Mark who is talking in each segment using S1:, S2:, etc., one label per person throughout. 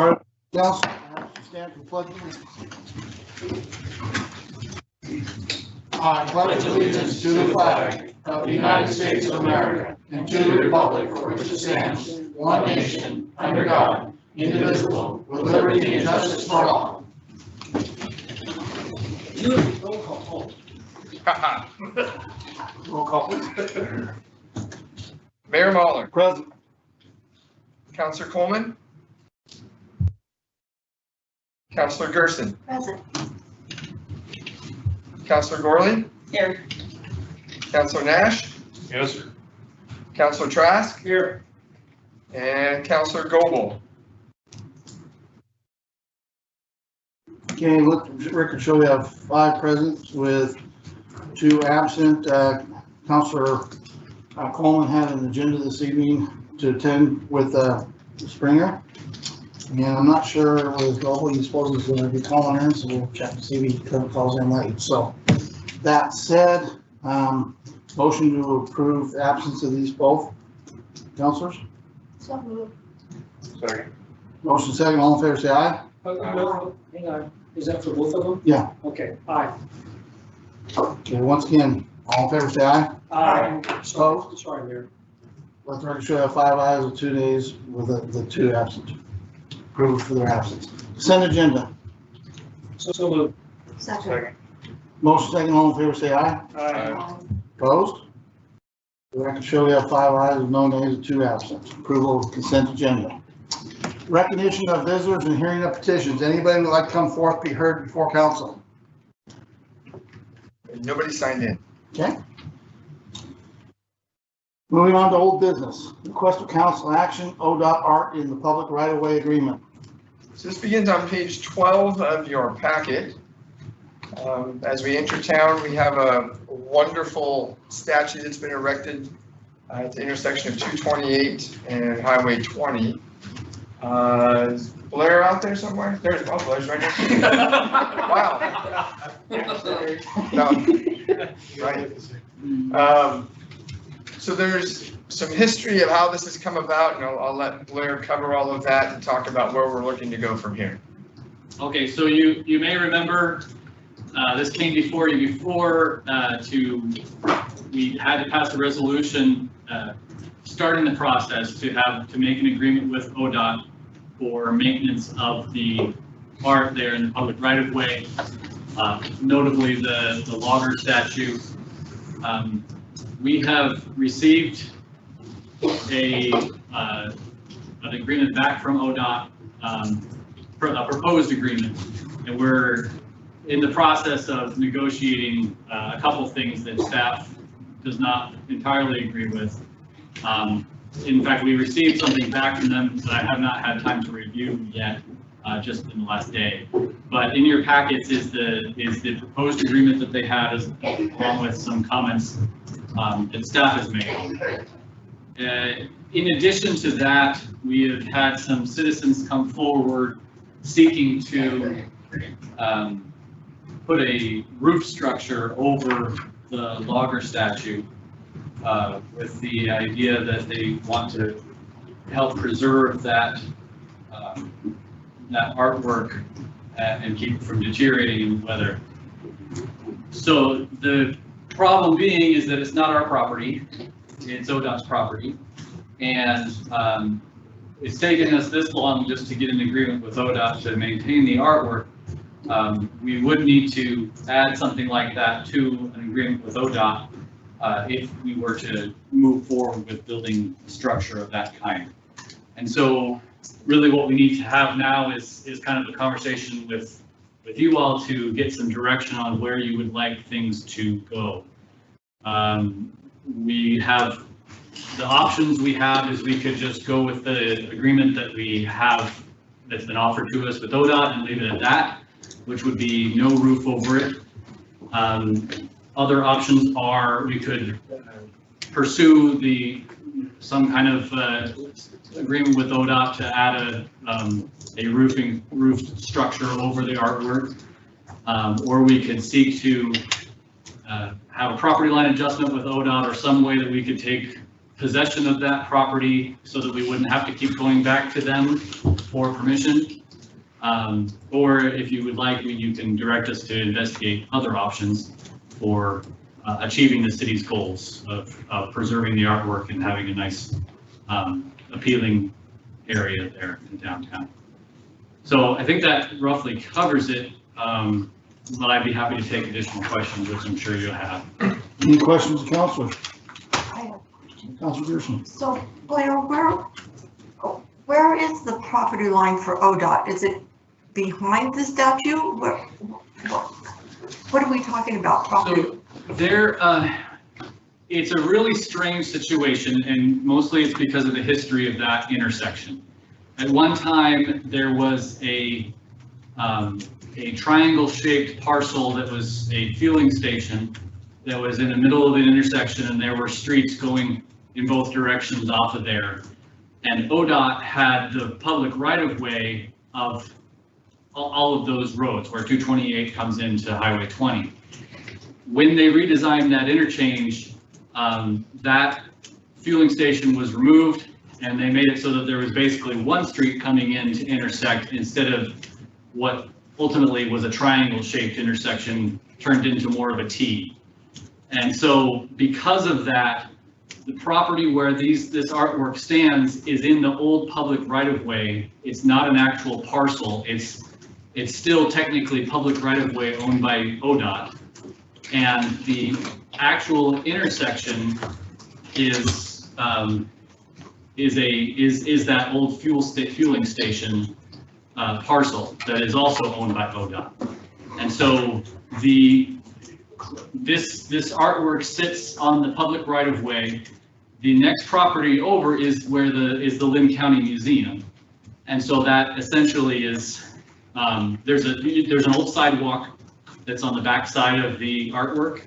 S1: Start, Council, stand for pledge. I pledge allegiance to the flag of the United States of America and to the republic for which it stands, one nation, under God, indivisible, with liberty and justice for all. Roll call, please.
S2: Mayor Mahler.
S1: Present.
S2: Councillor Coleman. Councillor Gerson.
S3: Present.
S2: Councillor Gorley.
S3: Here.
S2: Councillor Nash.
S4: Yes, sir.
S2: Councillor Trask.
S4: Here.
S2: And Councillor Goebel.
S1: Okay, look, record show we have 5 present with 2 absent. Councillor Coleman had an agenda this evening to attend with Springer. And I'm not sure with Goebel, he supposed he's going to be calling in, so we'll check to see if he calls in late. So that said, motion to approve the absence of these both councillors.
S3: So moved.
S4: Second.
S1: Motion second, all in favor say aye.
S5: No, hang on, is that for both of them?
S1: Yeah.
S5: Okay, aye.
S1: Okay, once again, all in favor say aye.
S5: Aye. Sorry, Mayor.
S1: Let the record show we have 5 ayes with 2 nays with the 2 absent. Approved for their absence. Consent agenda.
S5: So moved.
S3: Second.
S1: Motion second, all in favor say aye.
S4: Aye.
S1: Opposed? The record show we have 5 ayes with no nays and 2 absent. Approval of consent agenda. Recognition of visitors and hearing of petitions. Anybody would like to come forth, be heard before council?
S2: Nobody signed in.
S1: Okay. Moving on to old business. Request of council action, ODOT ART in the public right-of-way agreement.
S2: So this begins on page 12 of your packet. As we enter town, we have a wonderful statue that's been erected at the intersection of 228 and Highway 20. Is Blair out there somewhere? There's, oh, Blair's right here. Wow. No. Right. So there's some history of how this has come about, and I'll let Blair cover all of that and talk about where we're looking to go from here.
S6: Okay, so you may remember this came before you before we had to pass a resolution starting the process to make an agreement with ODOT for maintenance of the ART there in the public right of way, notably the logger statue. We have received an agreement back from ODOT, a proposed agreement, and we're in the process of negotiating a couple things that staff does not entirely agree with. In fact, we received something back from them that I have not had time to review yet, just in the last day. But in your packets is the proposed agreement that they had, along with some comments that staff has made. In addition to that, we have had some citizens come forward seeking to put a roof structure over the logger statue with the idea that they want to help preserve that artwork and keep it from deteriorating in weather. So the problem being is that it's not our property, it's ODOT's property, and it's taken us this long just to get an agreement with ODOT to maintain the artwork. We would need to add something like that to an agreement with ODOT if we were to move forward with building a structure of that kind. And so really what we need to have now is kind of a conversation with you all to get some direction on where you would like things to go. We have the options we have is we could just go with the agreement that we have that's been offered to us with ODOT and leave it at that, which would be no roof over it. Other options are we could pursue some kind of agreement with ODOT to add a roof structure over the artwork, or we could seek to have a property line adjustment with ODOT or some way that we could take possession of that property so that we wouldn't have to keep going back to them for permission. Or if you would like, you can direct us to investigate other options for achieving the city's goals of preserving the artwork and having a nice, appealing area there in downtown. So I think that roughly covers it, but I'd be happy to take additional questions, which I'm sure you'll have.
S1: Any questions, Counselor?
S3: I have-
S1: Counselor Pearson?
S3: So Blair, where is the property line for ODOT? Is it behind the statue? What are we talking about? Property?
S6: So there, it's a really strange situation, and mostly it's because of the history of that intersection. At one time, there was a triangle-shaped parcel that was a fueling station that was in the middle of an intersection, and there were streets going in both directions off of there. And ODOT had the public right-of-way of all of those roads where 228 comes into Highway 20. When they redesigned that interchange, that fueling station was removed, and they made it so that there was basically one street coming in to intersect instead of what ultimately was a triangle-shaped intersection turned into more of a T. And so because of that, the property where this artwork stands is in the old public right-of-way. It's not an actual parcel. It's still technically public right-of-way owned by ODOT. And the actual intersection is that old fueling station parcel that is also owned by ODOT. And so this artwork sits on the public right-of-way. The next property over is where the Lynn County Museum. And so that essentially is, there's an old sidewalk that's on the back side of the artwork.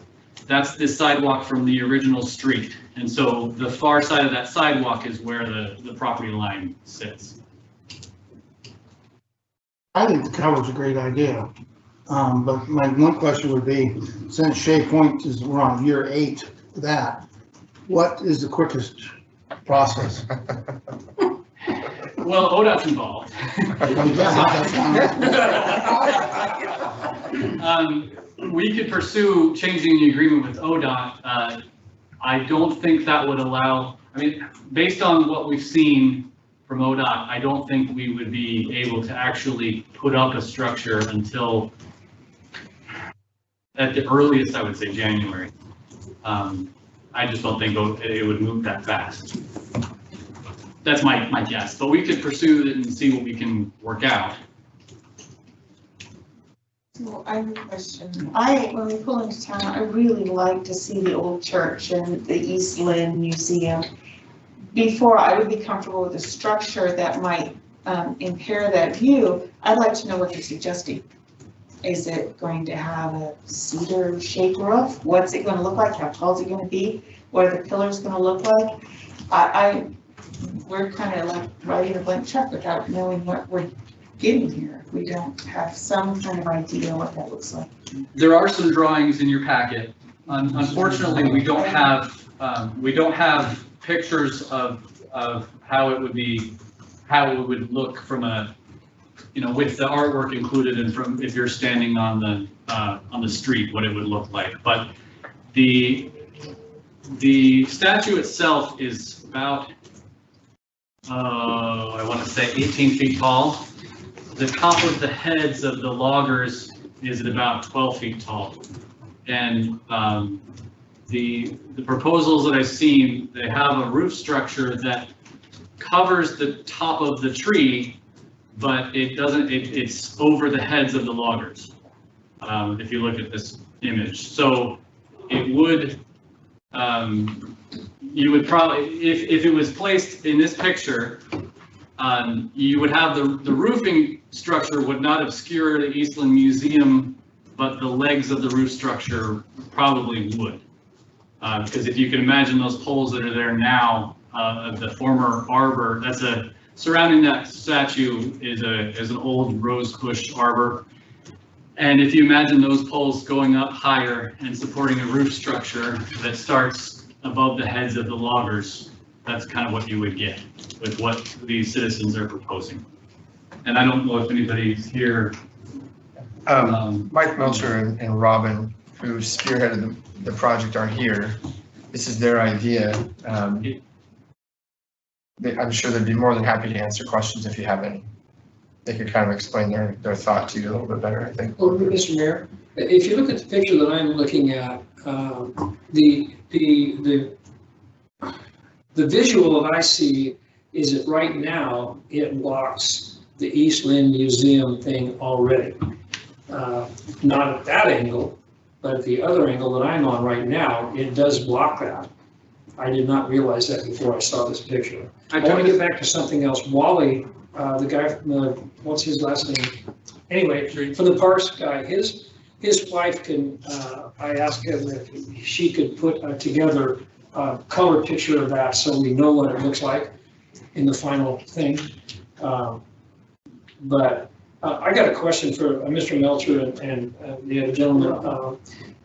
S6: That's the sidewalk from the original street. And so the far side of that sidewalk is where the property line sits.
S1: I think the cover's a great idea. But my one question would be, since Shea Point we're on year 8 of that, what is the quickest process?
S6: Well, ODOT's involved. We could pursue changing the agreement with ODOT. I don't think that would allow, I mean, based on what we've seen from ODOT, I don't think we would be able to actually put up a structure until, at the earliest, I would say January. I just don't think it would move that fast. That's my guess, but we could pursue it and see what we can work out.
S7: So I have a question. When we pull into town, I really like to see the old church and the East Lynn Museum. Before I would be comfortable with a structure that might impair that view, I'd like to know what you're suggesting. Is it going to have a cedar shaped roof? What's it going to look like? How tall is it going to be? What are the pillars going to look like? We're kind of like riding a blank check without knowing what we're getting here. We don't have some kind of idea what that looks like.
S6: There are some drawings in your packet. Unfortunately, we don't have pictures of how it would look from a, with the artwork included and from if you're standing on the street, what it would look like. But the statue itself is about, I want to say 18 feet tall. The top of the heads of the loggers is at about 12 feet tall. And the proposals that I've seen, they have a roof structure that covers the top of the tree, but it doesn't, it's over the heads of the loggers, if you look at this image. So it would, you would probably, if it was placed in this picture, you would have the roofing structure would not obscure the East Lynn Museum, but the legs of the roof structure probably would. Because if you can imagine those poles that are there now, of the former arbor, surrounding that statue is an old rose bush arbor. And if you imagine those poles going up higher and supporting a roof structure that starts above the heads of the loggers, that's kind of what you would get with what these citizens are proposing. And I don't know if anybody's here.
S2: Mike Melcher and Robin, who spearheaded the project, are here. This is their idea. I'm sure they'd be more than happy to answer questions if you have any. They could kind of explain their thought to you a little bit better, I think.
S5: Well, Mr. Mayor, if you look at the picture that I'm looking at, the visual that I see is that right now it blocks the East Lynn Museum thing already. Not at that angle, but at the other angle that I'm on right now, it does block that. I did not realize that before I saw this picture. I want to get back to something else. Wally, the guy from what's his last name? Anyway, from the Parks guy, his wife can, I asked him if she could put together a color picture of that so we know what it looks like in the final thing. But I got a question for Mr. Melcher and the other gentleman.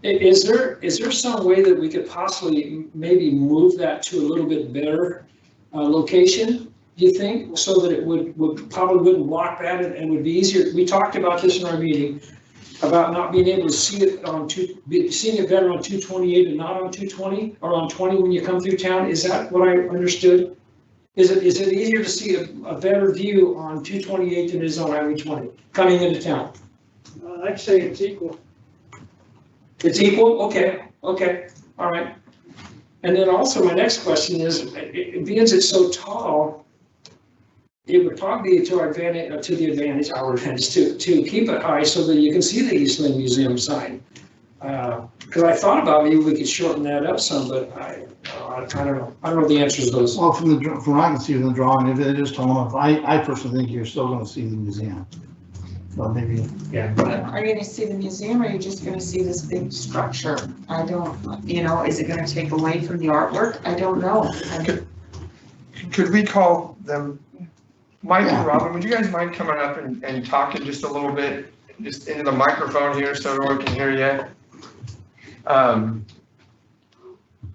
S5: Is there some way that we could possibly maybe move that to a little bit better location, do you think, so that it would probably wouldn't block that and would be easier? We talked about this in our meeting, about not being able to see it seeing it better on 228 and not on 220, or on 20 when you come through town. Is that what I understood? Is it easier to see a better view on 228 than it is on Highway 20 coming into town?
S8: I'd say it's equal.
S5: It's equal? Okay, all right. And then also my next question is, because it's so tall, it would probably be to our advantage, to keep it high so that you can see the East Lynn Museum sign. Because I thought about maybe we could shorten that up some, but I don't know. I don't know the answers to those.
S1: Well, from what I can see from the drawing, if it is tall enough, I personally think you're still gonna see the museum. Well, maybe.
S5: Yeah.
S7: Are you gonna see the museum, or are you just gonna see this big structure? I don't, is it gonna take away from the artwork? I don't know.
S2: Could we call them, Mike and Robin, would you guys mind coming up and talking just a little bit, just into the microphone here so everyone can hear you?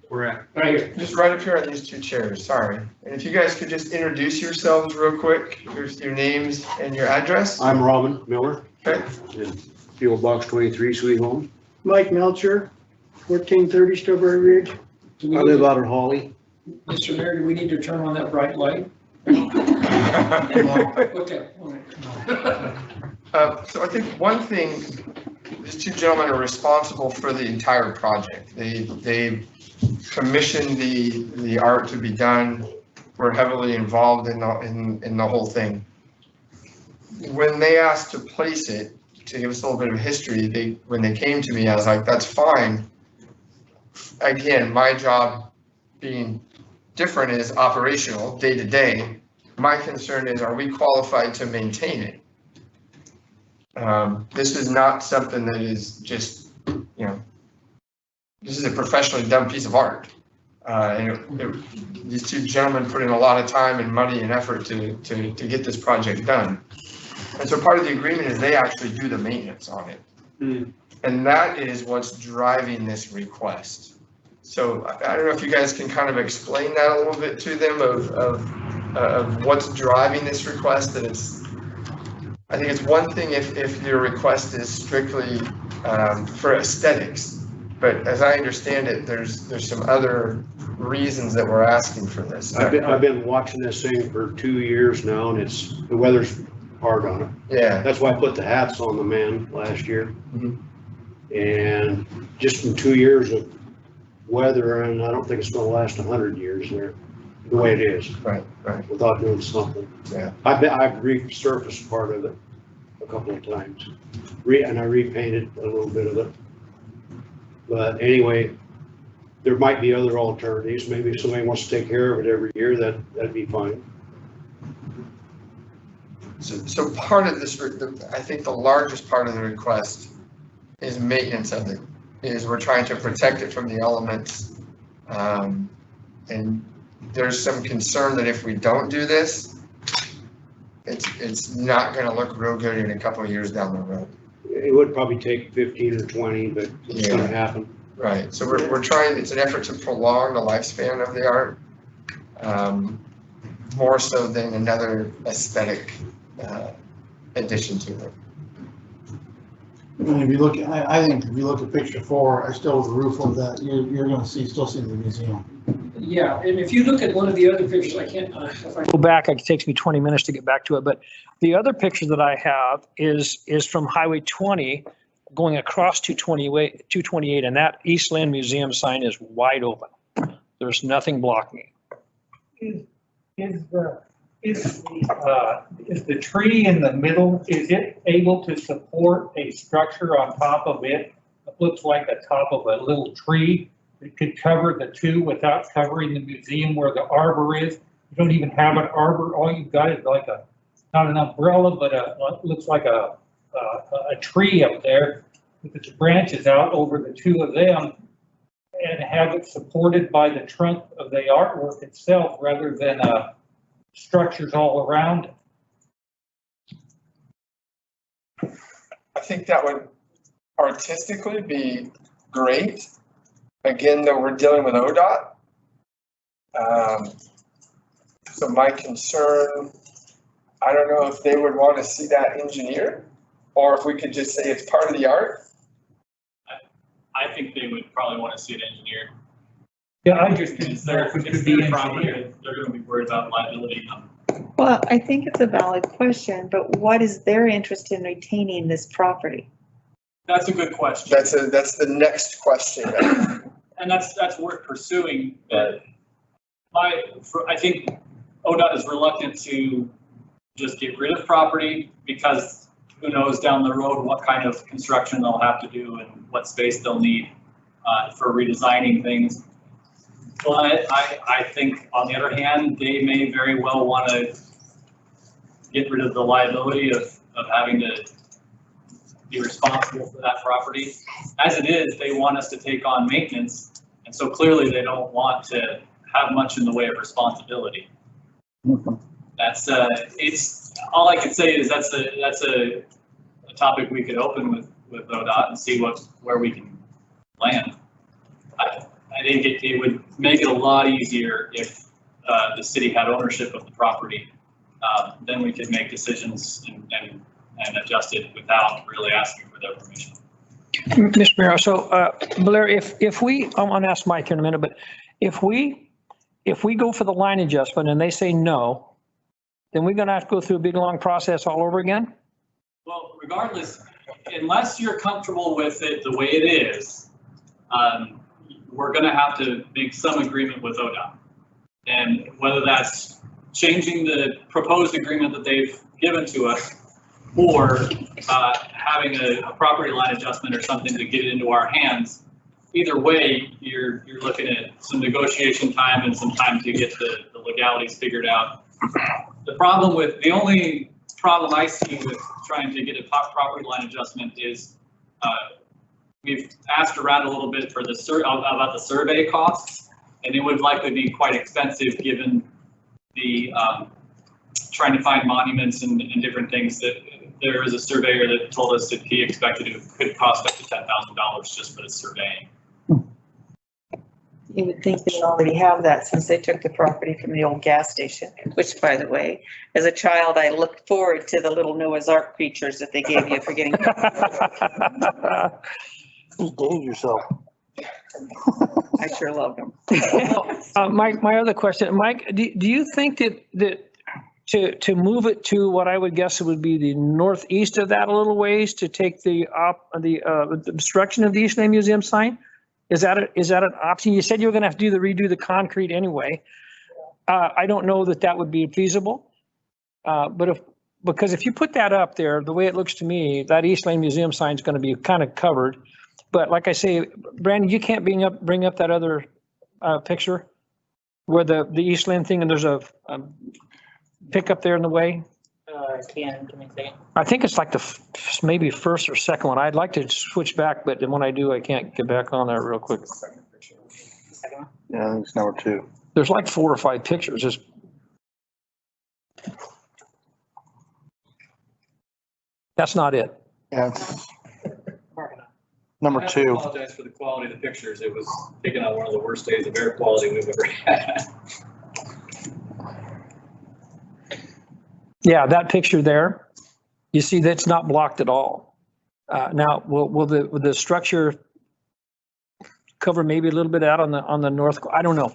S4: We're at.
S5: Right here.
S2: Just right up here on these two chairs, sorry. And if you guys could just introduce yourselves real quick, your names and your address.
S9: I'm Robin Miller,
S2: Okay.
S9: in Field Box 23, Sweet Home.
S8: Mike Melcher, 1430 Strawberry Ridge.
S9: I live out at Holly.
S5: Mr. Mayor, do we need to turn on that bright light? Okay, all right.
S2: So I think one thing, these two gentlemen are responsible for the entire project. They commissioned the art to be done. We're heavily involved in the whole thing. When they asked to place it, to give us a little bit of history, when they came to me, I was like, that's fine. Again, my job being different is operational, day to day. My concern is, are we qualified to maintain it? This is not something that is just, this is a professionally done piece of art. These two gentlemen put in a lot of time and money and effort to get this project done. And so part of the agreement is they actually do the maintenance on it. And that is what's driving this request. So I don't know if you guys can kind of explain that a little bit to them of what's driving this request. That I think it's one thing if your request is strictly for aesthetics, but as I understand it, there's some other reasons that we're asking for this.
S9: I've been watching this thing for 2 years now, and the weather's hard on it.
S2: Yeah.
S9: That's why I put the hats on the man last year.
S2: Mhm.
S9: And just in 2 years of weather, and I don't think it's gonna last 100 years there, the way it is,
S2: Right.
S9: without doing something.
S2: Yeah.
S9: I've resurfaced part of it a couple of times, and I repainted a little bit of it. But anyway, there might be other alternatives. Maybe if somebody wants to take care of it every year, that'd be fine.
S2: So part of this, I think the largest part of the request is maintenance of it. Is we're trying to protect it from the elements. And there's some concern that if we don't do this, it's not gonna look real good in a couple of years down the road.
S9: It would probably take 15 or 20, but it's gonna happen.
S2: Right, so we're trying, it's an effort to prolong the lifespan of the art, more so than another aesthetic addition to it.
S1: I mean, if you look, I think if you look at picture 4, I still with the roof over that, you're gonna still see the museum.
S5: Yeah, and if you look at one of the other pictures, I can't, if I go back, it takes me 20 minutes to get back to it, but the other picture that I have is from Highway 20 going across 228, and that East Lynn Museum sign is wide open. There's nothing blocking it.
S10: Is the tree in the middle, is it able to support a structure on top of it? It looks like the top of a little tree. It could cover the two without covering the museum where the arbor is. You don't even have an arbor. All you've got is like not an umbrella, but it looks like a tree up there with its branches out over the two of them, and have it supported by the trunk of the artwork itself rather than structures all around it.
S2: I think that would artistically be great. Again, though, we're dealing with ODOT. So my concern, I don't know if they would want to see that engineered, or if we could just say it's part of the art.
S6: I think they would probably want to see it engineered.
S10: Yeah, I just didn't
S6: It's
S10: know
S6: their,
S10: if it
S6: it's
S10: could be
S6: their property,
S10: engineered.
S6: they're gonna be worried about liability.
S11: Well, I think it's a valid question, but what is their interest in retaining this property?
S6: That's a good question.
S2: That's the next question.
S6: And that's worth pursuing, but I think ODOT is reluctant to just get rid of property because who knows down the road what kind of construction they'll have to do and what space they'll need for redesigning things. But I think on the other hand, they may very well want to get rid of the liability of having to be responsible for that property. As it is, they want us to take on maintenance, and so clearly they don't want to have much in the way of responsibility. That's it's all I can say is that's a topic we could open with ODOT and see where we can land. I think it would make it a lot easier if the city had ownership of the property. Then we could make decisions and adjust it without really asking for their permission.
S5: Mr. Mayor, so Blair, if we, I want to ask Mike here in a minute, but if we go for the line adjustment and they say no, then we're going to have to go through a big, long process all over again?
S6: Well, regardless, unless you're comfortable with it the way it is, we're going to have to make some agreement with ODOT. And whether that's changing the proposed agreement that they've given to us or having a property line adjustment or something to get it into our hands, either way, you're looking at some negotiation time and some time to get the legalities figured out. The only problem I see with trying to get a property line adjustment is we've asked around a little bit for about the survey costs, and it would likely be quite expensive given the trying to find monuments and different things. That there was a surveyor that told us that he expected it could cost up to $10,000 just for the surveying.
S11: You would think they already have that since they took the property from the old gas station, which, by the way, as a child, I looked forward to the little Noah's Ark creatures that they gave you for getting.
S1: You gave yourself.
S11: I sure love them.
S5: My other question, Mike, do you think that to move it to what I would guess it would be the northeast of that a little ways to take the obstruction of the East Lynn Museum sign? Is that an option? You said you were going to have to redo the concrete anyway. I don't know that would be feasible, because if you put that up there, the way it looks to me, that East Lynn Museum sign is going to be kind of covered. But like I say, Brandon, you can't bring up that other picture where the East Lynn thing and there's a pickup there in the way.
S12: Give me a second.
S5: I think it's like the maybe first or second one. I'd like to switch back, but when I do, I can't get back on there real quick.
S1: Yeah, I think it's number 2.
S5: There's like 4 or 5 pictures. Just that's not it.
S1: Yeah, it's number
S6: I
S1: 2.
S6: apologize for the quality of the pictures. It was taken on one of the worst days of air quality we've ever had.
S5: Yeah, that picture there. You see, that's not blocked at all. Now, will the structure cover maybe a little bit out on the north? I don't know.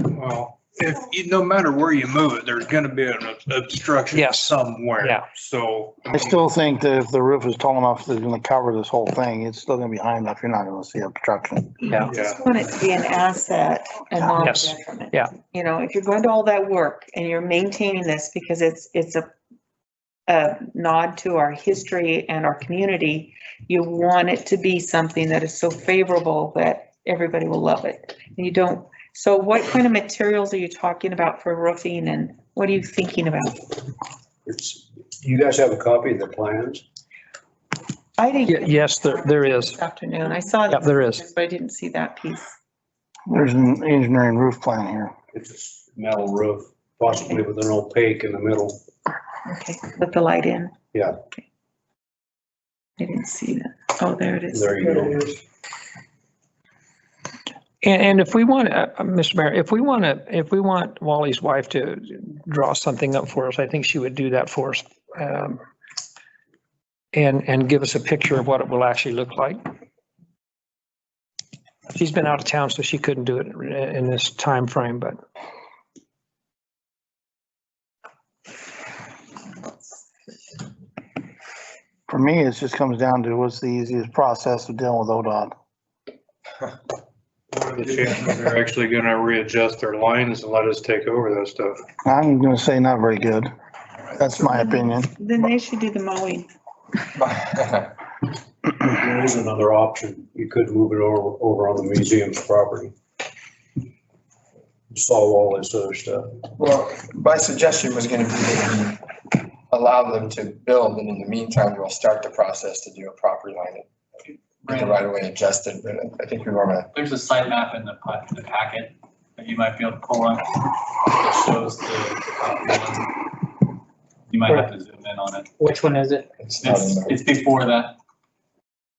S13: Well, no matter where you move it, there's gonna be an obstruction
S5: Yes.
S13: somewhere.
S5: Yeah.
S13: So.
S1: I still think that if the roof is tall enough that's gonna cover this whole thing, it's still gonna be high enough, you're not gonna see obstruction.
S5: Yeah.
S11: I want it to be an asset and not a
S5: Yes.
S11: detriment.
S5: Yeah.
S11: You know, if you're going to all that work and you're maintaining this because it's a nod to our history and our community, you want it to be something that is so favorable that everybody will love it. And you don't, so what kind of materials are you talking about for roofing and what are you thinking about?
S9: You guys have a copy of the plans?
S11: I didn't.
S5: Yes, there is.
S11: This afternoon, I saw.
S5: Yep, there is.
S11: But I didn't see that piece.
S1: There's an engineering roof plan here.
S9: It's a metal roof, possibly with an opaque in the middle.
S11: Okay, with the light in.
S9: Yeah.
S11: Okay. I didn't see that. Oh, there it is.
S9: There you go.
S5: And if we want, Mr. Mayor, if we want Wally's wife to draw something up for us, I think she would do that for us. And give us a picture of what it will actually look like. She's been out of town, so she couldn't do it in this time frame, but.
S1: For me, it just comes down to what's the easiest process of dealing with ODOT.
S13: What are the chances they're actually gonna readjust their lines and let us take over that stuff?
S1: I'm gonna say not very good. That's my opinion.
S11: Then they should do the mowing.
S9: There is another option. You could move it over on the museum's property. Solve all this other stuff.
S2: Well, my suggestion was gonna be that we allow them to build, and in the meantime, we'll start the process to do a property line. Get the right of way adjusted, but I think we wanna.
S6: There's a site map in the packet that you might be able to pull up that shows the property line. You might have to zoom in on it.
S12: Which one is it?
S2: It's not in there.
S6: It's before that.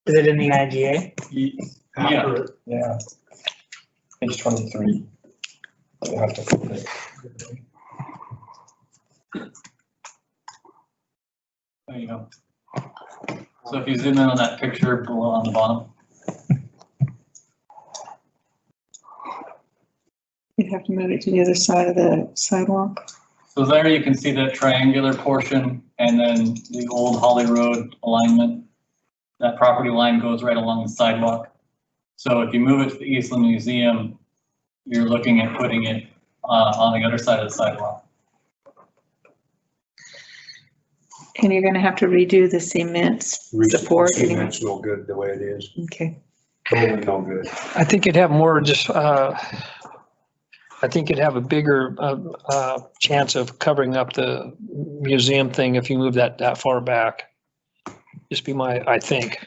S12: Is it in the IGA?
S6: Yeah.
S2: Yeah. Page 23. You'll have to flip it.
S6: There you go. So if you zoom in on that picture below on the bottom.
S11: You'd have to move it to the other side of the sidewalk.
S6: So there you can see that triangular portion and then the old Holly Road alignment. That property line goes right along the sidewalk. So if you move it to the Eastland Museum, you're looking at putting it on the other side of the sidewalk.
S11: And you're gonna have to redo the cement support.
S9: Cement's no good the way it is.
S11: Okay.
S9: Totally no good.
S5: I think it'd have more just, I think it'd have a bigger chance of covering up the museum thing if you move that far back. Just be I think.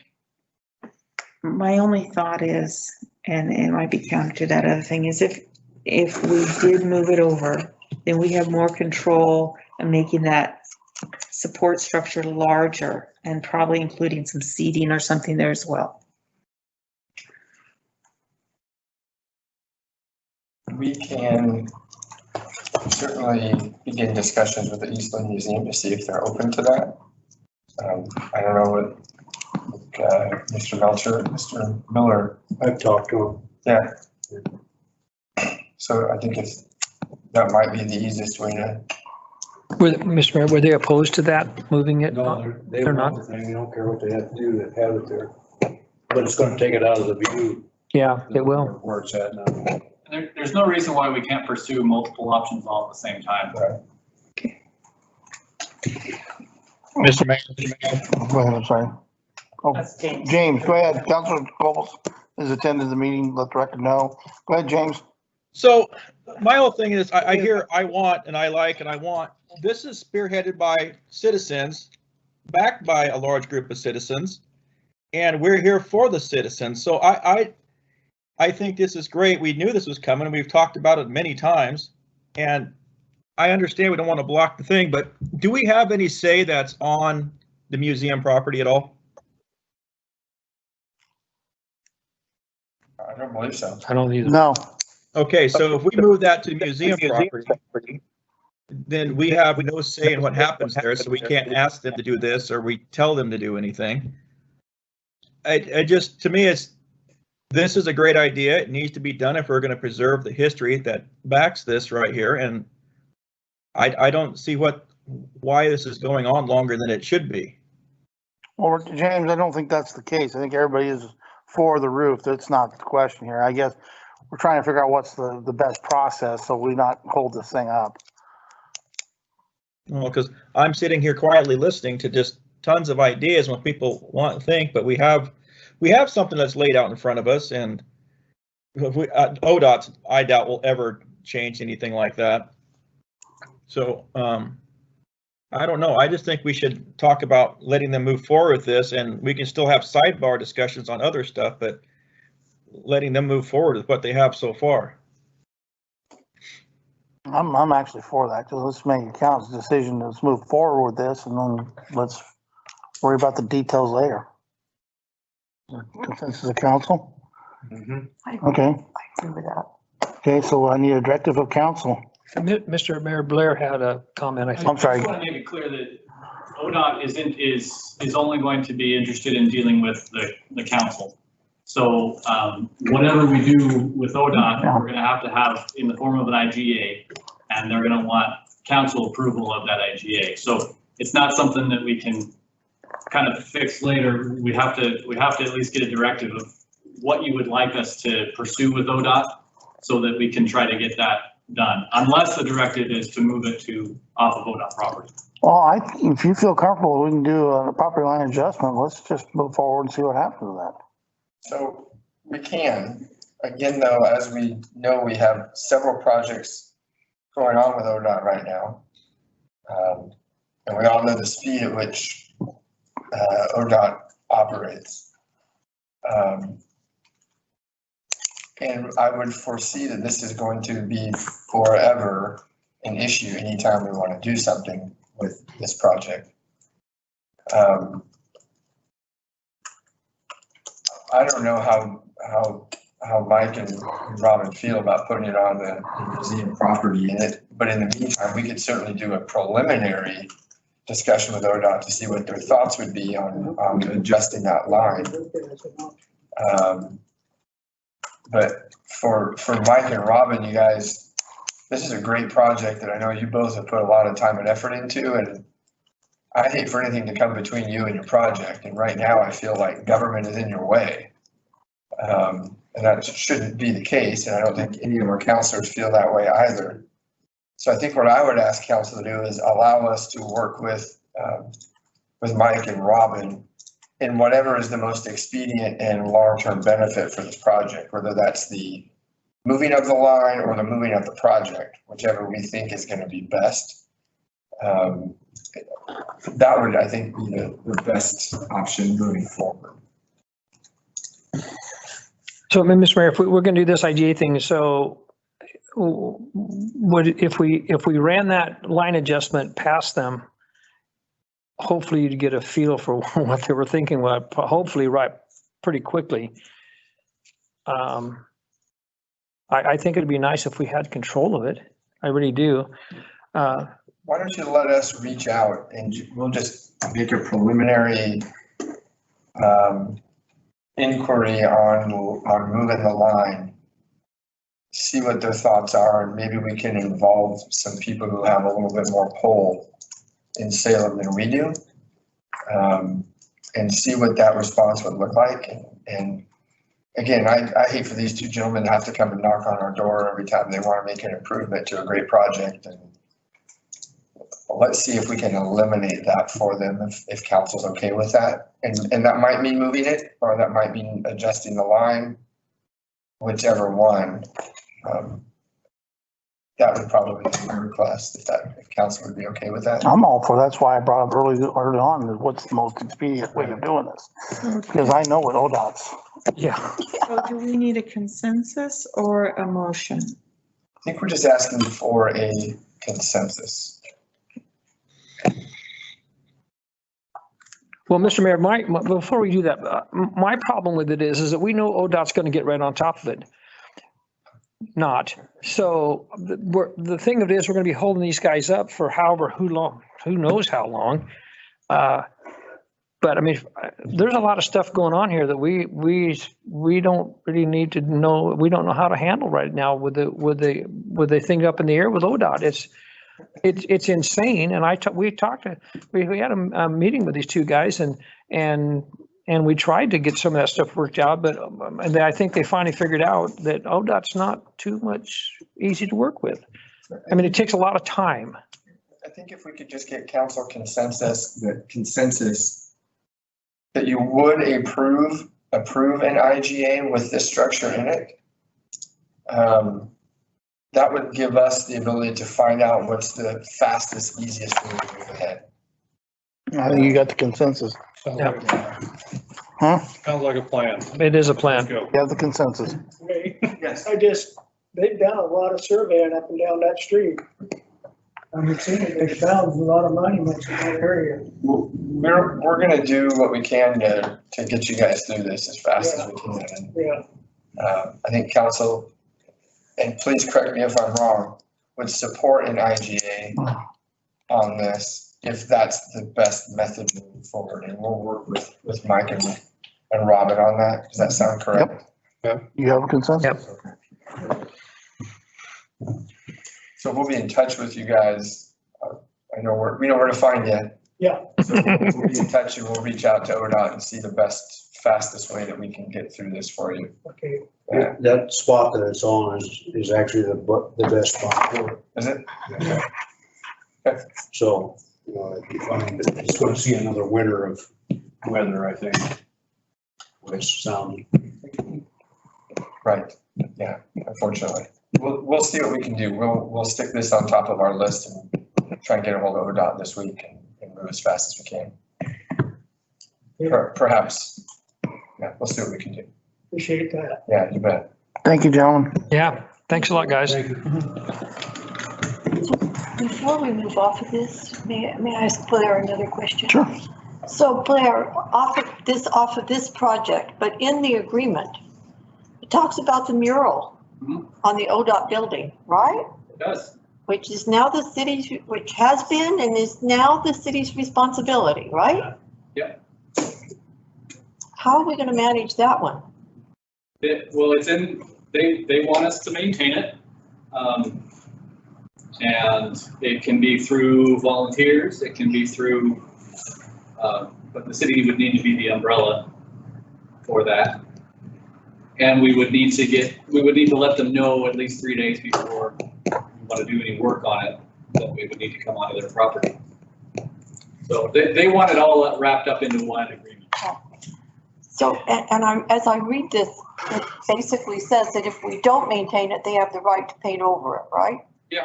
S11: My only thought is, and it might be counter to that other thing, is if we did move it over, then we have more control in making that support structure larger and probably including some seating or something there as well.
S2: We can certainly begin discussions with the Eastland Museum to see if they're open to that. I don't know what Mr. Melcher, Mr. Miller.
S9: I've talked to him.
S2: Yeah. So I think if that might be the easiest way to.
S5: Mr. Mayor, were they opposed to that, moving it?
S9: No,
S5: They're not?
S9: the thing. They don't care what they have to do to have it there. But it's gonna take it out of the view.
S5: Yeah, it will.
S9: Where it's at now.
S6: There's no reason why we can't pursue multiple options all at the same time.
S10: Mr. Mayor.
S1: Go ahead, I'm sorry. Oh,
S12: That's James.
S1: James, go ahead. Councilor Coles has attended the meeting. Let the record know. Go ahead, James.
S14: So my whole thing is, I hear I want and I like and I want. This is spearheaded by citizens, backed by a large group of citizens, and we're here for the citizens. So I think this is great. We knew this was coming. We've talked about it many times, and I understand we don't want to block the thing, but do we have any say that's on the museum property at all?
S2: I don't believe so.
S5: I don't either.
S1: No.
S14: Okay, so if we move that to museum property, then we have no say in what happens there, so we can't ask them to do this or we tell them to do anything. I just, to me, this is a great idea. It needs to be done if we're going to preserve the history that backs this right here. And I don't see why this is going on longer than it should be.
S1: Well, James, I don't think that's the case. I think everybody is for the roof. That's not the question here. I guess we're trying to figure out what's the best process so we not hold this thing up.
S14: Well, because I'm sitting here quietly listening to just tons of ideas what people want to think, but we have something that's laid out in front of us, and ODOT, I doubt will ever change anything like that. So I don't know. I just think we should talk about letting them move forward with this, and we can still have sidebar discussions on other stuff, but letting them move forward with what they have so far.
S1: I'm actually for that, because let's make a council decision. Let's move forward with this, and then let's worry about the details later. Consensus of council? Okay.
S3: I agree with that.
S1: Okay, so I need a directive of council.
S8: Mr. Mayor Blair had a comment, I think.
S1: I'm sorry.
S6: I just want to make it clear that ODOT is only going to be interested in dealing with the council. So whatever we do with ODOT, we're going to have in the form of an IGA, and they're going to want council approval of that IGA. So it's not something that we can kind of fix later. We have to at least get a directive of what you would like us to pursue with ODOT, so that we can try to get that done, unless the directive is to move it off of ODOT property.
S1: Well, if you feel comfortable, we can do a property line adjustment. Let's just move forward and see what happens with that.
S2: So we can, again, though, as we know, we have several projects going on with ODOT right now. And we all know the speed at which ODOT operates. And I would foresee that this is going to be forever an issue anytime we want to do something with this project. I don't know how Mike and Robin feel about putting it on the museum property in it, but in the meantime, we could certainly do a preliminary discussion with ODOT to see what their thoughts would be on adjusting that line. But for Mike and Robin, you guys, this is a great project that I know you both have put a lot of time and effort into, and I hate for anything to come between you and your project. And right now I feel like government is in your way. And that shouldn't be the case. And I don't think any of our counselors feel that way either. So I think what I would ask council to do is allow us to work with Mike and Robin in whatever is the most expedient and long-term benefit for this project, whether that's the moving of the line or the moving of the project, whichever we think is going to be best. That would, I think, be the best option moving forward.
S8: So, Mr. Mayor, if we're going to do this IGA thing, so if we ran that line adjustment past them, hopefully you'd get a feel for what they were thinking, hopefully right pretty quickly. I think it'd be nice if we had control of it. I really do.
S2: Why don't you let us reach out and we'll just make a preliminary inquiry on moving the line, see what their thoughts are, and maybe we can involve some people who have a little bit more pull in Salem than we do, and see what that response would look like. And again, I hate for these two gentlemen to have to come and knock on our door every time they want to make an improvement to a great project. And let's see if we can eliminate that for them if council's okay with that. And that might mean moving it, or that might mean adjusting the line, whichever one. That would probably be my request if council would be okay with that.
S1: I'm all for that's why I brought up early on is what's the most expedient way of doing this, because I know what ODOT's.
S8: Yeah.
S11: So do we need a consensus or a motion?
S2: I think we're just asking for a consensus.
S8: Well, Mr. Mayor, before we do that, my problem with it is that we know ODOT's going to get right on top of it. not. So the thing of it is, we're gonna be holding these guys up for who knows how long. But I mean, there's a lot of stuff going on here that we don't really need to know. We don't know how to handle right now with the thing up in the air with ODOT. It's insane. And we had a meeting with these two guys and we tried to get some of that stuff worked out, but I think they finally figured out that ODOT's not too much easy to work with. I mean, it takes a lot of time.
S2: I think if we could just get council consensus that you would approve an IGA with this structure in it, that would give us the ability to find out what's the fastest, easiest way to move ahead.
S1: I think you got the consensus. Huh?
S13: Sounds like a plan.
S8: It is a plan.
S13: Let's go.
S1: You have the consensus.
S2: Yes.
S15: They've done a lot of surveying up and down that street. I'm assuming they found a lot of monuments in that area.
S2: We're gonna do what we can to get you guys through this as fast as we can.
S15: Yeah.
S2: I think council, and please correct me if I'm wrong, would support an IGA on this if that's the best method moving forward. And we'll work with Mike and Robin on that. Does that sound correct?
S1: Yep. You have a consensus?
S8: Yep.
S2: So we'll be in touch with you guys. We know where to find you.
S15: Yeah.
S2: So we'll be in touch and we'll reach out to ODOT and see the fastest way that we can get through this for you.
S15: Okay.
S2: Yeah.
S9: That spot that it's on is actually the best spot for it.
S2: Is it?
S9: Yeah. So, it's gonna see another winter of weather, I think. Which sounds.
S2: Right. Yeah, unfortunately. We'll see what we can do. We'll stick this on top of our list and try and get a hold of ODOT this week and move as fast as we can. Perhaps. Yeah, we'll see what we can do.
S15: Appreciate that.
S2: Yeah, you bet.
S1: Thank you, gentlemen.
S8: Yeah. Thanks a lot, guys.
S3: Before we move off of this, may I ask Blair another question?
S1: Sure.
S3: So Blair, off of this project, but in the agreement, it talks about the mural on the ODOT building, right?
S6: It does.
S3: Which is now the city's, which has been and is now the city's responsibility, right?
S6: Yep.
S3: How are we gonna manage that one?
S6: Well, it's in, they want us to maintain it. And it can be through volunteers, it can be through, but the city would need to be the umbrella for that. And we would need to let them know at least 3 days before we want to do any work on it, that we would need to come onto their property. So they want it all wrapped up into one agreement.
S3: So, as I read this, it basically says that if we don't maintain it, they have the right to paint over it, right?
S6: Yeah.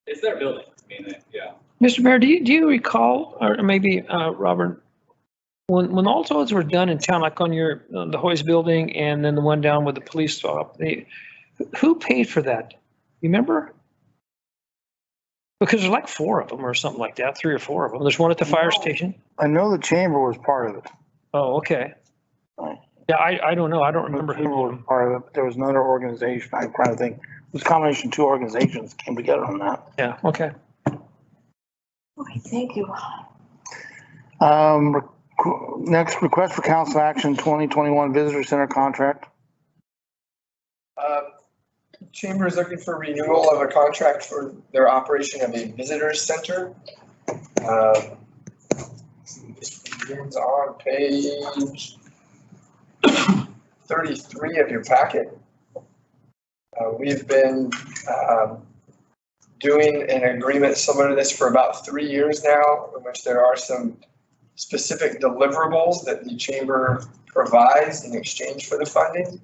S6: It's their building, I mean, yeah.
S8: Mr. Mayor, do you recall, or maybe Robert, when all those were done in town, like on the Hoy's building and then the one down with the police stop, who paid for that? You remember? Because there's like 4 of them or something like that, 3 or 4 of them. There's one at the fire station.
S1: I know the chamber was part of it.
S8: Oh, okay. Yeah, I don't know. I don't remember
S1: The chamber was part of it, but there was another organization. I'm trying to think. It was a combination of 2 organizations came together on that.
S8: Yeah, okay.
S3: Okay, thank you.
S1: Next, request for council action 2021 visitor center contract.
S2: Chamber is looking for renewal of a contract for their operation of a visitors center. This begins on page 33 of your packet. We've been doing an agreement similar to this for about 3 years now, in which there are some specific deliverables that the chamber provides in exchange for the funding.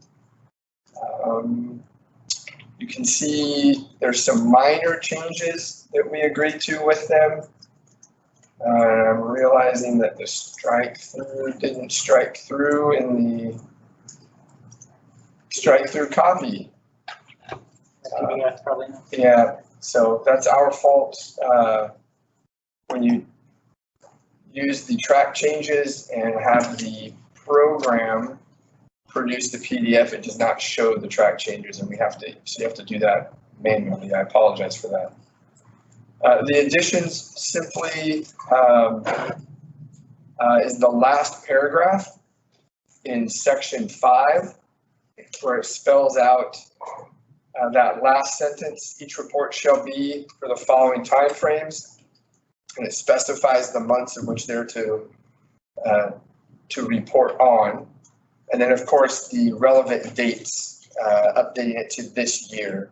S2: You can see there's some minor changes that we agreed to with them. I'm realizing that the strike through didn't strike through in the strike through copy. Yeah, so that's our fault. When you use the track changes and have the program produce the PDF, it does not show the track changes, and so you have to do that manually. I apologize for that. The additions simply is the last paragraph in section 5, where it spells out that last sentence. Each report shall be for the following timeframes, and it specifies the months in which they're to report on. And then, of course, the relevant dates, updating it to this year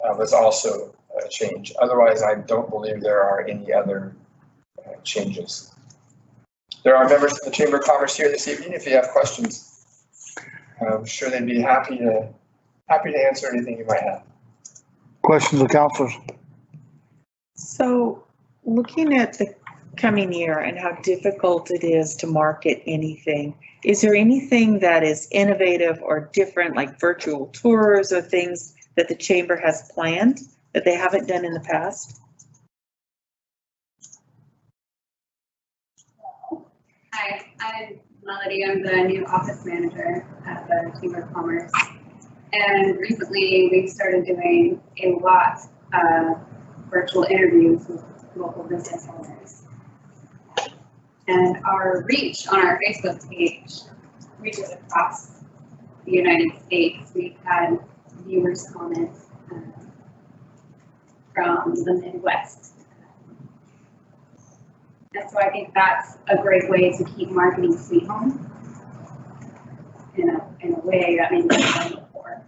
S2: was also a change. Otherwise, I don't believe there are any other changes. There are members of the Chamber of Commerce here this evening. If you have questions, I'm sure they'd be happy to answer anything you might have.
S1: Questions of councilors?
S11: So looking at the coming year and how difficult it is to market anything, is there anything that is innovative or different, like virtual tours or things that the chamber has planned that they haven't done in the past?
S16: Hi, I'm Melody. I'm the new office manager at the Chamber of Commerce. And recently we've started doing a lot of virtual interviews with local business owners. And our reach on our Facebook page reaches across the United States. We've had viewers comment from the Midwest. And so I think that's a great way to keep marketing Sweet Home in a way that maybe we've done before.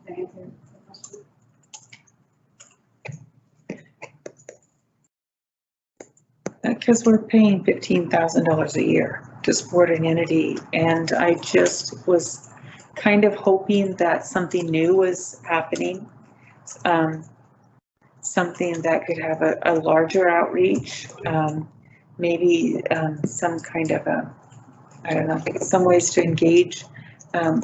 S16: Does that answer the question?
S11: Because we're paying $15,000 a year to support an entity, and I just was kind of hoping that something new was happening, something that could have a larger outreach, maybe some kind of I don't know, some ways to engage a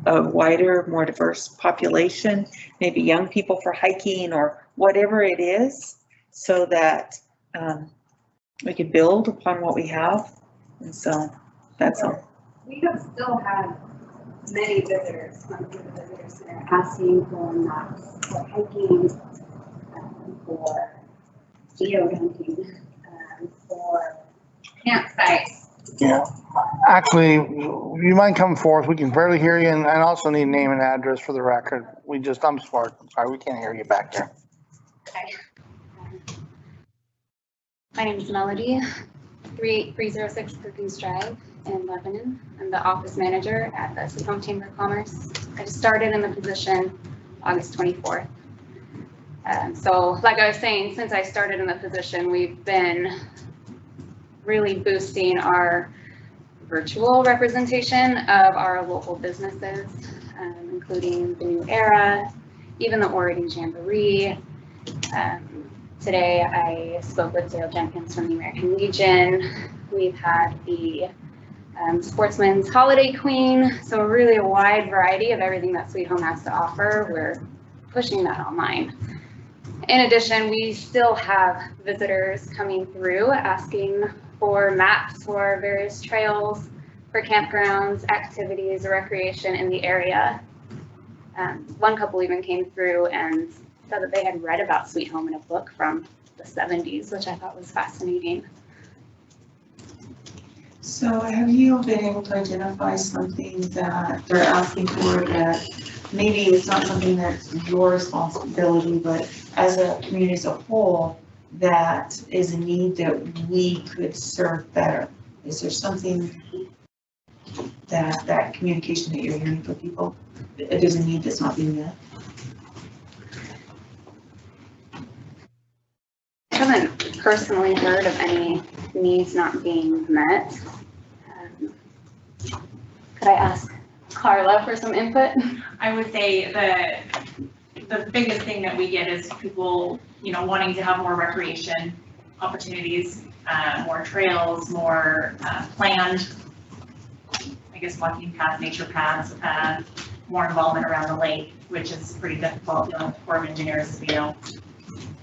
S11: wider, more diverse population, maybe young people for hiking or whatever it is, so that we could build upon what we have. And so that's all.
S16: We have still had many visitors come to the visitor center asking for maps, for hiking, for geohunting, for campsites.
S1: Yeah, actually, you mind coming forth? We can barely hear you, and I also need name and address for the record. I'm sorry, we can't hear you back there.
S16: Okay. My name is Melody, 38306 Perkins Drive in Lebanon. I'm the office manager at the Sweet Home Chamber of Commerce. I just started in the position August 24th. So like I was saying, since I started in the position, we've been really boosting our virtual representation of our local businesses, including the New Era, even the Oregon Jamboree. Today I spoke with Dale Jenkins from the American Legion. We've had the Sportsman's Holiday Queen, so really a wide variety of everything that Sweet Home has to offer. We're pushing that online. In addition, we still have visitors coming through asking for maps for various trails, for campgrounds, activities, recreation in the area. One couple even came through and said that they had read about Sweet Home in a book from the 70s, which I thought was fascinating.
S11: So have you been able to identify something that they're asking for that maybe it's not something that's your responsibility, but as a community as a whole, that is a need that we could serve better? Is there something that communication that you're hearing from people, there's a need that's not being met?
S16: I haven't personally heard of any needs not being met. Could I ask Carla for some input?
S17: I would say the biggest thing that we get is people, wanting to have more recreation opportunities, more trails, more planned, I guess, walking paths, nature paths, more involvement around the lake, which is pretty difficult dealing with Corps of Engineers, as we know.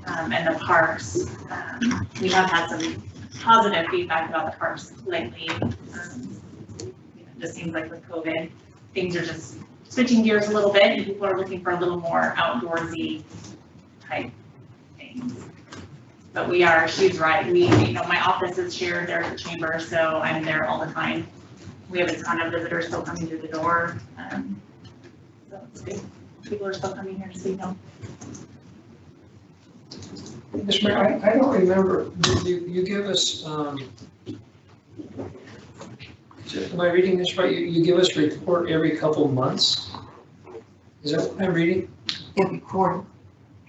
S17: And the parks, we have had some positive feedback about the parks lately. It just seems like with COVID, things are just switching gears a little bit and people are looking for a little more outdoorsy type things. But she's right, my office is shared there at the chamber, so I'm there all the time. We have a ton of visitors still coming through the door. So it's good. People are still coming here to see them.
S5: Mr. Mayor, I don't remember, did you give us, am I reading this right? You give us a report every couple of months? Is that what I'm reading?
S3: Every quarter.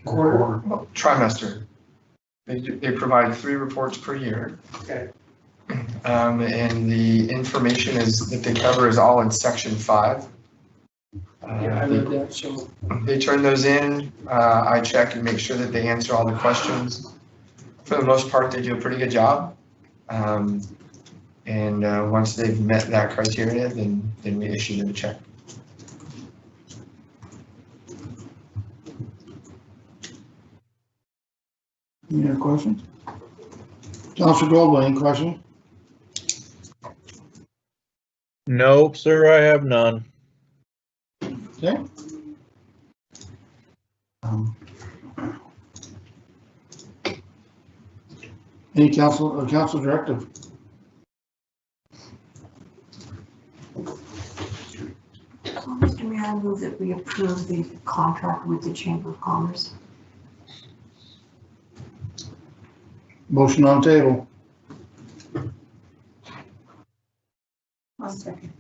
S5: Quarter?
S2: Trimester. They provide 3 reports per year.
S5: Okay.
S2: And the information that they cover is all in section 5.
S5: Yeah, I read that, so.
S2: They turn those in, I check and make sure that they answer all the questions. For the most part, they do a pretty good job. And once they've met that criteria, then we issue them a check.
S1: Any other questions? Councilor Goldberg, any questions?
S14: Nope, sir, I have none.
S1: Okay. Any council directive?
S3: Mr. Mayor, I move that we approve the contract with the Chamber of Commerce.
S1: Motion on table.
S11: One second.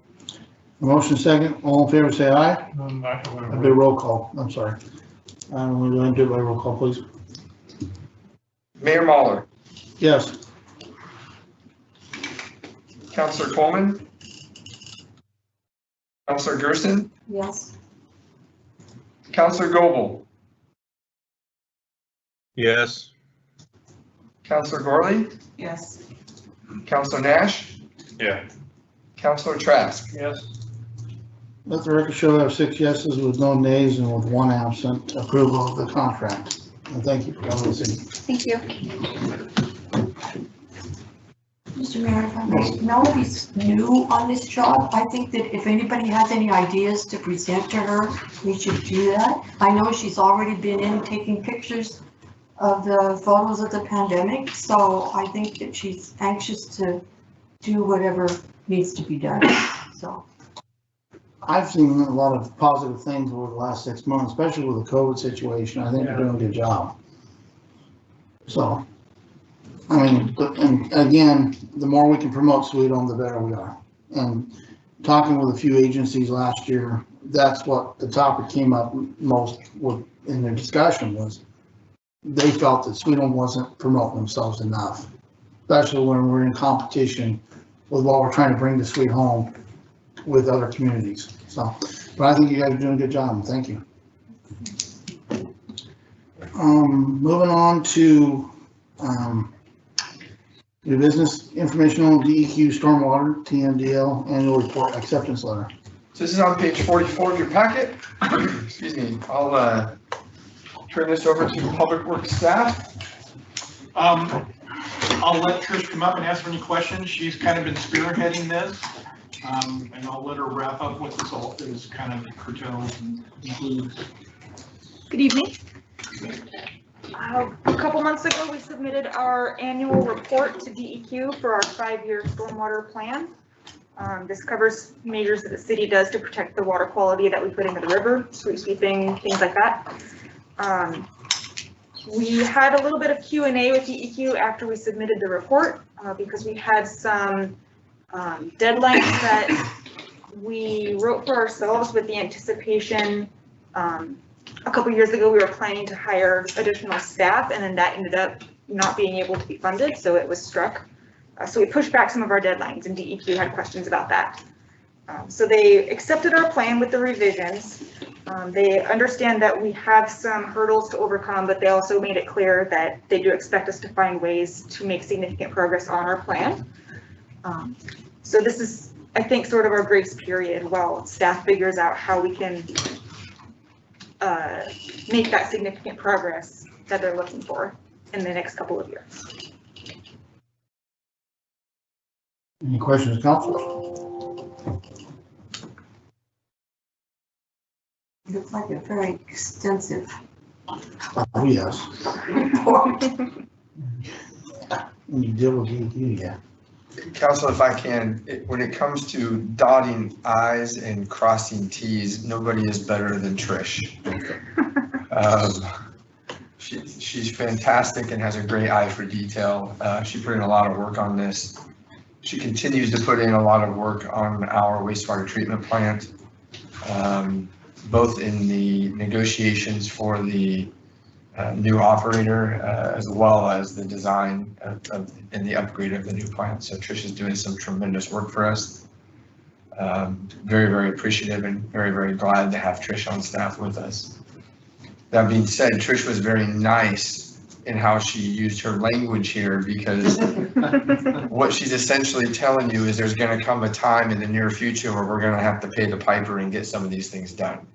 S1: Motion second. All in favor, say aye. I'll do a roll call. I'm sorry. We're going to do it by roll call, please.
S2: Mayor Mahler,
S1: Yes.
S2: Councilor Coleman, Councilor Gersten,
S3: Yes.
S2: Councilor Goebel,
S14: Yes.
S2: Councilor Gorley,
S11: Yes.
S2: Councilor Nash,
S13: Yeah.
S2: Councilor Trask.
S5: Yes.
S1: Let the record show I have 6 yeses with no nays and with 1 absent. Approval of the contract. And thank you for coming this evening.
S16: Thank you.
S3: Mr. Mayor, if I may, Melody's new on this job. I think that if anybody has any ideas to present to her, we should do that. I know she's already been in taking pictures of the photos of the pandemic, so I think that she's anxious to do whatever needs to be done, so.
S1: I've seen a lot of positive things over the last 6 months, especially with the COVID situation. I think they're doing a good job. So, I mean, and again, the more we can promote Sweet Home, the better we are. And talking with a few agencies last year, that's what the topic came up most with in their discussion was they felt that Sweet Home wasn't promoting themselves enough, especially when we're in competition with what we're trying to bring to Sweet Home with other communities. So, but I think you guys are doing a good job. Thank you. Moving on to new business informational DEQ stormwater TMDL annual report acceptance letter.
S2: So this is on page 44 of your packet. Excuse me. I'll turn this over to Public Works staff.
S18: I'll let Trish come up and answer any questions. She's kind of been spearheading this. And I'll let her wrap up what this all is kind of curtailed and includes.
S19: Good evening. A couple months ago, we submitted our annual report to DEQ for our 5-year stormwater plan. This covers measures that the city does to protect the water quality that we put into the river, street sweeping, things like that. We had a little bit of Q&A with DEQ after we submitted the report because we had some deadlines that we wrote for ourselves with the anticipation. A couple years ago, we were planning to hire additional staff, and then that ended up not being able to be funded, so it was struck. So we pushed back some of our deadlines, and DEQ had questions about that. So they accepted our plan with the revisions. They understand that we have some hurdles to overcome, but they also made it clear that they do expect us to find ways to make significant progress on our plan. So this is, I think, sort of our grace period while staff figures out how we can make that significant progress that they're looking for in the next couple of years.
S1: Any questions, council?
S3: Sounds like a very extensive
S1: Oh, yes.
S3: report.
S1: When you deal with DEQ, yeah.
S2: Council, if I can, when it comes to dotting i's and crossing t's, nobody is better than Trish. She's fantastic and has a great eye for detail. She put in a lot of work on this. She continues to put in a lot of work on our wastewater treatment plant, both in the negotiations for the new operator, as well as the design and the upgrade of the new plant. So Trish is doing some tremendous work for us. Very, very appreciative and very, very glad to have Trish on staff with us. That being said, Trish was very nice in how she used her language here, because what she's essentially telling you is there's going to come a time in the near future where we're going to have to pay the piper and get some of these things done.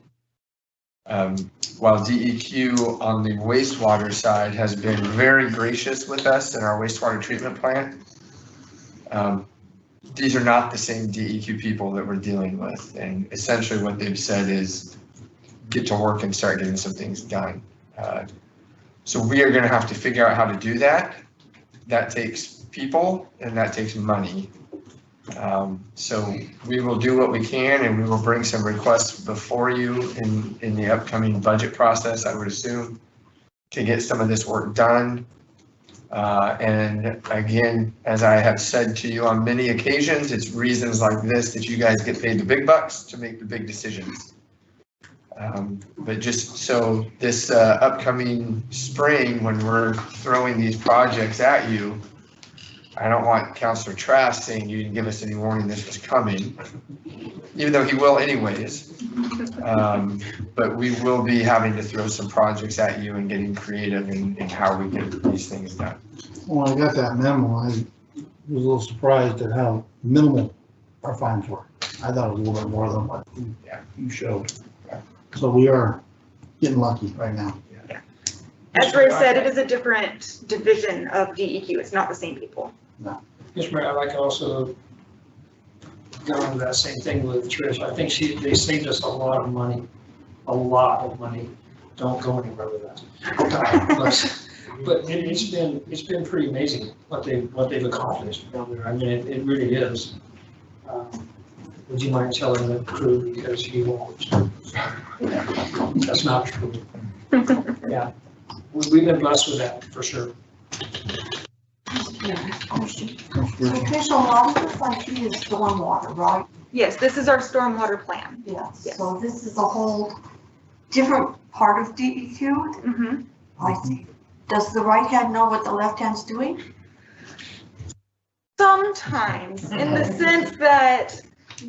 S2: While DEQ on the wastewater side has been very gracious with us in our wastewater treatment plant, these are not the same DEQ people that we're dealing with. And essentially what they've said is get to work and start getting some things done. So we are going to have to figure out how to do that. That takes people and that takes money. So we will do what we can, and we will bring some requests before you in the upcoming budget process, I would assume, to get some of this work done. And again, as I have said to you on many occasions, it's reasons like this that you guys get paid the big bucks to make the big decisions. But just so this upcoming spring, when we're throwing these projects at you, I don't want Councilor Trask saying you didn't give us any warning this was coming, even though he will anyways. But we will be having to throw some projects at you and getting creative in how we get these things done.
S1: When I got that memo, I was a little surprised at how minimal our fines were. I thought it was a little bit more than what you showed. So we are getting lucky right now.
S19: As Ray said, it is a different division of DEQ. It's not the same people.
S1: No.
S5: Yes, Mayor, I'd like to also go into that same thing with Trish. I think they saved us a lot of money, Don't go anywhere with that. But it's been pretty amazing what they've accomplished down there. I mean, it really is. Would you mind telling the crew, because you won't? That's not true. Yeah, we've been blessed with that for sure.
S3: Question. So Trish, a lot of this IT is stormwater, right?
S19: Yes, this is our stormwater plan.
S3: Yes. So this is a whole different part of DEQ?
S19: Mm-hmm.
S3: I see. Does the right hand know what the left hand's doing?
S19: Sometimes, in the sense that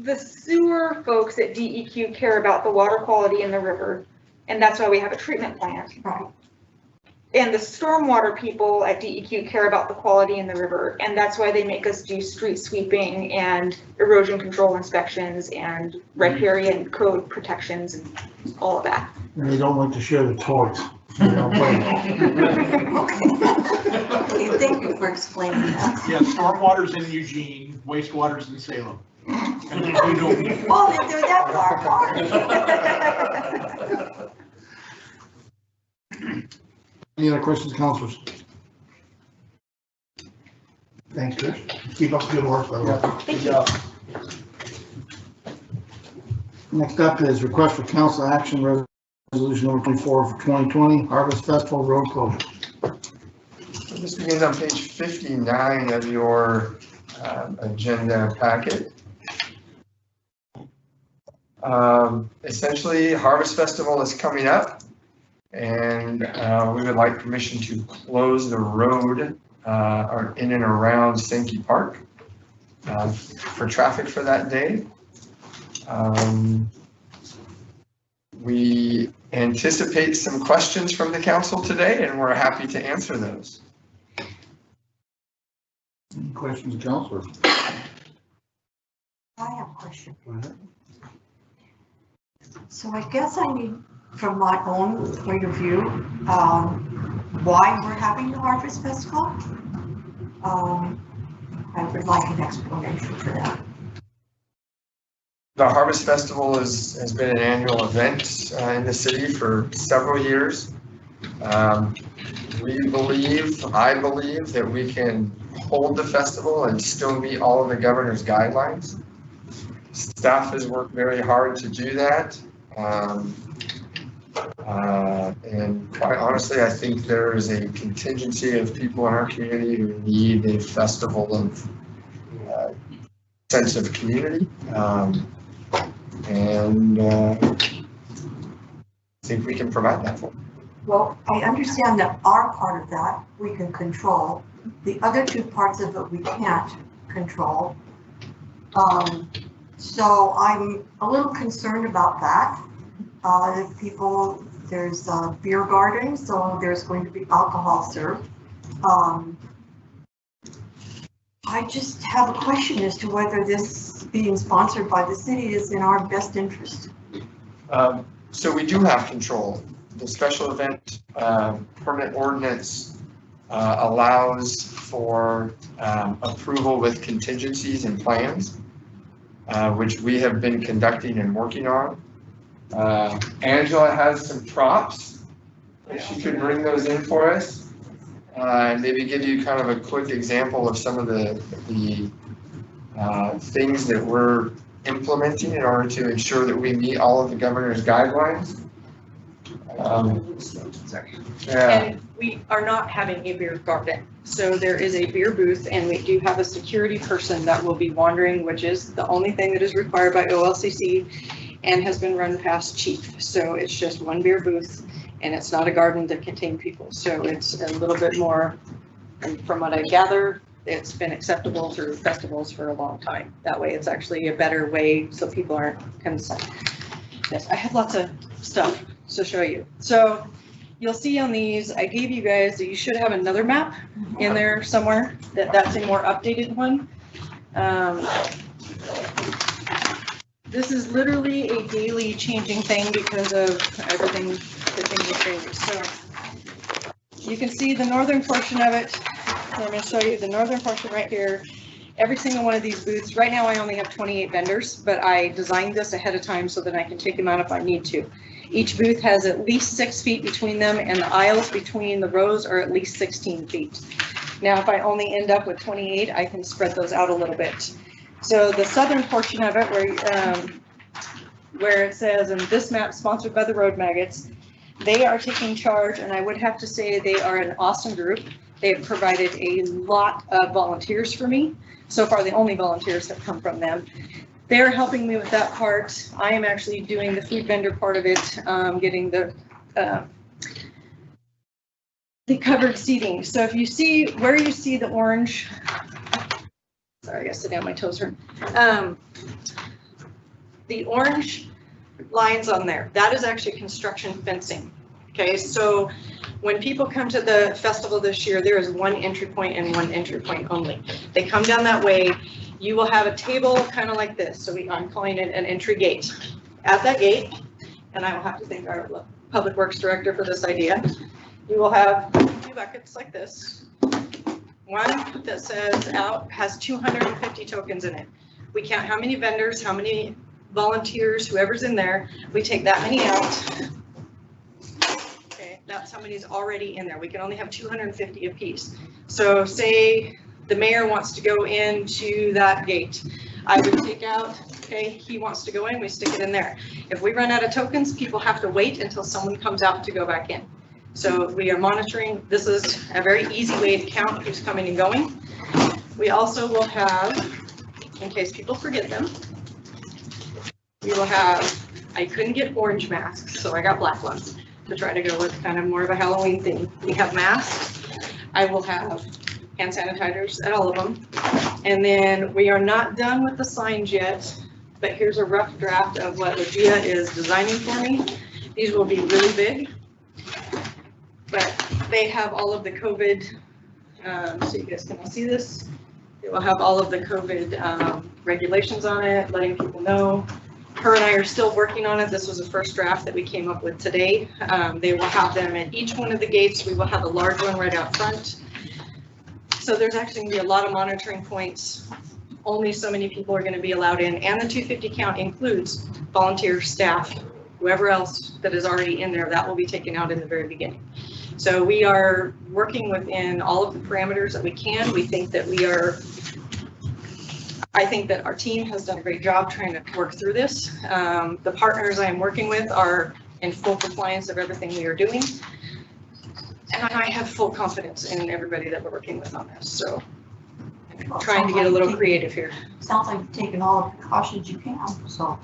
S19: the sewer folks at DEQ care about the water quality in the river, and that's why we have a treatment plant.
S3: Right.
S19: And the stormwater people at DEQ care about the quality in the river, and that's why they make us do street sweeping and erosion control inspections and riparian code protections and all of that.
S1: And they don't like to share the toys.
S3: Okay, thank you for explaining that.
S18: Yeah, stormwater's in Eugene, wastewater's in Salem. And we don't.
S3: Oh, they do that far apart.
S1: Any other questions, councilors? Thanks, Trish. Keep up the good work, by the way.
S19: Thank you.
S1: Next up is request for council action resolution number 24 for 2020 Harvest Festival road closure.
S2: This begins on page 59 of your agenda packet. Essentially, Harvest Festival is coming up, and we would like permission to close the road or in and around Sankey Park for traffic for that day. We anticipate some questions from the council today, and we're happy to answer those.
S1: Any questions, councilors?
S3: I have a question.
S1: Go ahead.
S3: So I guess I need, from my own point of view, why we're having the Harvest Festival. I would like an explanation for that.
S2: The Harvest Festival has been an annual event in the city for several years. I believe that we can hold the festival and still meet all of the governor's guidelines. Staff has worked very hard to do that. And quite honestly, I think there is a contingency of people in our community who need a festival of sense of community. And I think we can provide that for them.
S3: Well, I understand that our part of that we can control. The other two parts of it we can't control. So I'm a little concerned about that. There's a beer garden, so there's going to be alcohol served. I just have a question as to whether this being sponsored by the city is in our best interest.
S2: So we do have control. The special event permit ordinance allows for approval with contingencies and plans, which we have been conducting and working on. Angela has some props. If she could bring those in for us. And maybe give you kind of a quick example of some of the things that we're implementing in order to ensure that we meet all of the governor's guidelines.
S19: And we are not having a beer garden. So there is a beer booth and we do have a security person that will be wandering, which is the only thing that is required by OLCC and has been run past chief. So it's just one beer booth and it's not a garden to contain people. So it's a little bit more, and from what I gather, it's been acceptable through festivals for a long time. That way it's actually a better way so people aren't concerned. Yes, I have lots of stuff to show you. So you'll see on these, I gave you guys, you should have another map in there somewhere, that's a more updated one. This is literally a daily changing thing because of everything that things are changing. So you can see the northern portion of it. So I'm going to show you the northern portion right here. Every single one of these booths, right now I only have 28 vendors, but I designed this ahead of time so that I can take them out if I need to. Each booth has at least 6 feet between them and the aisles between the rows are at least 16 feet. Now, if I only end up with 28, I can spread those out a little bit. So the southern portion of it where it says, and this map sponsored by the Road Maggots, they are taking charge, and I would have to say they are an awesome group. They have provided a lot of volunteers for me. So far, the only volunteers have come from them. They're helping me with that part. I am actually doing the food vendor part of it, getting the covered seating. So if you see where you see the orange, sorry, I gotta sit down, my toes hurt. The orange lines on there, that is actually construction fencing. Okay, so when people come to the festival this year, there is one entry point and one entry point only. They come down that way. You will have a table kind of like this. So I'm calling it an entry gate. At that gate, and I will have to thank our public works director for this idea, you will have 2 buckets like this. One that says out has 250 tokens in it. We count how many vendors, how many volunteers, whoever's in there. We take that many out. Okay, that's how many's already in there. We can only have 250 apiece. So say the mayor wants to go into that gate. I would take out, okay, he wants to go in, we stick it in there. If we run out of tokens, people have to wait until someone comes out to go back in. So we are monitoring. This is a very easy way to count who's coming and going. We also will have, in case people forget them, we will have, I couldn't get orange masks, so I got black ones to try to go with kind of more of a Halloween theme. We have masks. I will have hand sanitizers at all of them. And then we are not done with the signs yet, but here's a rough draft of what Lucia is designing for me. These will be really big, but they have all of the COVID, so you guys can all see this. They will have all of the COVID regulations on it, letting people know. Her and I are still working on it. This was the first draft that we came up with today. They will have them at each one of the gates. We will have a large one right out front. So there's actually going to be a lot of monitoring points only so many people are gonna be allowed in, and the 250 count includes volunteer staff, whoever else that is already in there, that will be taken out in the very beginning. So we are working within all of the parameters that we can. We think that I think that our team has done a great job trying to work through this. The partners I am working with are in full compliance of everything we are doing. And I have full confidence in everybody that we're working with on this, so I'm trying to get a little creative here.
S3: Sounds like you've taken all the precautions you can, so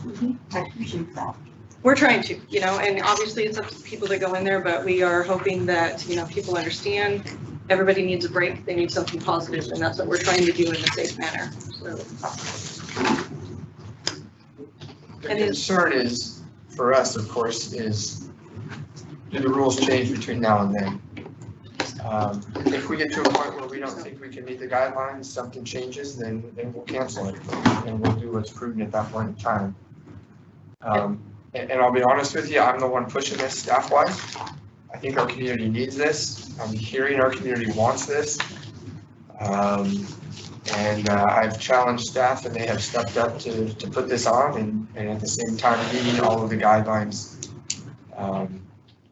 S3: I appreciate that.
S19: We're trying to, and obviously it's up to the people that go in there, but we are hoping that, people understand everybody needs a break, they need something positive, and that's what we're trying to do in a safe manner, so.
S2: The concern is, for us, of course, is do the rules change between now and then? If we get to a point where we don't think we can meet the guidelines, something changes, then we'll cancel it, and we'll do what's prudent at that point in time. And I'll be honest with you, I'm the one pushing this staff-wise. I think our community needs this. I'm hearing our community wants this. And I've challenged staff and they have stepped up to put this on and at the same time meeting all of the guidelines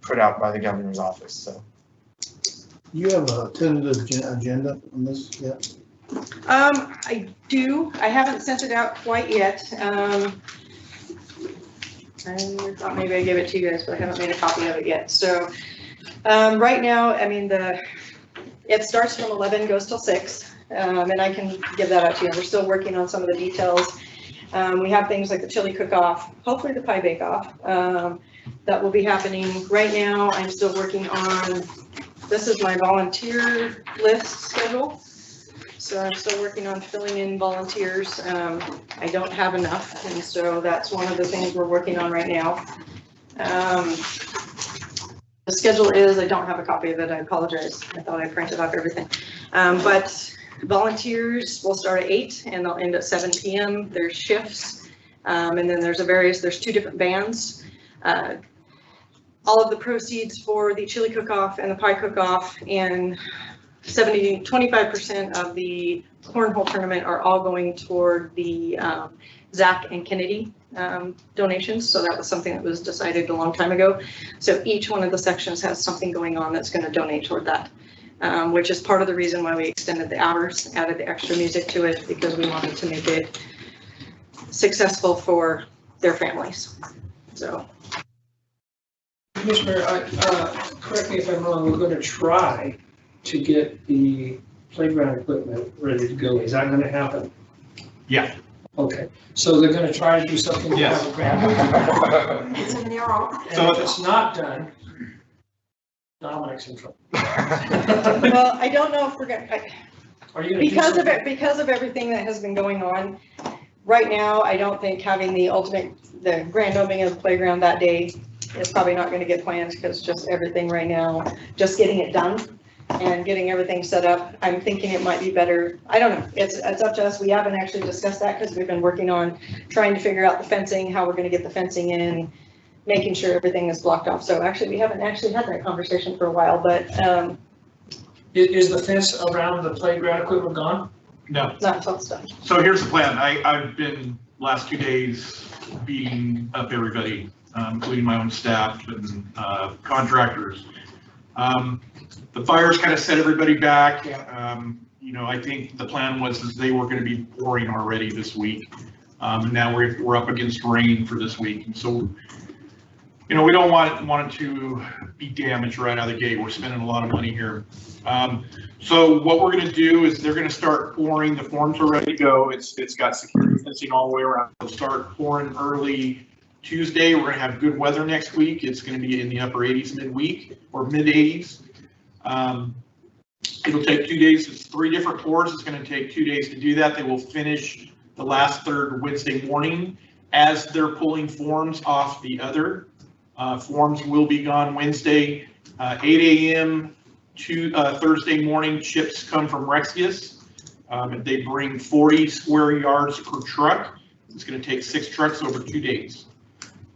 S2: put out by the governor's office, so.
S1: You have a tentative agenda on this yet?
S19: I do. I haven't sent it out quite yet. I thought maybe I gave it to you guys, but I haven't made a copy of it yet. So right now, I mean, it starts from 11, goes till 6, and I can give that out to you. We're still working on some of the details. We have things like the chili cook-off, hopefully the pie bake-off, that will be happening. Right now, I'm still working on, this is my volunteer list schedule. So I'm still working on filling in volunteers. I don't have enough, and so that's one of the things we're working on right now. The schedule is, I don't have a copy of it, I apologize. I thought I printed off everything. But volunteers will start at 8 and they'll end at 7 p.m. There's shifts, and then there's 2 different bands. All of the proceeds for the chili cook-off and the pie cook-off and 25% of the cornhole tournament are all going toward the Zach and Kennedy donations. So that was something that was decided a long time ago. So each one of the sections has something going on that's going to donate toward that, which is part of the reason why we extended the hours, added the extra music to it, because we wanted to make it successful for their families. So.
S5: Commissioner, correct me if I'm wrong, we're going to try to get the playground equipment ready to go. Is that going to happen?
S18: Yeah.
S5: Okay, so they're going to try to do something.
S18: Yes.
S3: It's a narrow.
S5: And if it's not done, Dominic's in trouble.
S19: Well, I don't know if we're going to, because of everything that has been going on, right now, I don't think having the grand opening of the playground that day is probably not going to get planned, because just everything right now, just getting it done and getting everything set up, I'm thinking it might be better. I don't know. It's up to us. We haven't actually discussed that because we've been working on trying to figure out the fencing, how we're going to get the fencing in, making sure everything is blocked off. So actually, we haven't actually had that conversation for a while, but.
S5: Is the fence around the playground equipment gone?
S18: No.
S19: Not until it's done.
S18: So here's the plan. I've been last 2 days beating up everybody, including my own staff and contractors. The fires kind of set everybody back. I think the plan was they were going to be pouring already this week. And now we're up against rain for this week. And so, we don't want it to be damaged right out of the gate. We're spending a lot of money here. So what we're going to do is they're going to start pouring. The forms are ready to go. It's got security fencing all the way around. They'll start pouring early Tuesday. We're going to have good weather next week. It's going to be in the upper 80s midweek or mid 80s. It'll take 2 days. It's 3 different pours. It's going to take 2 days to do that. They will finish the last third Wednesday morning as they're pulling forms off the other. Forms will be gone Wednesday, 8 a.m. to Thursday morning. Chips come from Rexius. They bring 40 square yards per truck. It's going to take 6 trucks over 2 days.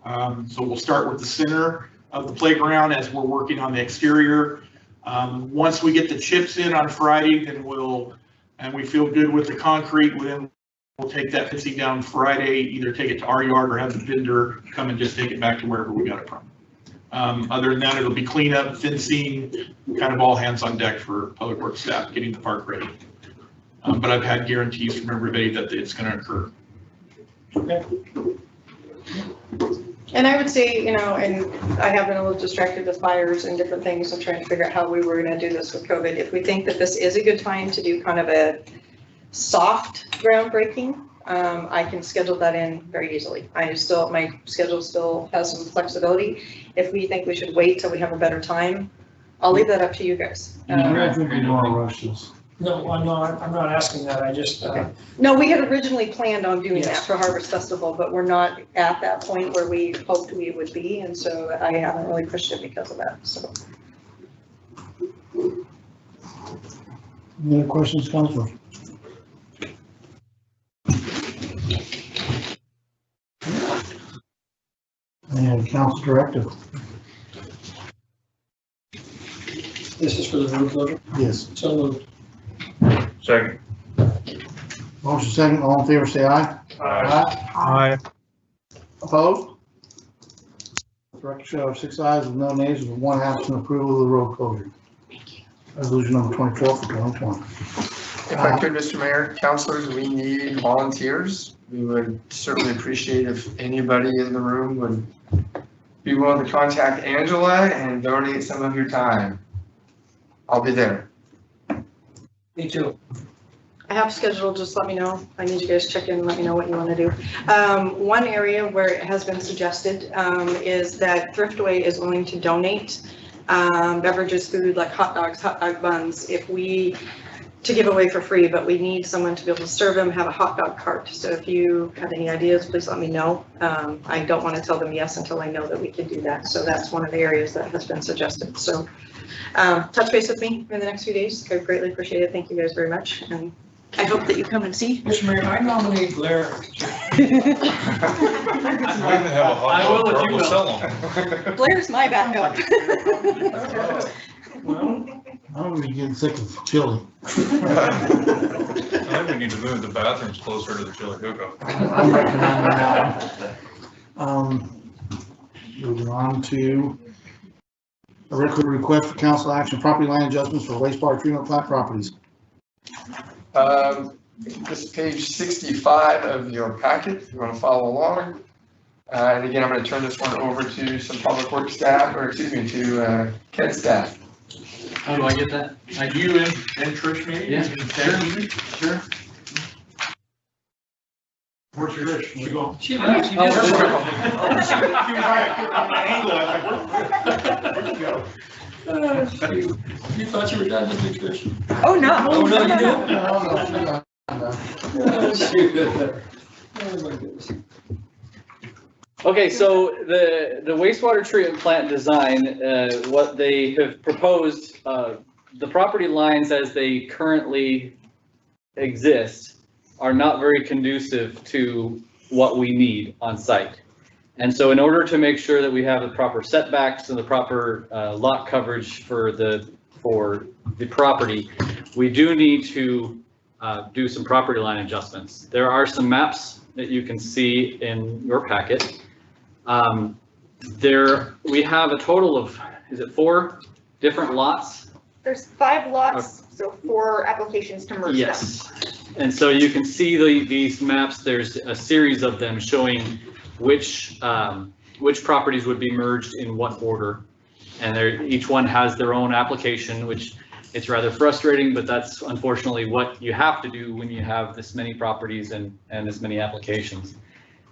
S18: So we'll start with the center of the playground as we're working on the exterior. Once we get the chips in on Friday, then we feel good with the concrete, then we'll take that fencing down Friday, either take it to our yard or have the vendor come and just take it back to wherever we got it from. Other than that, it'll be cleanup, fencing, kind of all hands on deck for public works staff, getting the park ready. But I've had guarantees from everybody that it's gonna occur.
S20: And I would say, you know, and I have been a little distracted with fires and different things and trying to figure out how we were gonna do this with COVID. If we think that this is a good time to do kind of a soft groundbreaking, I can schedule that in very easily. My schedule still has some flexibility. If we think we should wait till we have a better time, I'll leave that up to you guys.
S5: No, I'm not asking that, I just,
S20: No, we had originally planned on doing that
S5: Yes.
S20: for Harvest Festival, but we're not at that point where we hoped we would be, and so I haven't really pushed it because of that, so.
S1: Any other questions, Councilor? And Council Director?
S5: this is for the road closure,
S1: Yes.
S5: so moved.
S13: Second.
S1: Motion second, all in favor, say aye.
S13: Aye.
S1: Opposed? Record show of 6 ayes with no nays with 1 absent. Approval of the road closure. Resolution number 24 for 2020.
S2: If I could, Mr. Mayor, councilors, we need volunteers. We would certainly appreciate if anybody in the room would be willing to contact Angela and donate some of your time. I'll be there.
S5: Me too.
S20: I have scheduled, just let me know. I need you guys to check in and let me know what you want to do. One area where it has been suggested is that Thriftway is willing to donate beverages, food like hot dogs, hot dog buns, to give away for free, but we need someone to be able to serve them, have a hot dog cart. So if you have any ideas, please let me know. I don't want to tell them yes until I know that we can do that. So that's one of the areas that has been suggested. So touch base with me in the next few days. I greatly appreciate it. Thank you guys very much. And I hope that you come and see.
S5: Mr. Mayor, I nominate Blair.
S6: I will if you will.
S20: Blair's my backup.
S1: I'm really getting sick of chili.
S13: I think we need to move the bathrooms closer to the chili cook-off.
S1: I'm recommending that one. Moving on to a request for council action, property line adjustments for wastewater treatment plant properties.
S2: This is page 65 of your packet, if you want to follow along. And again, I'm going to turn this one over to some public works staff, or excuse me, to Ken staff.
S6: How do I get that?
S18: You and Trish maybe?
S6: Yeah,
S18: Sure. Where's Trish? We go.
S5: She left. She
S18: Where'd you go?
S5: You thought you were done with nutrition?
S20: Oh, no.
S5: Oh, no, you didn't?
S1: No.
S5: Oh, shoot. Oh, my goodness.
S21: Okay, so the wastewater treatment plant design, what they have proposed, the property lines as they currently exist are not very conducive to what we need on site. And so in order to make sure that we have the proper setbacks and the proper lot coverage for the property, we do need to do some property line adjustments. There are some maps that you can see in your packet. We have a total of, is it 4 different lots?
S19: There's 5 lots, so 4 applications to merge them.
S21: Yes. And so you can see these maps, there's a series of them showing which properties would be merged in what order. And each one has their own application, which it's rather frustrating, but that's unfortunately what you have to do when you have this many properties and this many applications.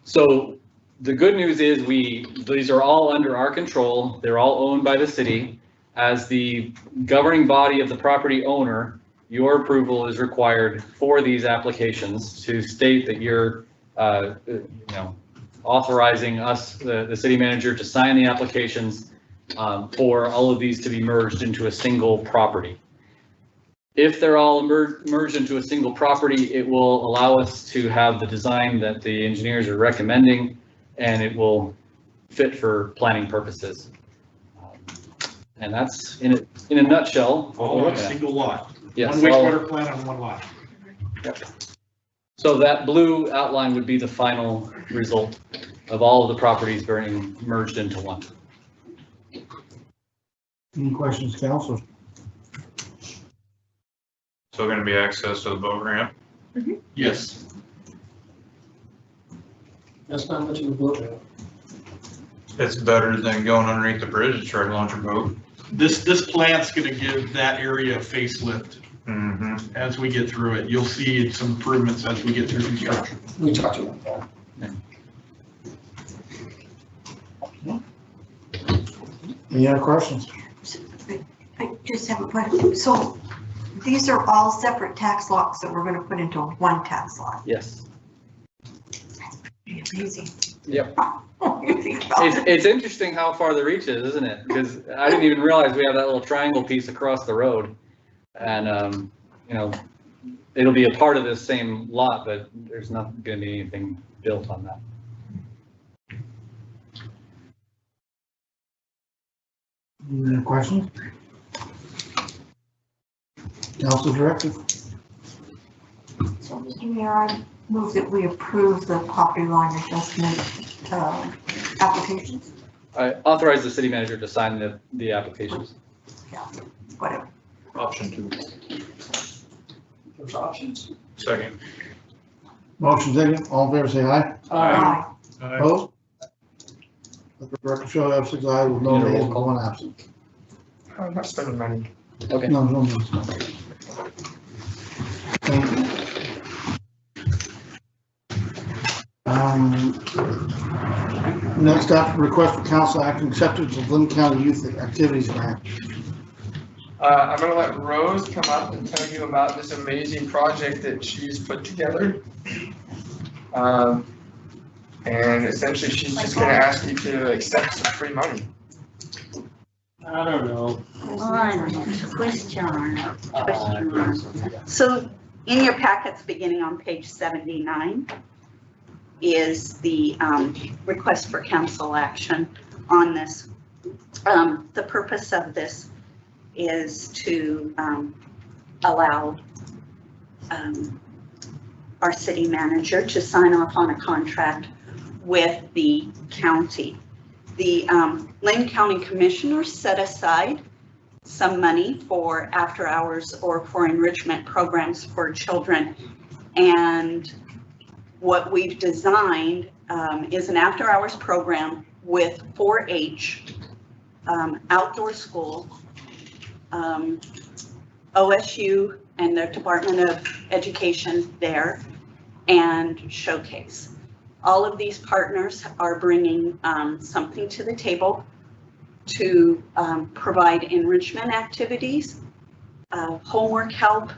S21: So the good news is these are all under our control. They're all owned by the city. As the governing body of the property owner, your approval is required for these applications to state that you're, authorizing us, the city manager, to sign the applications for all of these to be merged into a single property. If they're all merged into a single property, it will allow us to have the design that the engineers are recommending, and it will fit for planning purposes. And that's in a nutshell.
S18: All on a single lot.
S21: Yes.
S18: One wastewater plant on one lot.
S21: Yep. So that blue outline would be the final result of all of the properties being merged into one.
S1: Any questions, council?
S13: Still gonna be access to the boat ramp?
S18: Yes.
S5: That's not much of a boat ramp.
S13: It's better than going underneath the bridge to try to launch a boat.
S18: This plant's gonna give that area a facelift as we get through it. You'll see some improvements as we get through construction.
S5: We talked about that.
S1: Any other questions?
S3: I just have a question. So these are all separate tax lots that we're gonna put into one tax lot.
S21: Yes.
S3: Pretty amazing.
S21: Yep. It's interesting how far the reach is, isn't it? Because I didn't even realize we have that little triangle piece across the road. And, you know, it'll be a part of this same lot, but there's not gonna be anything built on that.
S1: Any other questions? Council director?
S3: So, Mr. Mayor, I move that we approve the property line adjustment applications.
S21: I authorize the city manager to sign the applications.
S3: Yeah, whatever.
S13: Option 2.
S5: There's options.
S13: Second.
S1: Motion taken, all in favor say aye.
S3: Aye.
S1: Opposed? Let the record show I have 6 ayes with no nays and 1 absent.
S2: I'm not spending money.
S21: Okay.
S1: No, no, no. Thank you. Next up, request for council action acceptance of Lynn County Youth Activities Grant.
S2: I'm gonna let Rose come up and tell you about this amazing project that she's put together. And essentially, she's just gonna ask you to accept some free money.
S5: I don't know.
S7: Twist yarn. So in your packets, beginning on page 79, is the request for council action on this. The purpose of this is to allow our city manager to sign off on a contract with the county. The Lane County Commissioners set aside some money for after hours or for enrichment programs for children. And what we've designed is an after hours program with 4-H, outdoor school, OSU and the Department of Education there, and Showcase. All of these partners are bringing something to the table to provide enrichment activities, homework help,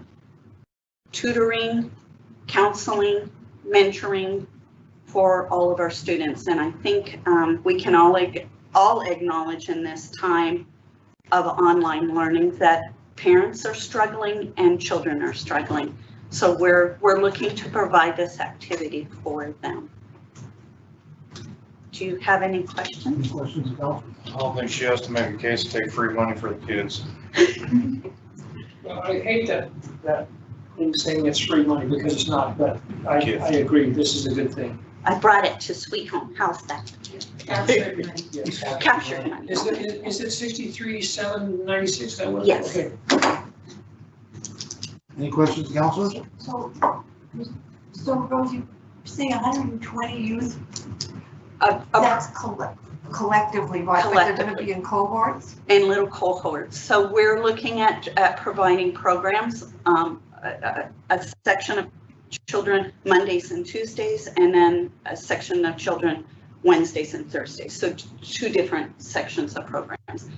S7: tutoring, counseling, mentoring for all of our students. And I think we can all acknowledge in this time of online learning that parents are struggling and children are struggling. So we're looking to provide this activity for them. Do you have any questions?
S1: Any questions, Council?
S13: I don't think she has to make a case to take free money for the kids.
S5: Well, I hate that thing saying it's free money because it's not, but I agree, this is a good thing.
S7: I brought it to Sweet Home. How's that?
S5: Captured money. Yes.
S7: Captured money.
S5: Is it 63,796? That was?
S7: Yes.
S5: Okay.
S1: Any questions, Council?
S3: So Rose, you say 120 youth? That's collectively, right? But they're gonna be in cohorts?
S7: In little cohorts. So we're looking at providing programs, a section of children Mondays and Tuesdays, and then a section of children Wednesdays and Thursdays. So 2 different sections of programs.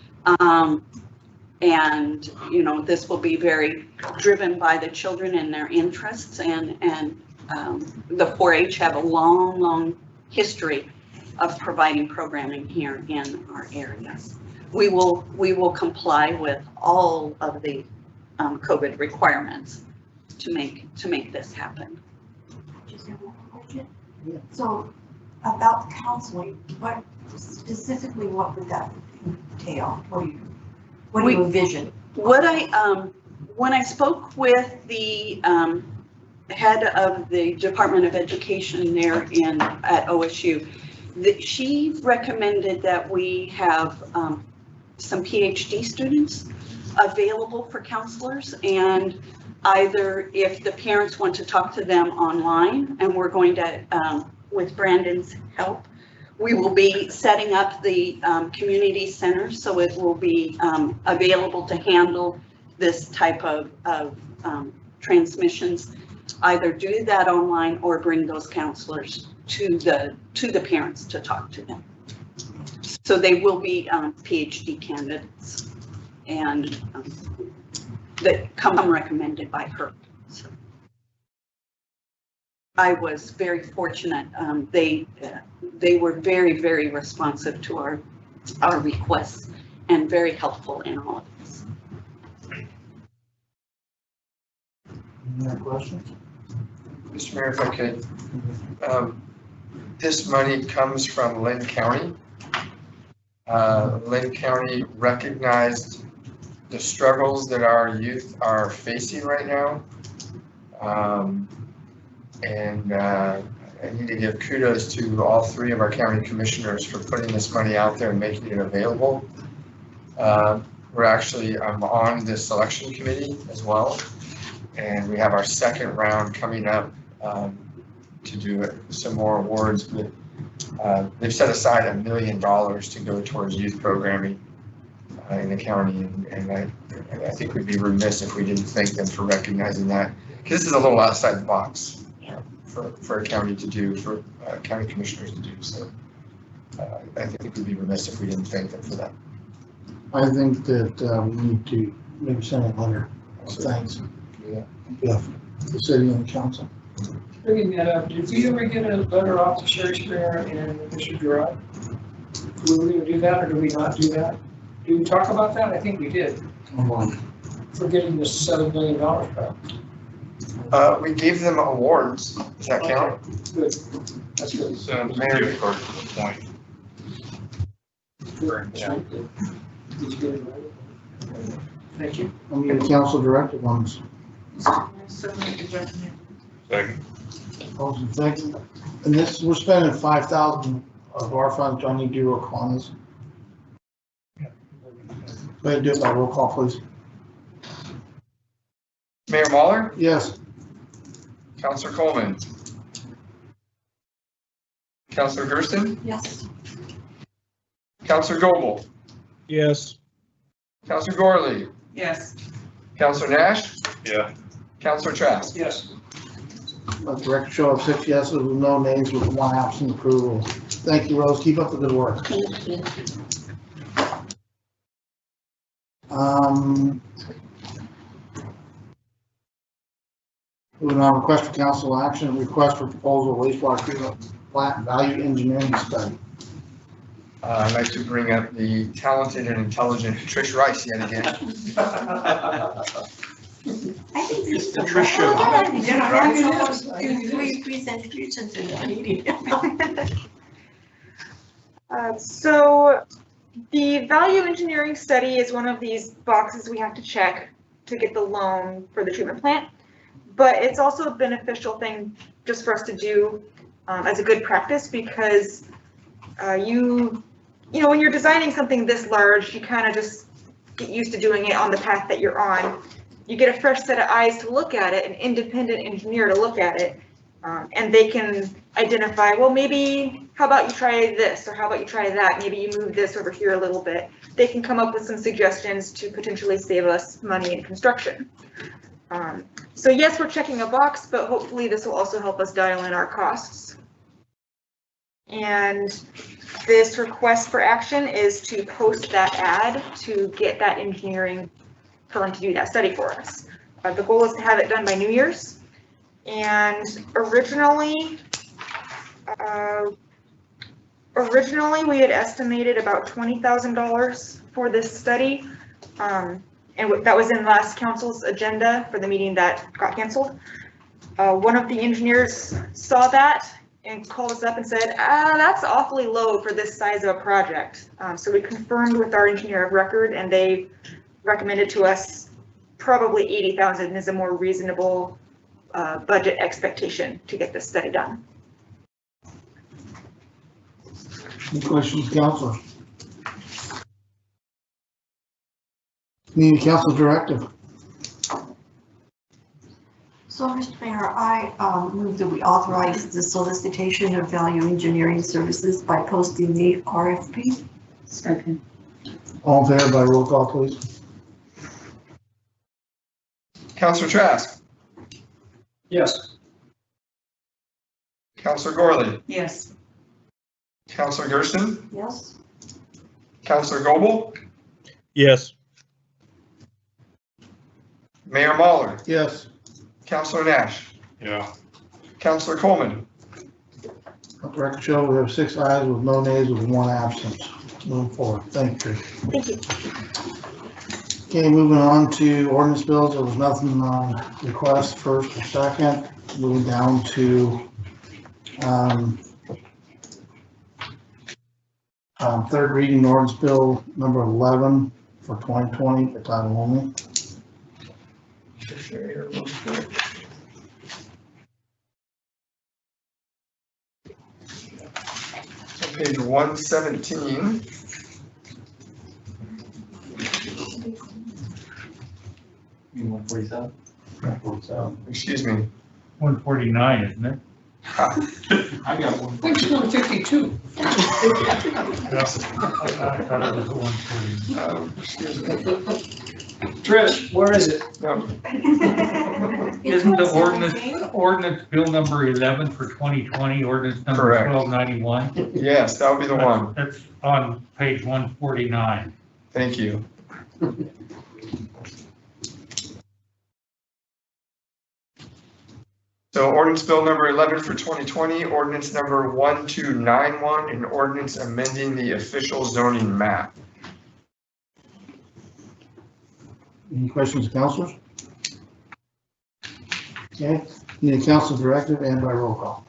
S7: And, you know, this will be very driven by the children and their interests, and the 4-H have a long history of providing programming here in our areas. We will comply with all of the COVID requirements to make this happen.
S3: Just have one question. So about counseling, what specifically, what would that entail? What do you envision?
S7: What when I spoke with the head of the Department of Education there at OSU, she recommended that we have some PhD students available for counselors, and either if the parents want to talk to them online, and we're going to, with Brandon's help, we will be setting up the community center, so it will be available to handle this type of transmissions. Either do that online or bring those counselors to the parents to talk to them. So they will be PhD candidates, and that come recommended by her. So I was very fortunate. They were very, very responsive to our requests and very helpful in all of this.
S1: Any other questions?
S2: Mr. Mayor, if I could, this money comes from Lynn County. Lynn County recognized the struggles that our youth are facing right now. And I need to give kudos to all three of our county commissioners for putting this money out there and making it available. I'm on the selection committee as well. And we have our second round coming up to do some more awards. But they've set aside $1 million to go towards youth programming in the county, and I think we'd be remiss if we didn't thank them for recognizing that, because this is a little outside the box for a county to do, for county commissioners to do. So I think we'd be remiss if we didn't thank them for that.
S1: I think that we need to maybe send a letter of thanks. Yeah, the city and the council.
S5: Bringing that up, did we ever get a letter off to Sherry Springer and Mr. Gerard? Do we do that, or do we not do that? Did we talk about that? I think we did. For getting this $7 million back.
S2: We gave them awards. Does that count?
S5: Good. That's good.
S18: So, Mayor, of course, to the point.
S5: Yeah. Did you get it right? Thank you.
S1: I need a council directive on this.
S18: Second.
S1: All in favor? And this, we're spending 5,000 of our funds. Do I need to do roll call on this? Go ahead and do it by roll call, please.
S2: Mayor Mahler?
S1: Yes.
S2: Councilor Coleman? Councilor Gersten?
S3: Yes.
S2: Councilor Goebel?
S14: Yes.
S2: Councilor Gorley?
S19: Yes.
S2: Councilor Nash?
S18: Yeah.
S2: Councilor Trask?
S5: Yes.
S1: Let the record show of 6 yeses with no names with 1 absent approval. Thank you, Rose. Keep up the good work. Moving on, request for council action, request for proposal wastewater treatment plant value engineering study.
S2: I'd like to bring up the talented and intelligent Trish Rice yet again.
S3: I think
S2: It's the
S3: this
S2: Trish show.
S3: Do 3 presentations in a meeting.
S19: So the value engineering study is one of these boxes we have to check to get the loan for the treatment plant. But it's also a beneficial thing just for us to do as a good practice, because you know, when you're designing something this large, you kind of just get used to doing it on the path that you're on. You get a fresh set of eyes to look at it, an independent engineer to look at it, and they can identify, well, maybe, how about you try this, or how about you try that? Maybe you move this over here a little bit. They can come up with some suggestions to potentially save us money in construction. So yes, we're checking a box, but hopefully this will also help us dial in our costs. And this request for action is to post that ad to get that engineering firm to do that study for us. The goal is to have it done by New Year's. And originally we had estimated about $20,000 for this study. And that was in last council's agenda for the meeting that got canceled. One of the engineers saw that and called us up and said, that's awfully low for this size of a project. So we confirmed with our engineer of record, and they recommended to us probably 80,000 is a more reasonable budget expectation to get this study done.
S1: Any questions, council? Community council directive.
S3: So, Mr. Mayor, I move that we authorize the solicitation of value engineering services by posting the RFP.
S11: Second.
S1: All in favor by roll call, please.
S2: Counselor Trask,
S5: Yes.
S2: Counselor Gorley,
S11: Yes.
S2: Counselor Gersten,
S3: Yes?
S2: Counselor Goble,
S14: Yes.
S2: Mayor Mahler,
S1: Yes.
S2: Counselor Nash,
S13: Yeah.
S2: Counselor Coleman.
S1: Let the record show we have 6 ayes with no nays with 1 absent. Moving forward. Thank you.
S19: Thank you.
S1: Okay, moving on to ordinance bills. There was nothing on request first or second. Moving down to third reading ordinance bill number 11 for 2020 for title only.
S2: So page 117. Excuse me.
S10: 149, isn't it?
S18: I got one.
S5: Thanks, 152.
S10: I thought it was 149.
S2: Excuse me.
S5: Trish, where is it?
S2: No.
S10: Isn't the ordinance bill number 11 for 2020, ordinance number
S2: Correct.
S10: 1291?
S2: Yes, that would be the one.
S10: That's on page 149.
S2: Thank you. So ordinance bill number 11 for 2020, ordinance number 1291, and ordinance amending the official zoning map.
S1: Any questions, councilors? Okay, need a council directive and by roll call.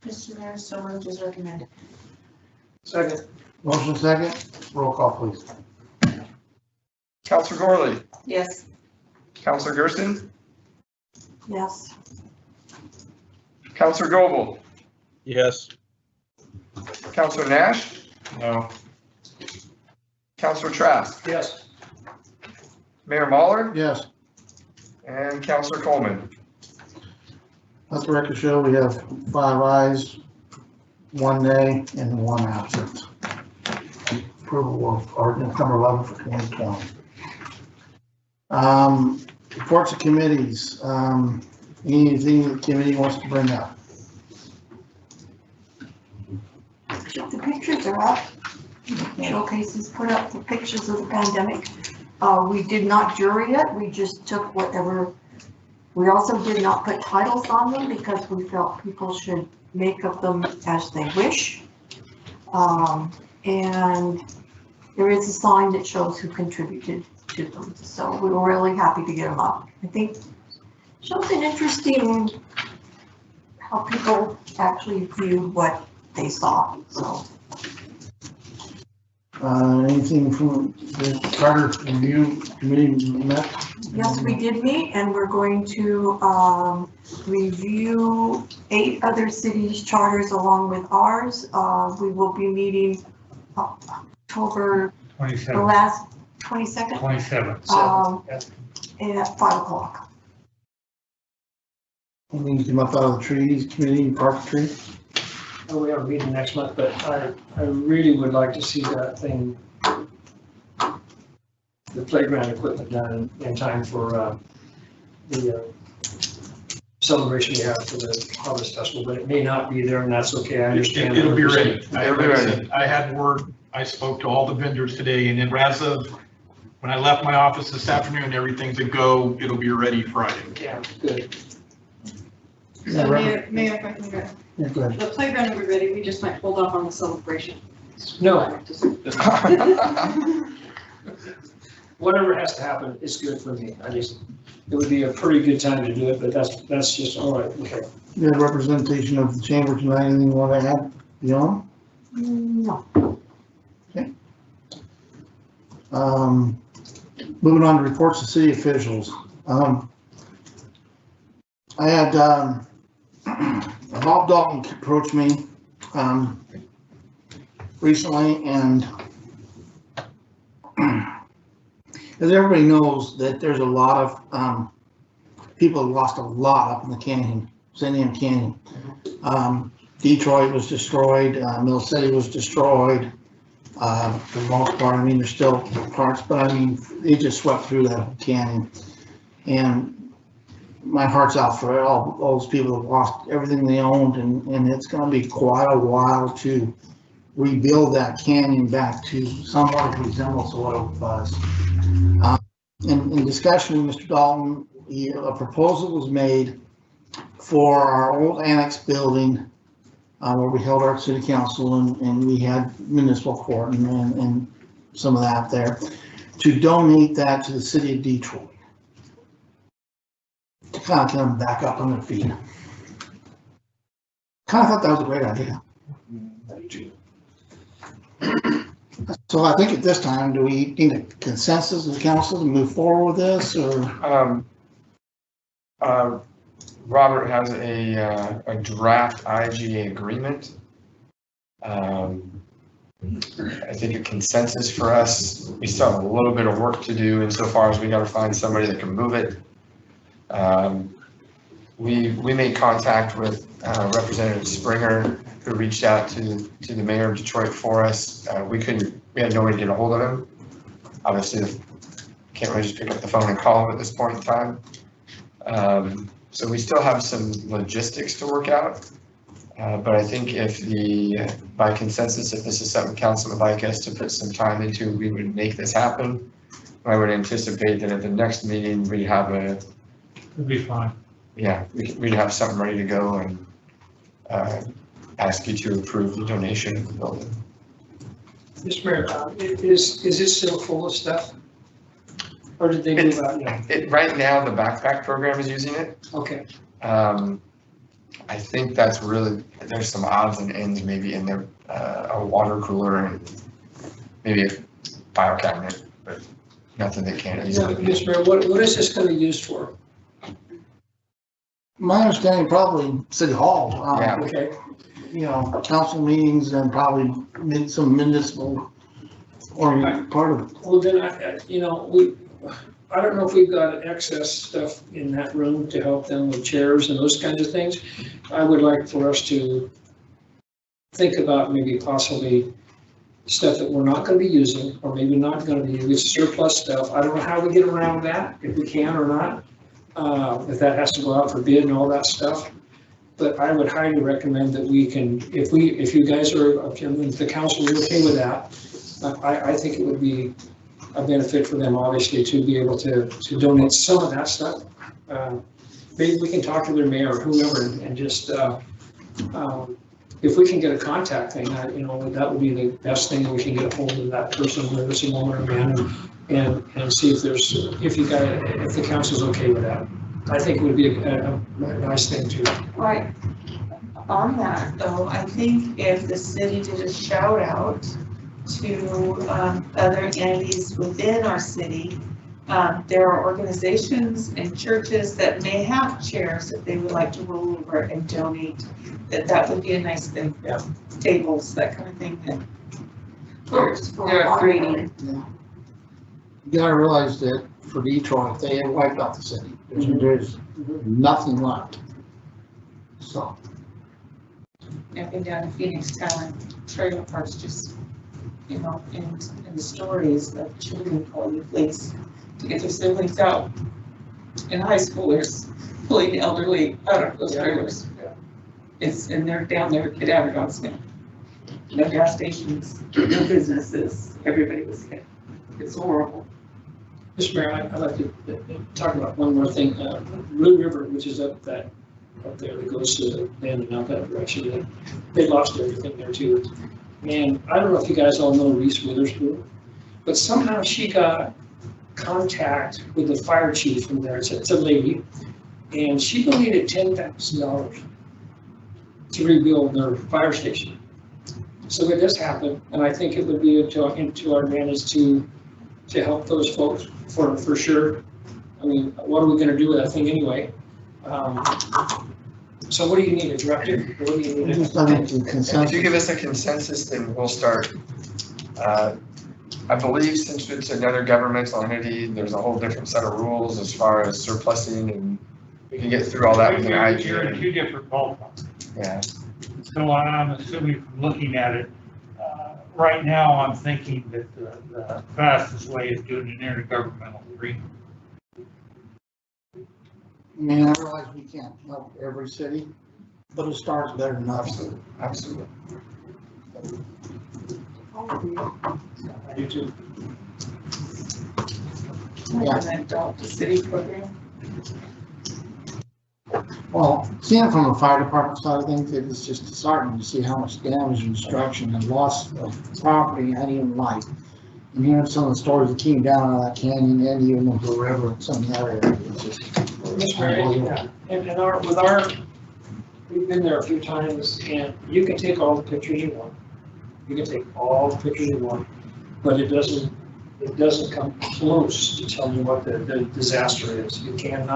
S11: Mr. Mayor, so moved as recommended.
S5: Second.
S1: Motion second, roll call please.
S2: Counselor Gorley,
S11: Yes.
S2: Counselor Gersten,
S3: Yes.
S2: Counselor Goble,
S14: Yes.
S2: Counselor Nash,
S13: No.
S2: Counselor Trask,
S5: Yes.
S2: Mayor Mahler,
S1: Yes.
S2: and Counselor Coleman.
S1: Let the record show we have 5 ayes, 1 nay, and 1 absent. Approval of ordinance number 11 for 2020. Reports of committees, anything the committee wants to bring up?
S3: The pictures are up. Showcases put up the pictures of the pandemic. We did not jury it, we just took whatever. We also did not put titles on them because we felt people should make of them as they wish. And there is a sign that shows who contributed to them. So we were really happy to get them up. I think shows an interesting how people actually viewed what they saw, so.
S1: Anything from the charter review committee met?
S3: Yes, we did meet, and we're going to review 8 other cities' charters along with ours. We will be meeting October, the
S10: 27.
S3: last 22nd,
S10: 27.
S3: at 5 o'clock.
S1: Anything came up out of the trees committee, park tree?
S5: Oh, we have a meeting next month, but I really would like to see that thing, the playground equipment done in time for the celebration we have for the Harvest Festival, but it may not be there, and that's okay, I understand.
S18: It'll be ready.
S2: It'll be ready.
S18: I had word, I spoke to all the vendors today, and then as of, when I left my office this afternoon, everything's a go, it'll be ready Friday.
S5: Yeah, good.
S1: Yeah,
S4: So Mayor, if I can go.
S1: Yeah, go ahead.
S4: The playground will be ready, we just might hold off on the celebration.
S5: No. Whatever has to happen is good for me. It would be a pretty good time to do it, but that's just all right. Okay.
S1: You had representation of the chamber tonight, anything you want to add beyond?
S3: No.
S1: Okay. Moving on to reports to city officials. I had, Bob Dalton approach me, recently, and as everybody knows, that there's a lot of, people have lost a lot up in the canyon, Sandiam Canyon. Detroit was destroyed, Mill City was destroyed, for the most part. I mean, there's still parts, but I mean, they just swept through that canyon. And my heart's out for all those people that lost everything they owned, and it's gonna be quite a while to rebuild that canyon back to somewhat resembles what it was. In discussion with Mr. Dalton, a proposal was made for our old annex building, where we held our city council and we had municipal court and some of that there, to donate that to the city of Detroit. To kind of get them back up on their feet. Kind of thought that was a great idea. So I think at this time, do we need a consensus of the council to move forward with this, or?
S2: Robert has a draft IGA agreement. I think a consensus for us, we still have a little bit of work to do insofar as we got to find somebody that can move it. We made contact with Representative Springer, who reached out to the mayor of Detroit for us. We had no way to get a hold of him. Obviously, can't really just pick up the phone and call him at this point in time. So we still have some logistics to work out. But I think by consensus, if this is something council would like us to put some time into, we would make this happen. I would anticipate that at the next meeting, we have
S10: It'd be fine.
S2: Yeah, we'd have something ready to go and ask you to approve the donation of the building.
S5: Mr. Mayor, is it still full of stuff? Or did they move out now?
S2: Right now, the backpack program is using it.
S5: Okay.
S2: I think that's really, there's some odds and ends maybe in there, a water cooler and maybe a file cabinet, but nothing that can't easily be.
S5: Mr. Mayor, what is this going to be used for?
S1: My understanding, probably City Hall.
S2: Yeah.
S5: Okay.
S1: You know, council meetings and probably some municipal or part of it.
S5: Well, then, I don't know if we've got excess stuff in that room to help them with chairs and those kinds of things. I would like for us to think about maybe possibly stuff that we're not going to be using, or maybe not going to be using, surplus stuff. I don't know how we get around that, if we can or not, if that has to go out for bid and all that stuff. But I would highly recommend that we can, if you guys are, if the council is okay with that, I think it would be a benefit for them, obviously, to be able to donate some of that stuff. Maybe we can talk to their mayor or whoever and just, if we can get a contact thing, that would be the best thing, that we can get a hold of that person, whether it's a woman or man, and see if if the council's okay with that. I think it would be a nice thing to.
S11: Right. On that though, I think if the city did a shout out to other entities within our city, there are organizations and churches that may have chairs that they would like to roll over and donate, that would be a nice thing.
S5: Yeah.
S11: Tables, that kind of thing.
S3: For
S11: They're upgrading.
S1: Yeah. You gotta realize that for Detroit, they have wiped out the city. There's nothing left. So.
S11: I've been down to Phoenix Town, trailer parks just, and the stories of children calling the police to get their siblings out. And high schoolers pulling the elderly out of those trailers. And they're down there at Averdon's now. No gas stations, no businesses, everybody was hit. It's horrible.
S5: Mr. Mayor, I'd like to talk about one more thing. Blue River, which is up there that goes to the land and out that direction, they lost everything there too. And I don't know if you guys all know Reese Witherspoon, but somehow she got contact with the fire chief from there. It's a lady, and she donated $10,000 to rebuild their fire station. So it does happen, and I think it would be into our advantage to help those folks for sure. I mean, what are we going to do with that thing anyway? So what do you need, a directive? What do you need?
S1: Just, I think, the
S2: If you
S1: consensus.
S2: give us a consensus, then we'll start. I believe since it's another governmental entity, there's a whole different set of rules as far as surplusing, and we can get through all that with an
S10: You're in
S2: IG.
S10: two different ballparks.
S2: Yeah.
S10: So I'm assuming from looking at it, right now, I'm thinking that the fastest way is doing an intergovernmental agreement.
S1: I mean, I realize we can't help every city, but a start's better than nothing.
S2: Absolutely.
S5: I do too.
S1: Yeah.
S19: Adopt a city program.
S1: Well, seeing from the fire department side of things, it is just disheartening to see how much damage and destruction and loss of property and even life. And hearing some of the stories that came down out of that canyon and even into the river in some of that area, it's just unbelievable.
S5: Yeah, and we've been there a few times, and you can take all the pictures you want. You can take all the pictures you want, but it doesn't come close to telling you what the disaster is. You can't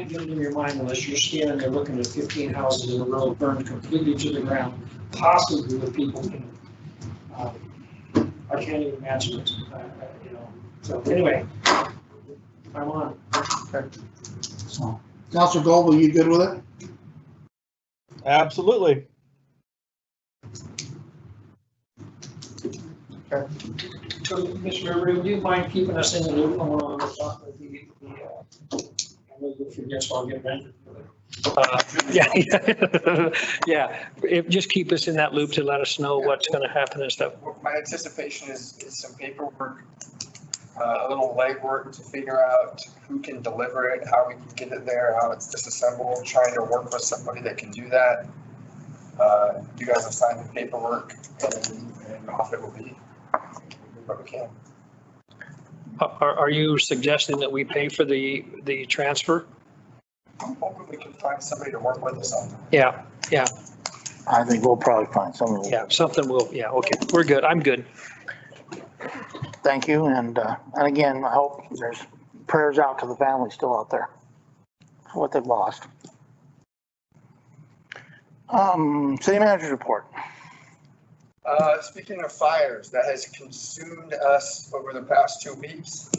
S5: get it in your mind unless you're standing there looking at 15 houses in a row burned completely to the ground, possibly with people in it. I can't even imagine it, So anyway, I'm on.
S1: Okay. So, Councilor Gold, are you good with it?
S14: Absolutely.
S2: Okay.
S5: So, Mr. Rivera, would you mind keeping us in the loop on what we're talking about I know you'll forget, so I'll get rendered for it.
S8: Yeah, just keep us in that loop to let us know what's gonna happen and stuff.
S2: My anticipation is some paperwork, a little legwork to figure out who can deliver it, how we can get it there, how it's disassembled, trying to work with somebody that can do that. You guys have signed the paperwork, and off it will be. But we can.
S8: Are you suggesting that we pay for the transfer?
S2: I'm hoping we can find somebody to work with us on that.
S8: Yeah,
S1: I think we'll probably find something.
S8: yeah, something will, yeah, okay, we're good, I'm good.
S1: Thank you, and again, I hope there's prayers out to the family still out there for what they've lost. City manager's report.
S2: Speaking of fires, that has consumed us over the past 2 weeks.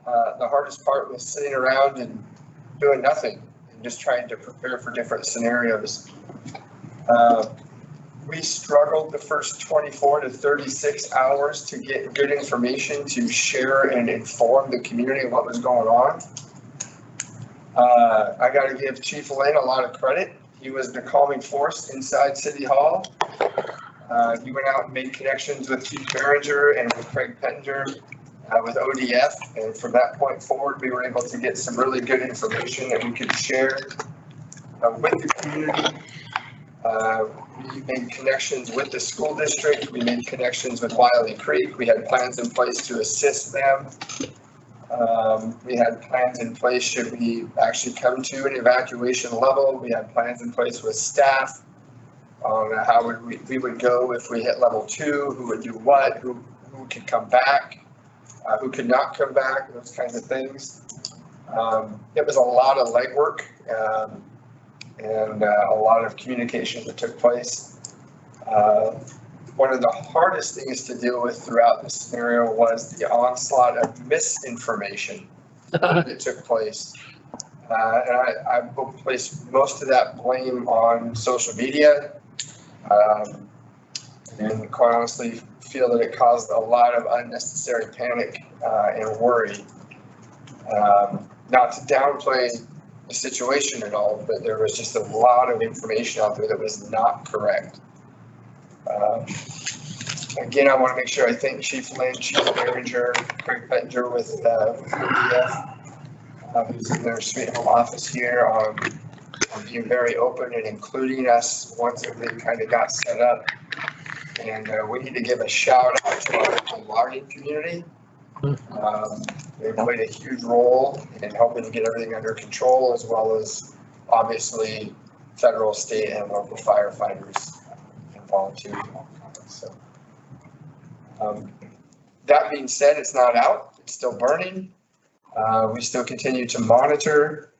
S2: The hardest part was sitting around and doing nothing and just trying to prepare for different scenarios. We struggled the first 24 to 36 hours to get good information to share and inform the community of what was going on. I got to give Chief Lane a lot of credit. He was the calming force inside City Hall. He went out and made connections with Chief Behringer and with Craig Pettinger with ODF. And from that point forward, we were able to get some really good information that we could share with the community. We made connections with the school district. We made connections with Wiley Creek. We had plans in place to assist them. We had plans in place should we actually come to an evacuation level. We had plans in place with staff on how we would go if we hit level 2, who would do what, who could come back, who could not come back, those kinds of things. It was a lot of legwork and a lot of communication that took place. One of the hardest things to deal with throughout this scenario was the onslaught of misinformation that took place. And I will place most of that blame on social media. And quite honestly, feel that it caused a lot of unnecessary panic and worry. Not to downplay the situation at all, but there was just a lot of information out there that was not correct. Again, I want to make sure I thank Chief Lane, Chief Behringer, Craig Pettinger with ODF, who's in their sweet home office here on being very open and including us once everything kind of got set up. And we need to give a shout out to our logging community. They played a huge role in helping to get everything under control, as well as obviously federal, state, and local firefighters and volunteers. So, that being said, it's not out, it's still burning. We still continue to monitor.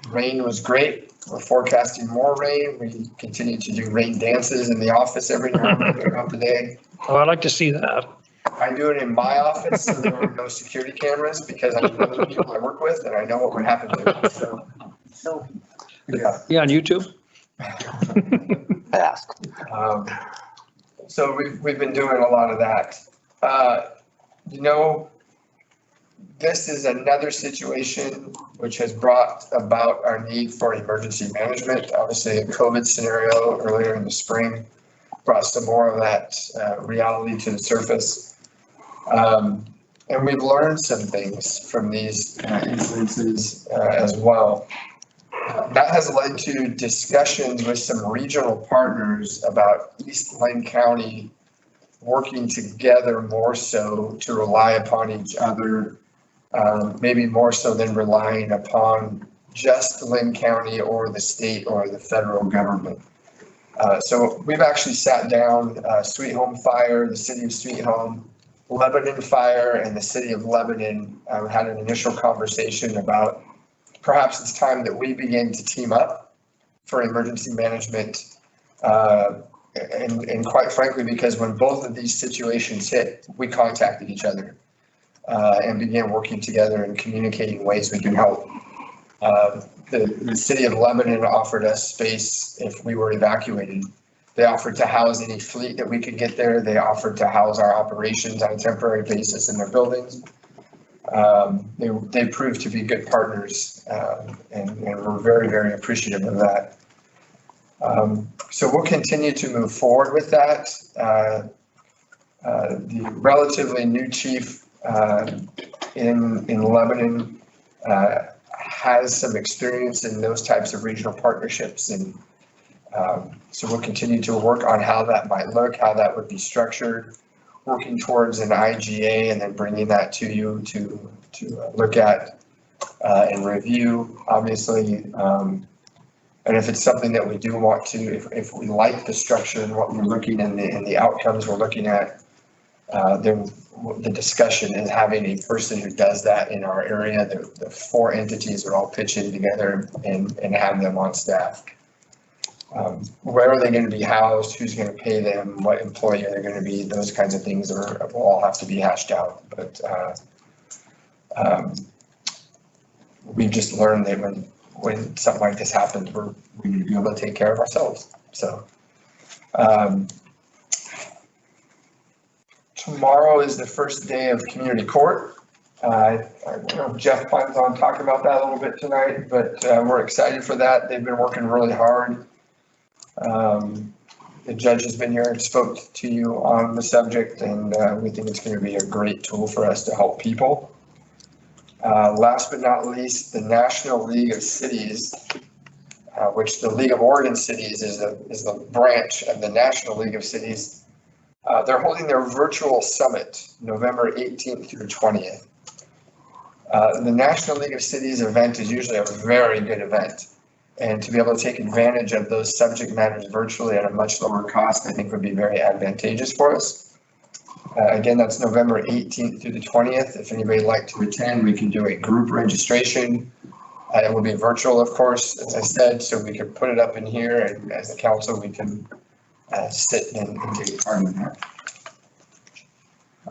S2: Rain was great. We're forecasting more rain. We continue to do rain dances in the office every now and then throughout the day.
S8: Oh, I'd like to see that.
S2: I do it in my office, so there are no security cameras because I know the people I work with and I know what would happen there, so.
S8: Yeah, on YouTube?
S2: Fast. So we've been doing a lot of that. You know, this is another situation which has brought about our need for emergency management. Obviously, a COVID scenario earlier in the spring brought some more of that reality to the surface. And we've learned some things from these instances as well. That has led to discussions with some regional partners about East Lynn County working together more so to rely upon each other, maybe more so than relying upon just Lynn County or the state or the federal government. So we've actually sat down, Sweet Home Fire, the city of Sweet Home, Lebanon Fire, and the city of Lebanon had an initial conversation about perhaps it's time that we begin to team up for emergency management. And quite frankly, because when both of these situations hit, we contacted each other and began working together and communicating ways we can help. The city of Lebanon offered us space if we were evacuated. They offered to house any fleet that we could get there. They offered to house our operations on a temporary basis in their buildings. They proved to be good partners, and we're very, very appreciative of that. So we'll continue to move forward with that. The relatively new chief in Lebanon has some experience in those types of regional partnerships, and so we'll continue to work on how that might look, how that would be structured, working towards an IGA and then bringing that to you to look at and review, obviously. And if it's something that we do want to, if we like the structure and what we're looking and the outcomes we're looking at, then the discussion is having a person who does that in our area. The four entities are all pitching together and have them on staff. Where are they going to be housed? Who's going to pay them? What employee are they going to be? Those kinds of things will all have to be hashed out. But we've just learned that when something like this happens, we need to be able to take care of ourselves. So tomorrow is the first day of community court. I know Jeff plans on talking about that a little bit tonight, but we're excited for that. They've been working really hard. The judge has been here and spoke to you on the subject, and we think it's going to be a great tool for us to help people. Last but not least, the National League of Cities, which the League of Oregon Cities is the branch of the National League of Cities. They're holding their virtual summit November 18th through 20th. The National League of Cities event is usually a very good event. And to be able to take advantage of those subject matters virtually at a much lower cost, I think would be very advantageous for us. Again, that's November 18th through the 20th. If anybody would like to attend, we can do a group registration. It will be virtual, of course, as I said, so we can put it up in here, and as a council, we can sit and take part in that.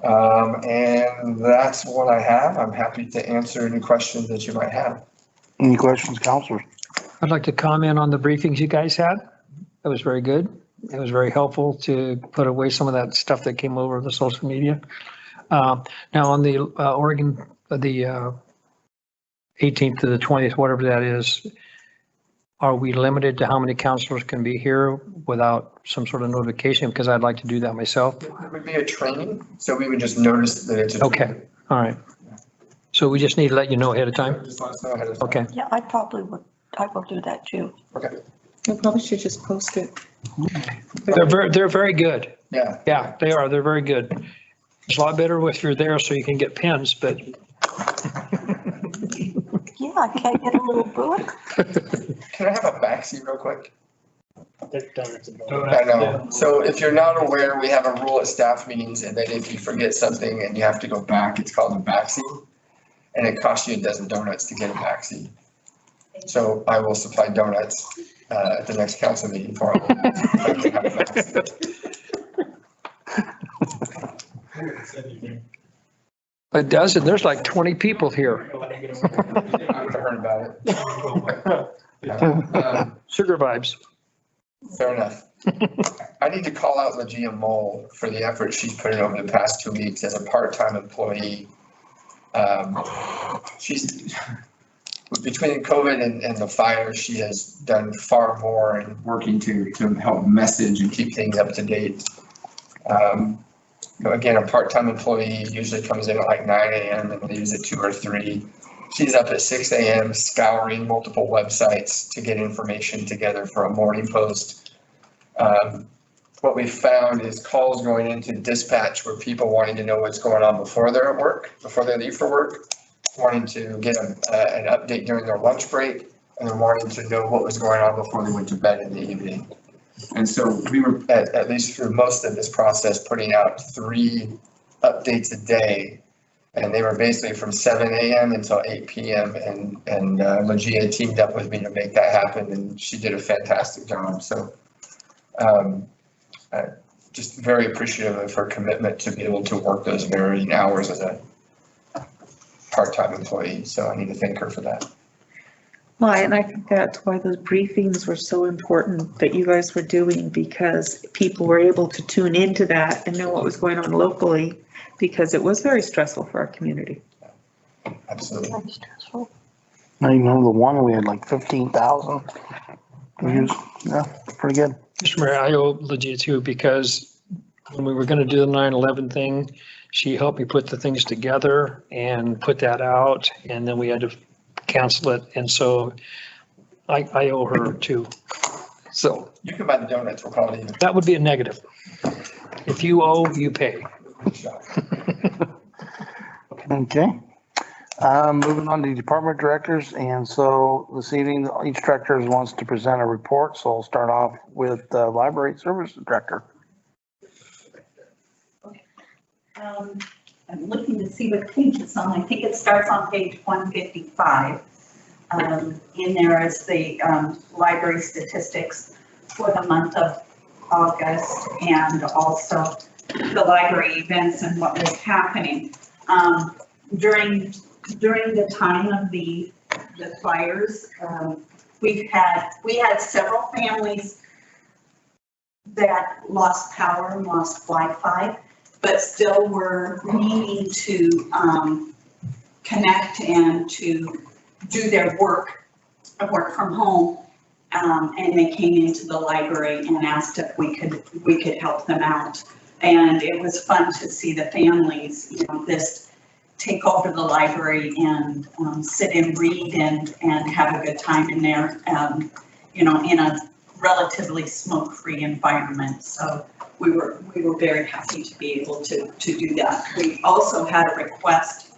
S2: And that's what I have. I'm happy to answer any questions that you might have.
S1: Any questions, councilors?
S8: I'd like to comment on the briefings you guys had. That was very good. It was very helpful to put away some of that stuff that came over the social media. Now on the Oregon, the 18th to the 20th, whatever that is, are we limited to how many councilors can be here without some sort of notification? Because I'd like to do that myself.
S2: It would be a training, so we would just notice that it's a
S8: okay. All right. So we just need to let you know ahead of time?
S2: Just let us know ahead of time.
S8: Okay.
S3: Yeah, I probably would. I will do that too.
S2: Okay.
S11: We probably should just post it.
S8: They're very good.
S2: Yeah.
S8: Yeah, they are. They're very good. It's a lot better if you're there so you can get pens, but.
S3: Yeah, I can't get a little book.
S2: Can I have a backseat real quick? I know. So if you're not aware, we have a rule at staff meetings, and then if you forget something and you have to go back, it's called a backseat. and it costs you a dozen donuts to get a vaccine. So I will supply donuts at the next council meeting for all.
S8: A dozen, there's like 20 people here.
S2: I would have heard about it.
S8: Sugar vibes.
S2: Fair enough. I need to call out Legia Mole for the effort she's put in over the past 2 weeks as a part-time employee. She's, between COVID and the fire, she has done far more in working to help message and keep things up to date. Again, a part-time employee usually comes in at like 9 a.m. and leaves at 2 or 3. She's up at 6 a.m. scouring multiple websites to get information together for a morning post. What we found is calls going into dispatch where people wanting to know what's going on before they're at work, before they leave for work, wanting to get an update during their lunch break, and then wanting to know what was going on before they went to bed in the evening. And so we were, at least through most of this process, putting out 3 updates a day. And they were basically from 7 a.m. until 8 p.m. And Legia teamed up with me to make that happen, and she did a fantastic job. So just very appreciative of her commitment to be able to work those varying hours as a part-time employee. So I need to thank her for that.
S11: Well, and I think that's why those briefings were so important that you guys were doing, because people were able to tune into that and know what was going on locally, because it was very stressful for our community.
S2: Absolutely.
S1: I know the one we had like 15,000 views. Yeah, pretty good.
S8: Mr. Mayor, I owe Legia too, because when we were gonna do the 9/11 thing, she helped me put the things together and put that out, and then we had to cancel it, and so I owe her too. So.
S2: You can buy the donuts, we'll call it even.
S8: That would be a negative. If you owe, you pay.
S1: Okay. Moving on to department directors, and so this evening, each director wants to present a report, so I'll start off with the library services director.
S12: I'm looking to see what page it's on. I think it starts on page 155. In there is the library statistics for the month of August, and also the library events and what was happening. During the time of the fires, we had several families that lost power and lost Wi-Fi, but still were needing to connect and to do their work from home. And they came into the library and asked if we could help them out. And it was fun to see the families, this take over the library and sit and read and have a good time in there, in a relatively smoke-free environment. So we were very happy to be able to do that. We also had a request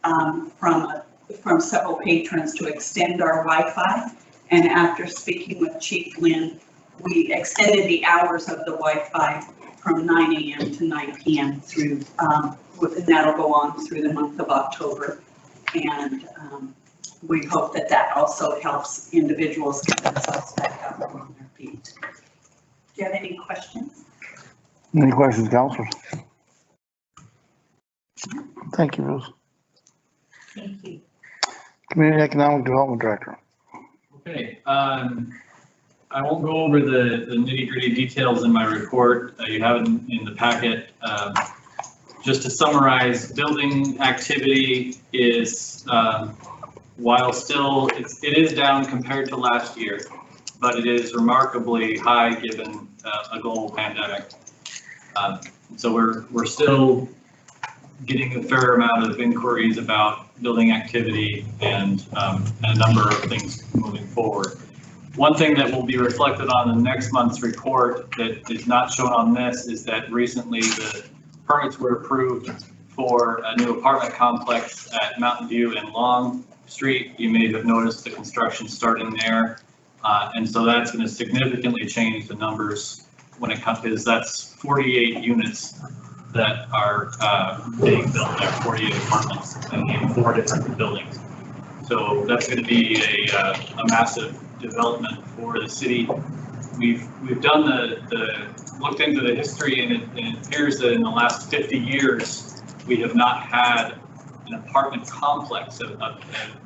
S12: from several patrons to extend our Wi-Fi. And after speaking with Chief Lynn, we extended the hours of the Wi-Fi from 9 a.m. to 9 p.m. through, and that'll go on through the month of October. And we hope that also helps individuals get themselves back up on their feet. Do you have any questions?
S1: Any questions, counselors? Thank you, Rose.
S12: Thank you.
S1: Community Economic Development Director.
S6: Okay, I won't go over the nitty-gritty details in my report. You have it in the packet. Just to summarize, building activity is, while still, it is down compared to last year, but it is remarkably high given a global pandemic. So we're still getting a fair amount of inquiries about building activity and a number of things moving forward. One thing that will be reflected on the next month's report that is not shown on this is that recently the permits were approved for a new apartment complex at Mountain View and Long Street. You may have noticed the construction starting there. And so that's going to significantly change the numbers when it comes, because that's 48 units that are being built there, 48 apartments in 4 different buildings. So that's going to be a massive development for the city. We've done looked into the history, and it appears that in the last 50 years, we have not had an apartment complex of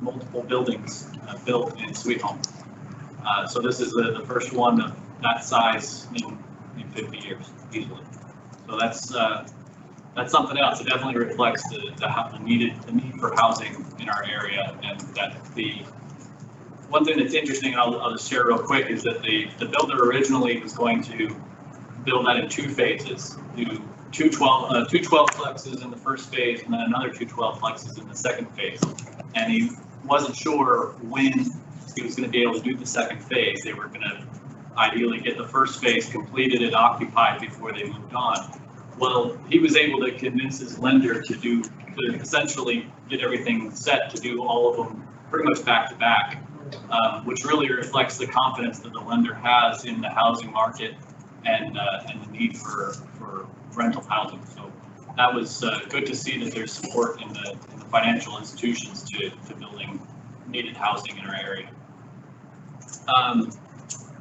S6: multiple buildings built in Sweet Home. So this is the first one of that size in 50 years, easily. So that's something else. It definitely reflects the need for housing in our area, and that the one thing that's interesting, and I'll just share real quick, is that the builder originally was going to build that in 2 phases, do two 12 plexes in the first phase, and then another 2 12 plexes in the second phase. And he wasn't sure when he was going to be able to do the second phase. They were going to ideally get the first phase completed and occupied before they moved on. Well, he was able to convince his lender to essentially get everything set to do all of them pretty much back to back, which really reflects the confidence that the lender has in the housing market and the need for rental housing. So that was good to see that there's support in the financial institutions to building needed housing in our area.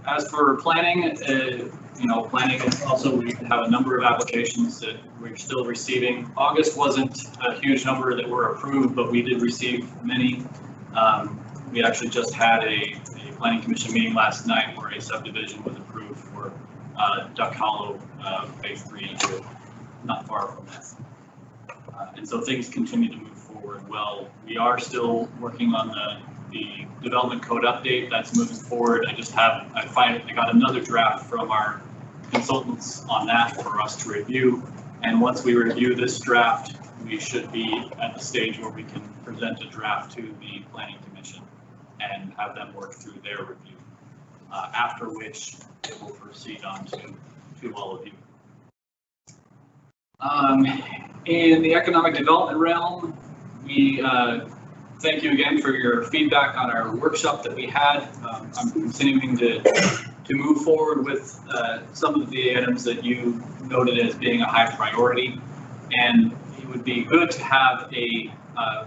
S6: As for planning, planning is also, we have a number of applications that we're still receiving. August wasn't a huge number that were approved, but we did receive many. We actually just had a planning commission meeting last night where a subdivision was approved for Duck Hollow phase 3, not far from that. And so things continue to move forward well. We are still working on the development code update. That's moving forward. I got another draft from our consultants on that for us to review. And once we review this draft, we should be at the stage where we can present a draft to the planning commission and have them work through their review. After which it will proceed on to all of you. In the economic development realm, we thank you again for your feedback on our workshop that we had. I'm continuing to move forward with some of the items that you noted as being a high priority, and it would be good to have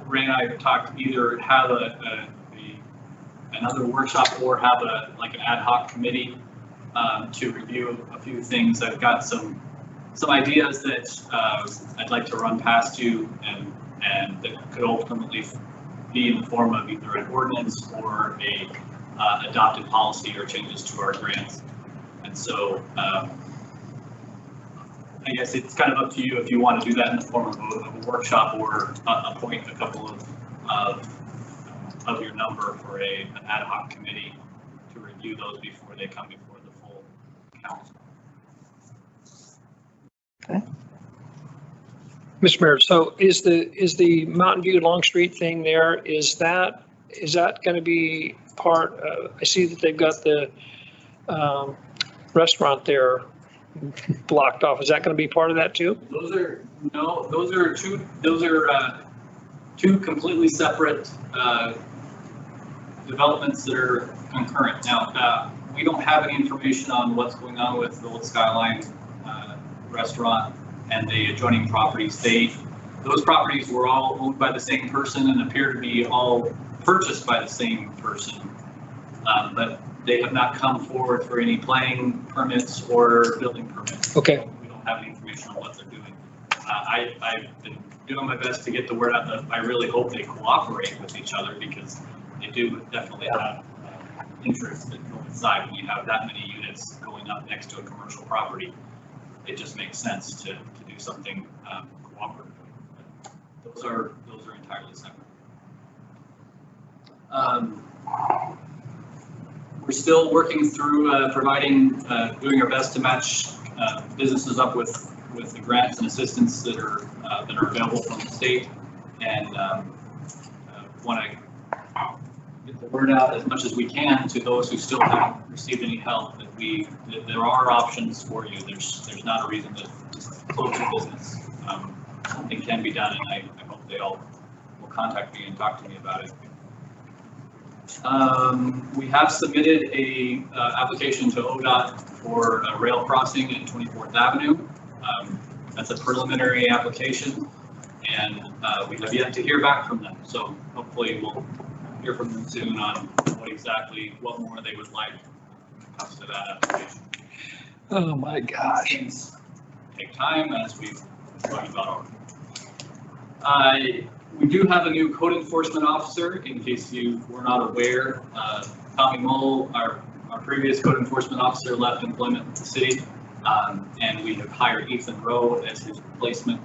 S6: Ray and I talked, either have another workshop or have an ad hoc committee to review a few things. I've got some ideas that I'd like to run past you, and that could ultimately be in the form of either an ordinance or a adopted policy or changes to our grants. And so I guess it's kind of up to you if you want to do that in the form of a workshop or appoint a couple of your number for an ad hoc committee to review those before they come before the full council.
S8: Okay. Mr. Mayor, so is the Mountain View Long Street thing there, is that going to be part of, I see that they've got the restaurant there blocked off. Is that going to be part of that too?
S6: Those are two completely separate developments that are concurrent. Now, we don't have any information on what's going on with the Old Skyline restaurant and the adjoining properties. Those properties were all owned by the same person and appear to be all purchased by the same person, but they have not come forward for any planning permits or building permits.
S8: Okay.
S6: We don't have any information on what they're doing. I've been doing my best to get the word out that I really hope they cooperate with each other, because they do definitely have interests that coincide when you have that many units going up next to a commercial property. It just makes sense to do something cooperatively. Those are entirely separate. We're still working through doing our best to match businesses up with the grants and assistance that are available from the state, and want to get the word out as much as we can to those who still haven't received any help, that there are options for you. There's not a reason to close your business. Something can be done, and I hope they all will contact me and talk to me about it. We have submitted a application to ODOT for a rail crossing at 24th Avenue. That's a preliminary application, and we have yet to hear back from them. So hopefully we'll hear from them soon on what more they would like when it comes to that application.
S8: Oh my gosh.
S6: Things take time, as we've talked about already. We do have a new code enforcement officer, in case you were not aware. Tommy Mull, our previous code enforcement officer, left employment with the city, and we have hired Ethan Rowe as his replacement.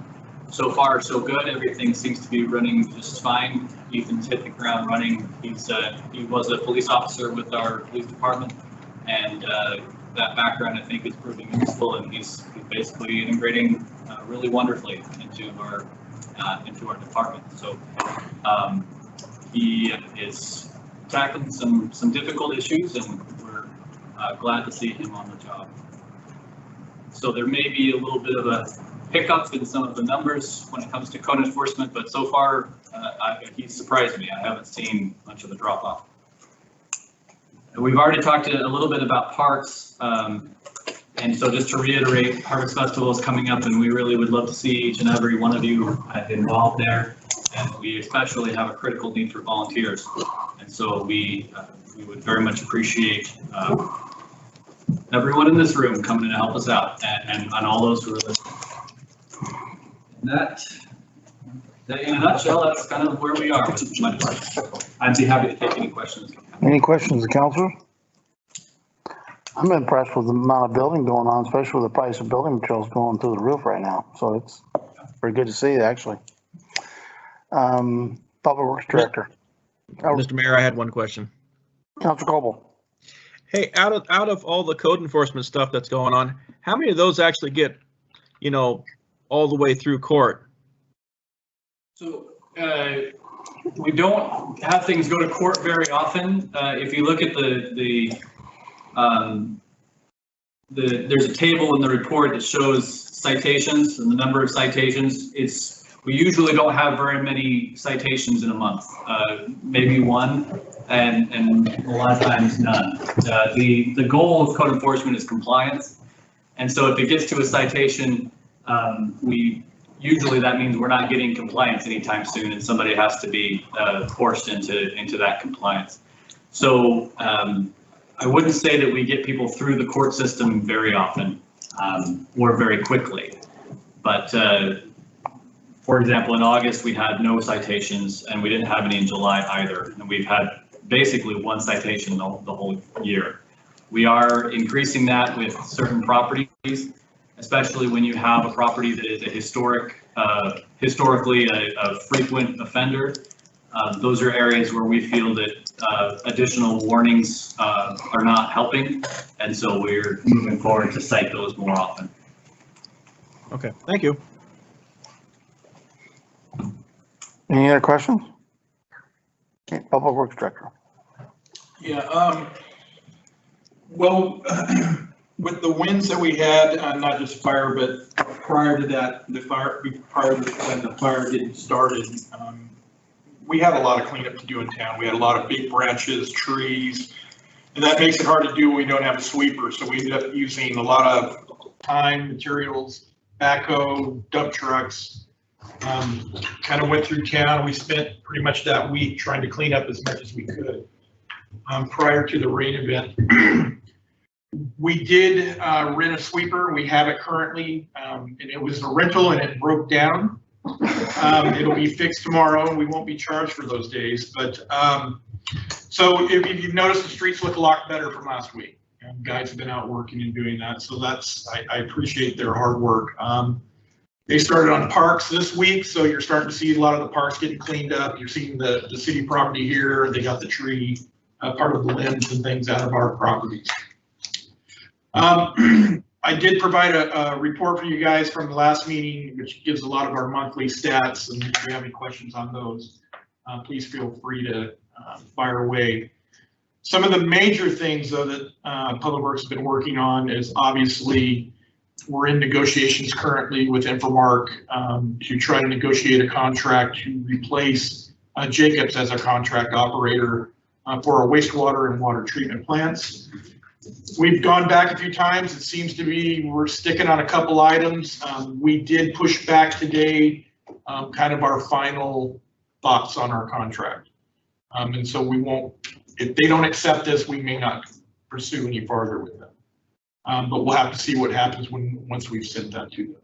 S6: So far, so good. Everything seems to be running just fine. Ethan's hit the ground running. He was a police officer with our police department, and that background, I think, is proving useful, and he's basically integrating really wonderfully into our department. So he is tackling some difficult issues, and we're glad to see him on the job. So there may be a little bit of a hiccup in some of the numbers when it comes to code enforcement, but so far he surprised me. I haven't seen much of a drop off. We've already talked a little bit about parks, and so just to reiterate, Harvest Festival is coming up, and we really would love to see each and every one of you involved there. And we especially have a critical need for volunteers, and so we would very much appreciate everyone in this room coming to help us out, and all those who are listening. And that, in a nutshell, that's kind of where we are with my department. I'd be happy to take any questions.
S1: Any questions, Councilor? I'm impressed with the amount of building going on, especially with the price of building materials going through the roof right now. So it's pretty good to see, actually. Public Works Director.
S14: Mr. Mayor, I had one question.
S1: Councilor Coble.
S14: Hey, out of all the code enforcement stuff that's going on, how many of those actually get, all the way through court?
S6: So we don't have things go to court very often. If you look at there's a table in the report that shows citations and the number of citations. We usually don't have very many citations in a month, maybe one, and a lot of times none. The goal of code enforcement is compliance, and so if it gets to a citation, usually that means we're not getting compliance anytime soon, and somebody has to be forced into that compliance. So I wouldn't say that we get people through the court system very often or very quickly, but for example, in August, we had no citations, and we didn't have any in July either. And we've had basically one citation the whole year. We are increasing that with certain properties, especially when you have a property that is a historically a frequent offender. Those are areas where we feel that additional warnings are not helping, and so we're moving forward to cite those more often.
S14: Okay, thank you.
S1: Any other questions? Okay, Public Works Director.
S18: Yeah, well, with the winds that we had, not just fire, but prior to that, prior to when the fire getting started, we had a lot of cleanup to do in town. We had a lot of big branches, trees, and that makes it hard to do when we don't have a sweeper. So we ended up using a lot of time, materials, backhoe, dump trucks. Kind of went through town. We spent pretty much that week trying to clean up as much as we could prior to the rain event. We did rent a sweeper. We have it currently, and it was a rental and it broke down. It'll be fixed tomorrow, and we won't be charged for those days. But so if you've noticed, the streets look a lot better from last week. Guys have been out working and doing that, so I appreciate their hard work. They started on parks this week, so you're starting to see a lot of the parks getting cleaned up. You're seeing the city property here. They got the tree, part of the limbs and things out of our properties. I did provide a report for you guys from the last meeting, which gives a lot of our monthly stats, and if you have any questions on those, please feel free to fire away. Some of the major things, though, that Public Works has been working on is obviously we're in negotiations currently with Infomark to try to negotiate a contract to replace Jacobs as our contract operator for our wastewater and water treatment plants. We've gone back a few times. It seems to be we're sticking on a couple items. We did push back today kind of our final thoughts on our contract. And so we won't, if they don't accept this, we may not pursue any farther with them. But we'll have to see what happens once we've sent that to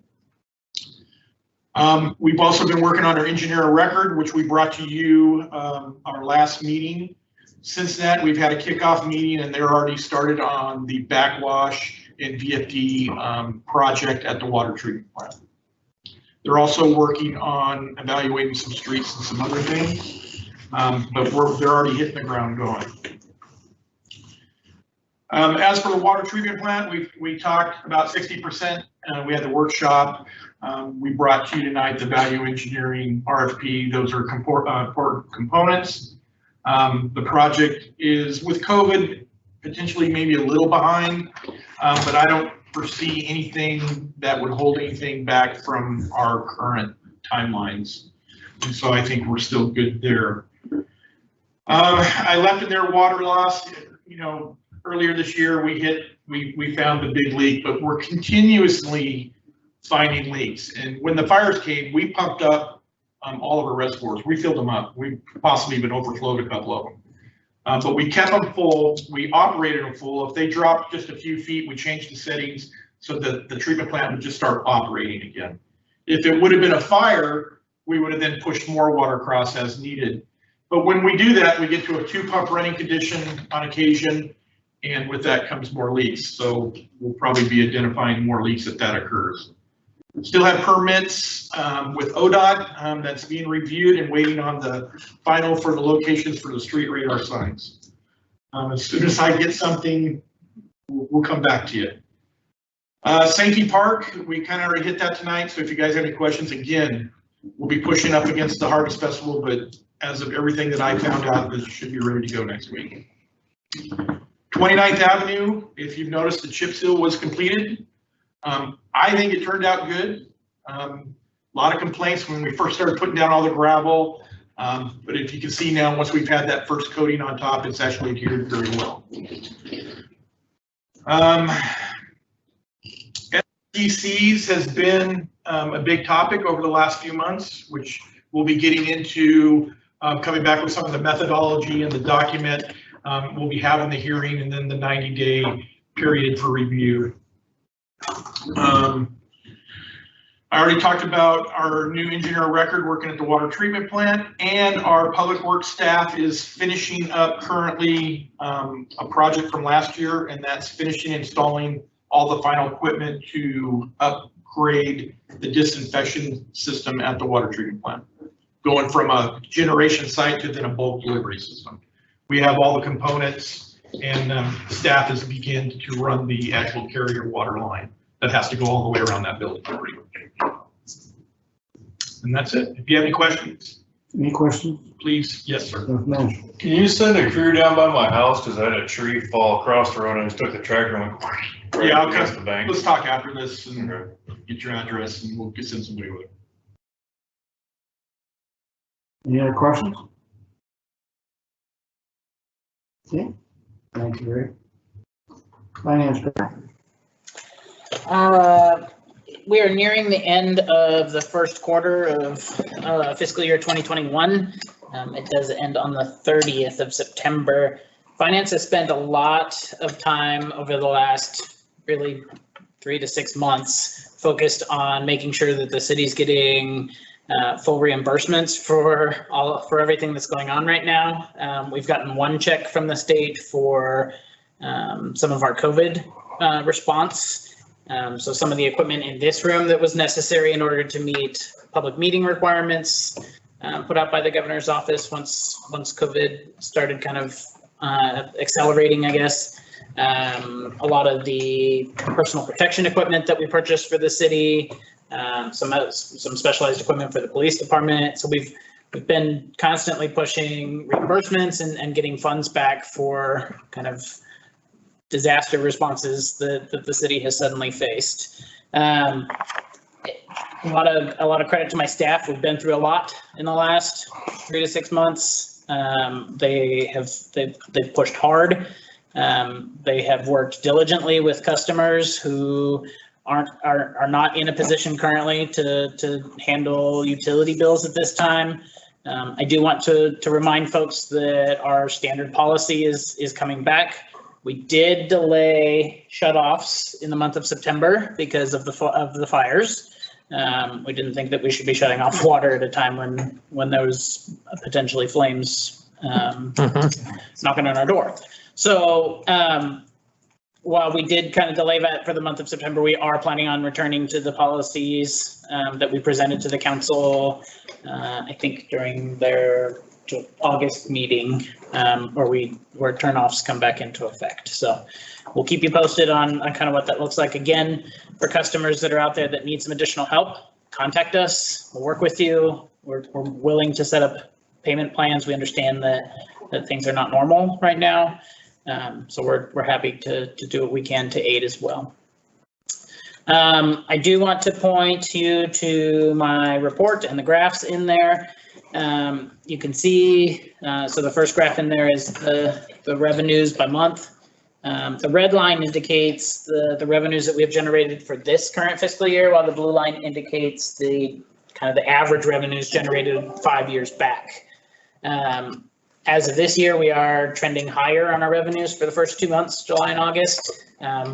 S18: them. We've also been working on our engineer record, which we brought to you our last meeting. Since that, we've had a kickoff meeting and they're already started on the backwash and VFD project at the water treatment plant. They're also working on evaluating some streets and some other things, but they're already hitting the ground going. As for the water treatment plant, we talked about 60%. We had the workshop. We brought to you tonight the value engineering RFP. Those are important components. The project is, with COVID, potentially maybe a little behind, but I don't foresee anything that would hold anything back from our current timelines. And so I think we're still good there. I left in there water loss. You know, earlier this year we found the big leak, but we're continuously finding leaks. And when the fires came, we pumped up all of our reservoirs. We filled them up. We possibly even overflowed a couple of them. But we kept them full. We operated them full. If they dropped just a few feet, we changed the settings so that the treatment plant would just start operating again. If it would have been a fire, we would have then pushed more water across as needed. But when we do that, we get to a 2-pump running condition on occasion, and with that comes more leaks. So we'll probably be identifying more leaks if that occurs. Still have permits with ODOT that's being reviewed and waiting on the final for the locations for the street radar signs. As soon as I get something, we'll come back to you. Sankey Park, we kind of already hit that tonight. So if you guys have any questions, again, we'll be pushing up against the Harvest Festival, but as of everything that I found out, this should be ready to go next week. 29th Avenue, if you've noticed, the chip seal was completed. I think it turned out good. A lot of complaints when we first started putting down all the gravel. But if you can see now, once we've had that first coating on top, it's actually adhered very well. SDCs has been a big topic over the last few months, which we'll be getting into coming back with some of the methodology and the document. We'll be having the hearing and then the 90-day period for review. I already talked about our new engineer record working at the water treatment plant, and our public works staff is finishing up currently a project from last year, and that's finishing installing all the final equipment to upgrade the disinfection system at the water treatment plant, going from a generation site to then a bulk delivery system. We have all the components, and staff has begun to run the actual carrier water line that has to go all the way around that building. And that's it. If you have any questions.
S1: Any questions?
S18: Please, yes, sir.
S13: Can you send a crew down by my house? Because I had a tree fall across the road and I just took the tractor and went right
S18: yeah,
S13: against the bank.
S18: Let's talk after this and get your address and we'll send somebody with it.
S1: Any other questions? Okay. Thank you, Ray. Finance Director.
S9: We are nearing the end of the first quarter of fiscal year 2021. It does end on the 30th of September. Finance has spent a lot of time over the last really 3 to 6 months focused on making sure that the city's getting full reimbursements for everything that's going on right now. We've gotten one check from the state for some of our COVID response. So some of the equipment in this room that was necessary in order to meet public meeting requirements put out by the governor's office once COVID started kind of accelerating, I guess. A lot of the personal protection equipment that we purchased for the city, some specialized equipment for the police department. So we've been constantly pushing reimbursements and getting funds back for kind of disaster responses that the city has suddenly faced. A lot of credit to my staff. We've been through a lot in the last 3 to 6 months. They've pushed hard. They have worked diligently with customers who are not in a position currently to handle utility bills at this time. I do want to remind folks that our standard policy is coming back. We did delay shut-offs in the month of September because of the fires. We didn't think that we should be shutting off water at a time when there was potentially flames knocking on our door. So while we did kind of delay that for the month of September, we are planning on returning to the policies that we presented to the council, I think during their August meeting, where turnoffs come back into effect. So we'll keep you posted on kind of what that looks like. Again, for customers that are out there that need some additional help, contact us. We'll work with you. We're willing to set up payment plans. We understand that things are not normal right now. So we're happy to do what we can to aid as well. I do want to point you to my report and the graphs in there. You can see, so the first graph in there is the revenues by month. The red line indicates the revenues that we have generated for this current fiscal year, while the blue line indicates the kind of the average revenues generated 5 years back. As of this year, we are trending higher on our revenues for the first 2 months, July and August.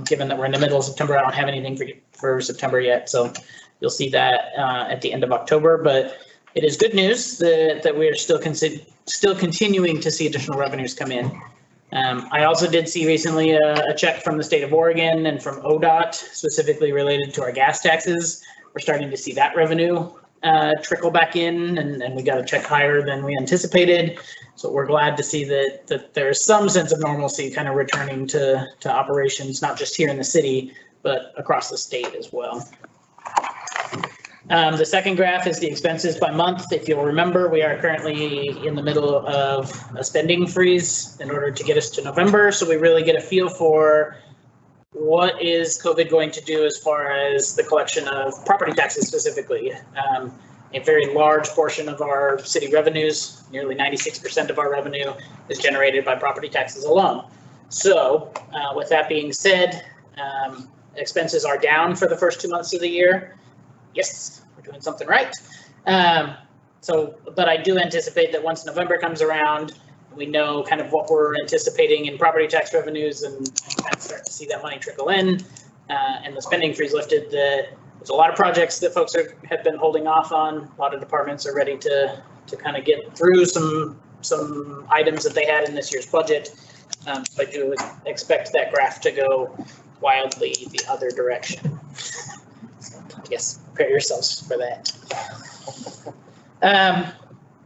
S9: Given that we're in the middle of September, I don't have anything for September yet, so you'll see that at the end of October. But it is good news that we are still continuing to see additional revenues come in. I also did see recently a check from the state of Oregon and from ODOT, specifically related to our gas taxes. We're starting to see that revenue trickle back in, and we got a check higher than we anticipated. So we're glad to see that there's some sense of normalcy kind of returning to operations, not just here in the city, but across the state as well. The second graph is the expenses by month. If you'll remember, we are currently in the middle of a spending freeze in order to get us to November. So we really get a feel for what is COVID going to do as far as the collection of property taxes specifically. A very large portion of our city revenues, nearly 96% of our revenue, is generated by property taxes alone. So with that being said, expenses are down for the first 2 months of the year. Yes, we're doing something right. But I do anticipate that once November comes around, we know kind of what we're anticipating in property tax revenues and kind of start to see that money trickle in, and the spending freeze lifted. There's a lot of projects that folks have been holding off on. A lot of departments are ready to kind of get through some items that they had in this year's budget. I do expect that graph to go wildly the other direction. So I guess prepare yourselves for that.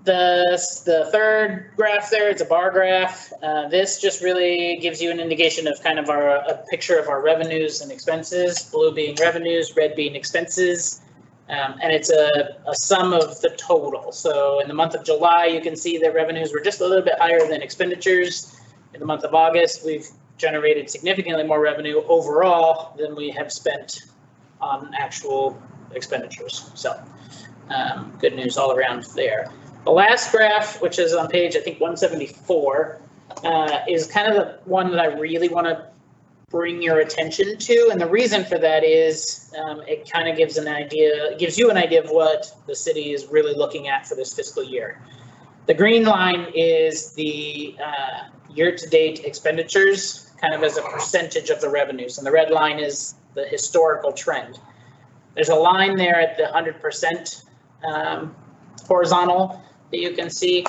S9: The third graph there, it's a bar graph. This just really gives you an indication of kind of a picture of our revenues and expenses, blue being revenues, red being expenses. And it's a sum of the total. So in the month of July, you can see that revenues were just a little bit higher than expenditures. In the month of August, we've generated significantly more revenue overall than we have spent on actual expenditures. So good news all around there. The last graph, which is on page, I think 174, is kind of the one that I really want to bring your attention to. And the reason for that is it kind of gives you an idea of what the city is really looking at for this fiscal year. The green line is the year-to-date expenditures, kind of as a percentage of the revenues. And the red line is the historical trend. There's a line there at the 100% horizontal that you can see.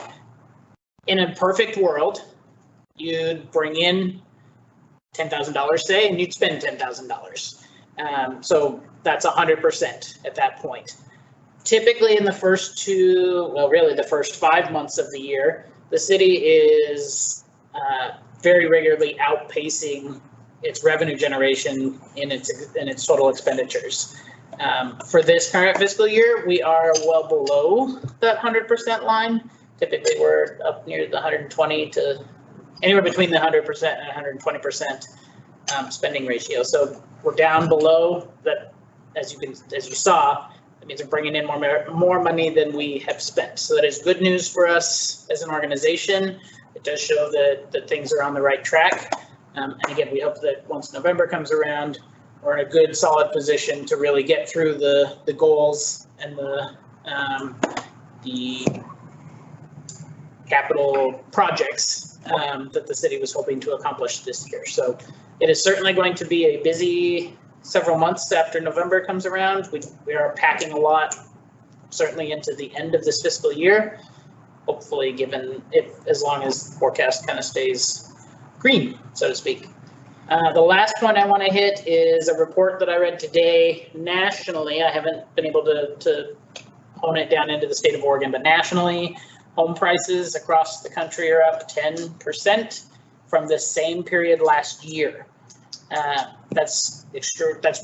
S9: In a perfect world, you'd bring in $10,000, say, and you'd spend $10,000. So that's 100% at that point. Typically in the first the first 5 months of the year, the city is very regularly outpacing its revenue generation in its total expenditures. For this current fiscal year, we are well below that 100% line. Typically, we're up near the 120 to anywhere between the 100% and 120% spending ratio. So we're down below that, as you saw. That means we're bringing in more money than we have spent. So that is good news for us as an organization. It does show that things are on the right track. And again, we hope that once November comes around, we're in a good, solid position to really get through the goals and the capital projects that the city was hoping to accomplish this year. So it is certainly going to be a busy several months after November comes around. We are packing a lot, certainly into the end of this fiscal year, hopefully given as long as the forecast kind of stays green, so to speak. The last one I want to hit is a report that I read today nationally. I haven't been able to hone it down into the state of Oregon, but nationally, home prices across the country are up 10% from the same period last year. That's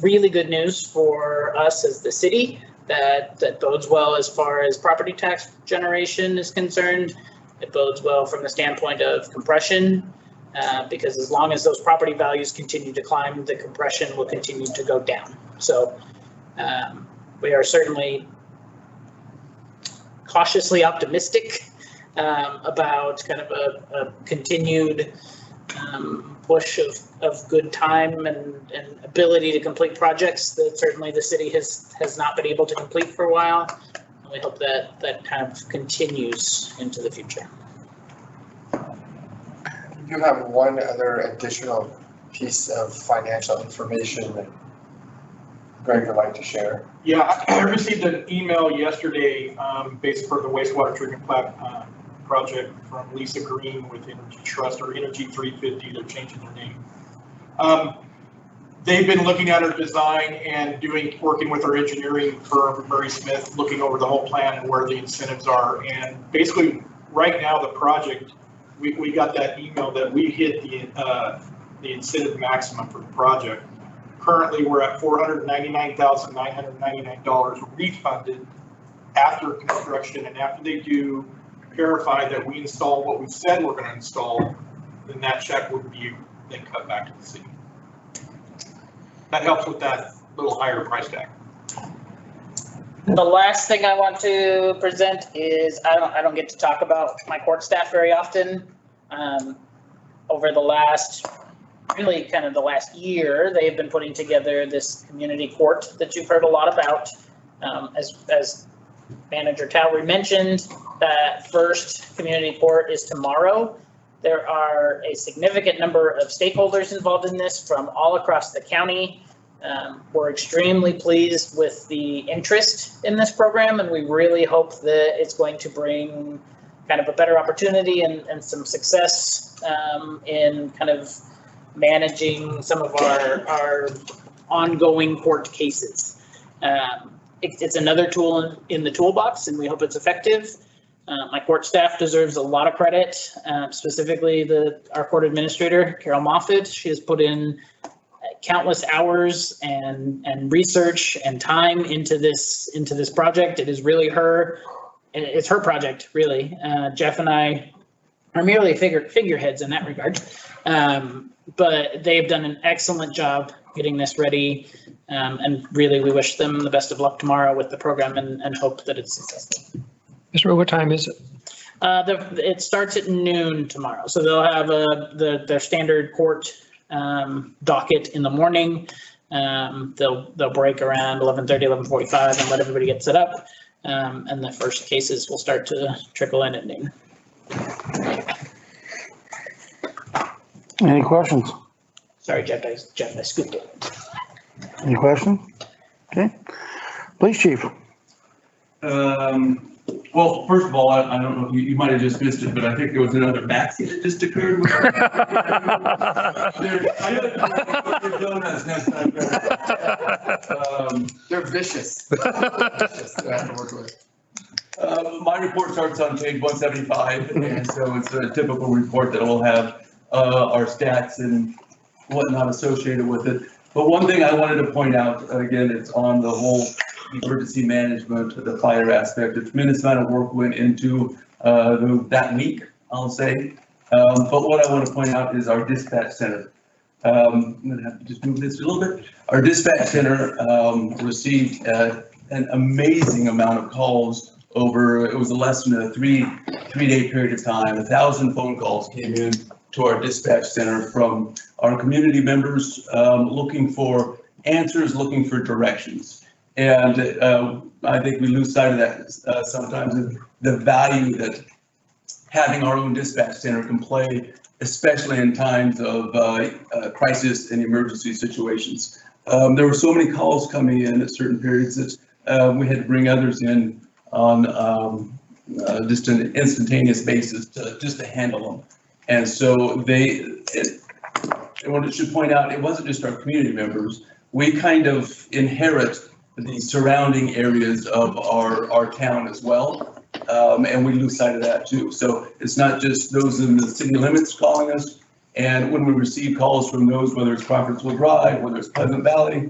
S9: really good news for us as the city. That bodes well as far as property tax generation is concerned. It bodes well from the standpoint of compression. Because as long as those property values continue to climb, the compression will continue to go down. So we are certainly cautiously optimistic about kind of a continued push of good time and ability to complete projects that certainly the city has not been able to complete for a while. And we hope that kind of continues into the future.
S2: You have one other additional piece of financial information that Greg would like to share.
S18: Yeah, I received an email yesterday, based for the wastewater treatment plant project from Lisa Green with Energy Trust, or Energy 350, they're changing their name. They've been looking at our design and working with our engineering firm, Murray Smith, looking over the whole plan and where the incentives are. And basically, right now, the project, we got that email that we hit the incentive maximum for the project. Currently, we're at $499,999 refunded after construction, and after they do verify that we install what we said we're going to install, then that check would be then cut back to the city. That helps with that little higher price tag.
S9: The last thing I want to present is I don't get to talk about my court staff very often. Over the last, really kind of the last year, they've been putting together this community court that you've heard a lot about. As Manager Towery mentioned, that first community court is tomorrow. There are a significant number of stakeholders involved in this from all across the county. We're extremely pleased with the interest in this program, and we really hope that it's going to bring kind of a better opportunity and some success in kind of managing some of our ongoing court cases. It's another tool in the toolbox, and we hope it's effective. My court staff deserves a lot of credit, specifically our court administrator, Carol Moffitt. She has put in countless hours and research and time into this project. It is really it's her project, really. Jeff and I are merely figureheads in that regard, but they've done an excellent job getting this ready, and really we wish them the best of luck tomorrow with the program and hope that it's successful.
S8: Mr. Rowe, what time is it?
S9: It starts at noon tomorrow, so they'll have their standard court docket in the morning. They'll break around 11:30, 11:45 and let everybody get set up. And the first cases will start to trickle in at noon.
S1: Any questions?
S9: Sorry, Jeff, I scooped it.
S1: Any questions? Okay. Police chief.
S15: Well, first of all, I don't know, you might have just missed it, but I think there was another backseat that just occurred. Donuts next time.
S2: They're vicious.
S15: My report starts on page 175, and so it's a typical report that will have our stats and whatnot associated with it. But one thing I wanted to point out, again, it's on the whole emergency management, the fire aspect. A tremendous amount of work went into that week, I'll say. But what I want to point out is our dispatch center. I'm going to have to just move this a little bit. Our dispatch center received an amazing amount of calls over, it was less than a three-day period of time. 1,000 phone calls came in to our dispatch center from our community members looking for answers, looking for directions. And I think we lose sight of that sometimes, the value that having our own dispatch center can play, especially in times of crisis and emergency situations. There were so many calls coming in at certain periods that we had to bring others in on just an instantaneous basis just to handle them. And so I wanted to point out, it wasn't just our community members. We kind of inherit the surrounding areas of our town as well. And we lose sight of that too. So it's not just those in the city limits calling us. And when we receive calls from those, whether it's Crawfordsville Drive, whether it's Pleasant Valley,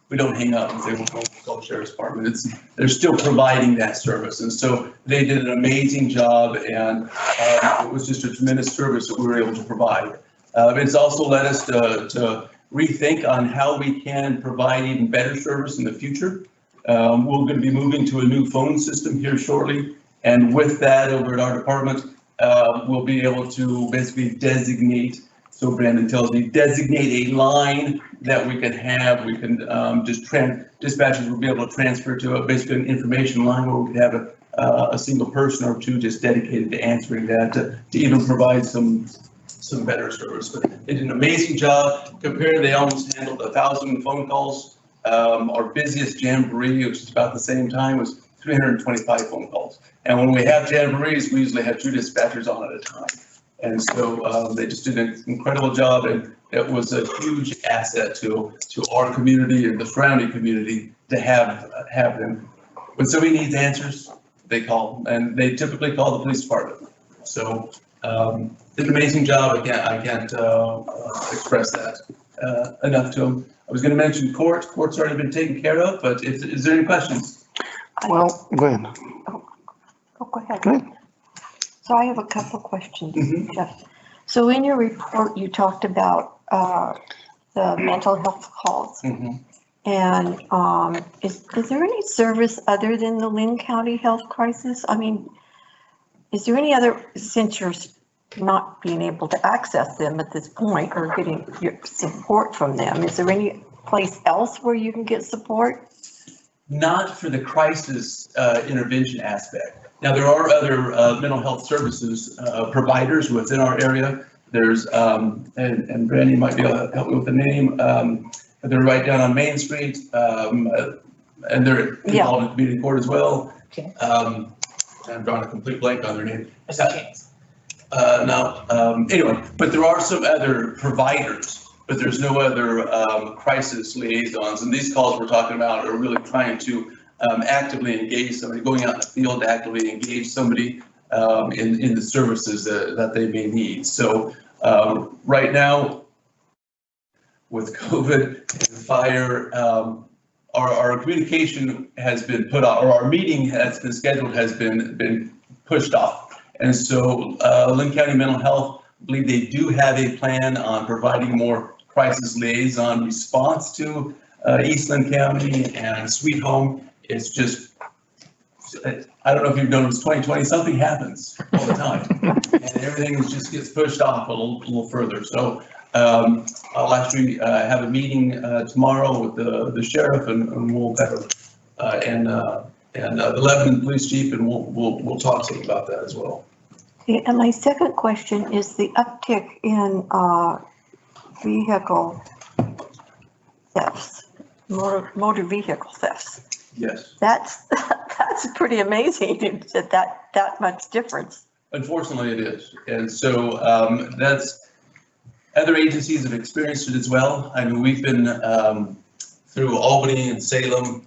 S15: we don't hang up and say, we'll call the Sheriff's Department. They're still providing that service. And so they did an amazing job, and it was just a tremendous service that we were able to provide. It's also led us to rethink on how we can provide even better service in the future. We're going to be moving to a new phone system here shortly. And with that, over at our department, we'll be able to basically designate, so Brandon tells me, designate a line that we can have. We can dispatchers will be able to transfer to basically an information line where we could have a single person or two just dedicated to answering that, to even provide some better service. But they did an amazing job. Compared, they almost handled 1,000 phone calls. Our busiest jamboree, which is about the same time, was 325 phone calls. And when we have jamborees, we usually have 2 dispatchers on at a time. And so they just did an incredible job, and it was a huge asset to our community and the surrounding community to have them. When somebody needs answers, they call, and they typically call the police department. So did an amazing job. I can't express that enough to them. I was going to mention court's already been taken care of, but is there any questions?
S1: Well, go ahead.
S3: Go ahead.
S1: Go ahead.
S3: So I have a couple questions, Jeff. So in your report, you talked about the mental health calls. And is there any service other than the Lynn County Health Crisis? I mean, is there any other, since you're not being able to access them at this point or getting your support from them, is there any place else where you can get support?
S15: Not for the crisis intervention aspect. Now, there are other mental health services providers within our area. There's, and Brandy might be able to help me with the name. They're right down on Main Street, and they're involved in community court as well.
S9: Okay.
S15: I'm drawing a complete blank on their name. Anyway, but there are some other providers, but there's no other crisis liaisons. And these calls we're talking about are really trying to actively engage somebody, going out in the field to actively engage somebody in the services that they may need. So right now, with COVID and fire, our communication has been put off, or our meeting that's been scheduled has been pushed off. And so Lynn County Mental Health, I believe they do have a plan on providing more crisis liaison response to East Lynn County and Sweet Home. It's just, I don't know if you've noticed, 2020, something happens all the time. And everything just gets pushed off a little further. So I'll actually have a meeting tomorrow with the sheriff, and we'll kind of, and the Lebanon police chief, and we'll talk to him about that as well.
S3: Okay, and my second question is the uptick in vehicle thefts, motor vehicle thefts.
S15: Yes.
S3: That's pretty amazing that much difference.
S15: Unfortunately, it is. And so that's, other agencies have experienced it as well. I mean, we've been through Albany and Salem.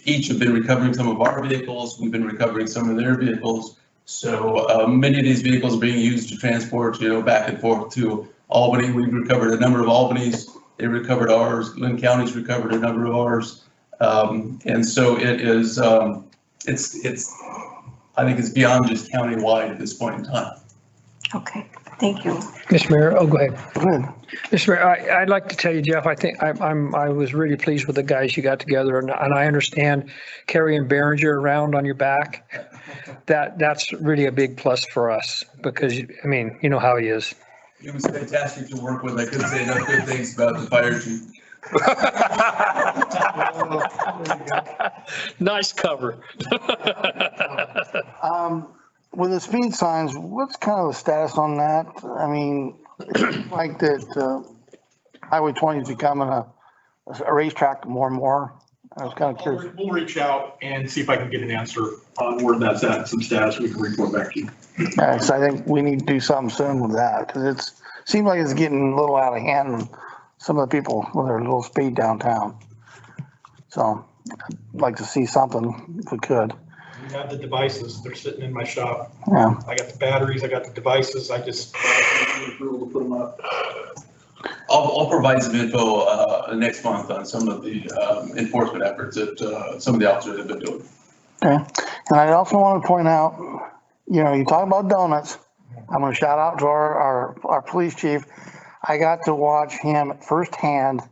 S15: Each have been recovering some of our vehicles. We've been recovering some of their vehicles. So many of these vehicles are being used to transport, back and forth to Albany. We've recovered a number of Albany's. They recovered ours. Lynn County's recovered a number of ours. And so it is, it's, I think it's beyond just countywide at this point in time.
S3: Okay, thank you.
S8: Mr. Mayor, go ahead. Go ahead. Mr. Mayor, I'd like to tell you, Jeff, I think I was really pleased with the guys you got together, and I understand carrying Behringer around on your back. That's really a big plus for us because, I mean, you know how he is.
S15: It was fantastic to work with. I couldn't say enough good things about the fire chief.
S8: Nice cover.
S1: With the speed signs, what's kind of the status on that? I mean, like that, Highway 20 is becoming a racetrack more and more. I was kind of curious.
S18: We'll reach out and see if I can get an answer on where that's at, some status we can report back to you.
S1: Yeah, so I think we need to do something soon with that, because seems like it's getting a little out of hand, and some of the people with their little speed downtown. So I'd like to see something if we could.
S18: We have the devices, they're sitting in my shop.
S1: Yeah.
S18: I got the batteries, I got the devices, I just need approval to put them up.
S15: I'll provide some info next month on some of the enforcement efforts that some of the officers have been doing.
S1: Okay, and I also want to point out, you know, you talk about donuts. I'm going to shout out to our police chief. I got to watch him firsthand.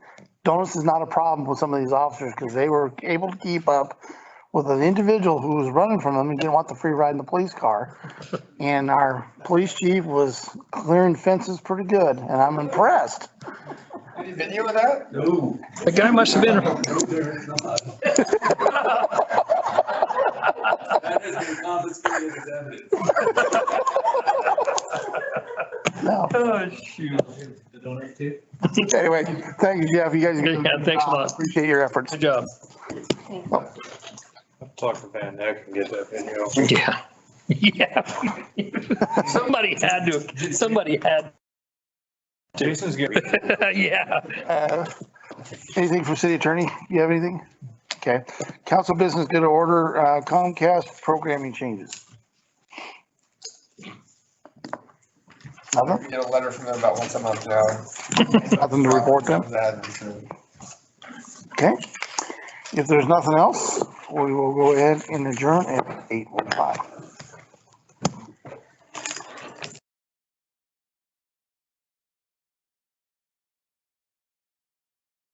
S1: Donuts is not a problem with some of these officers because they were able to keep up with an individual who was running from them and didn't want the free ride in the police car. And our police chief was clearing fences pretty good, and I'm impressed.
S2: Any video of that?
S15: No.
S8: The guy must have been.
S15: No, there is not. That has been confiscated as evidence.
S1: No.
S8: Oh, shoot.
S15: The donut too?
S1: Anyway, thank you, Jeff. You guys.
S8: Yeah, thanks a lot.
S1: Appreciate your efforts.
S8: Good job.
S10: I'll talk to Van Neck and get that video.
S8: Yeah. Yeah. Somebody had to.
S10: Jason's getting.
S8: Yeah.
S1: Anything from city attorney? You have anything? Okay. Council business good order, Comcast programming changes. Nothing?
S2: We get a letter from them about once a month now.
S1: Nothing to report then? Okay. If there's nothing else, we will go ahead and adjourn at 8:05.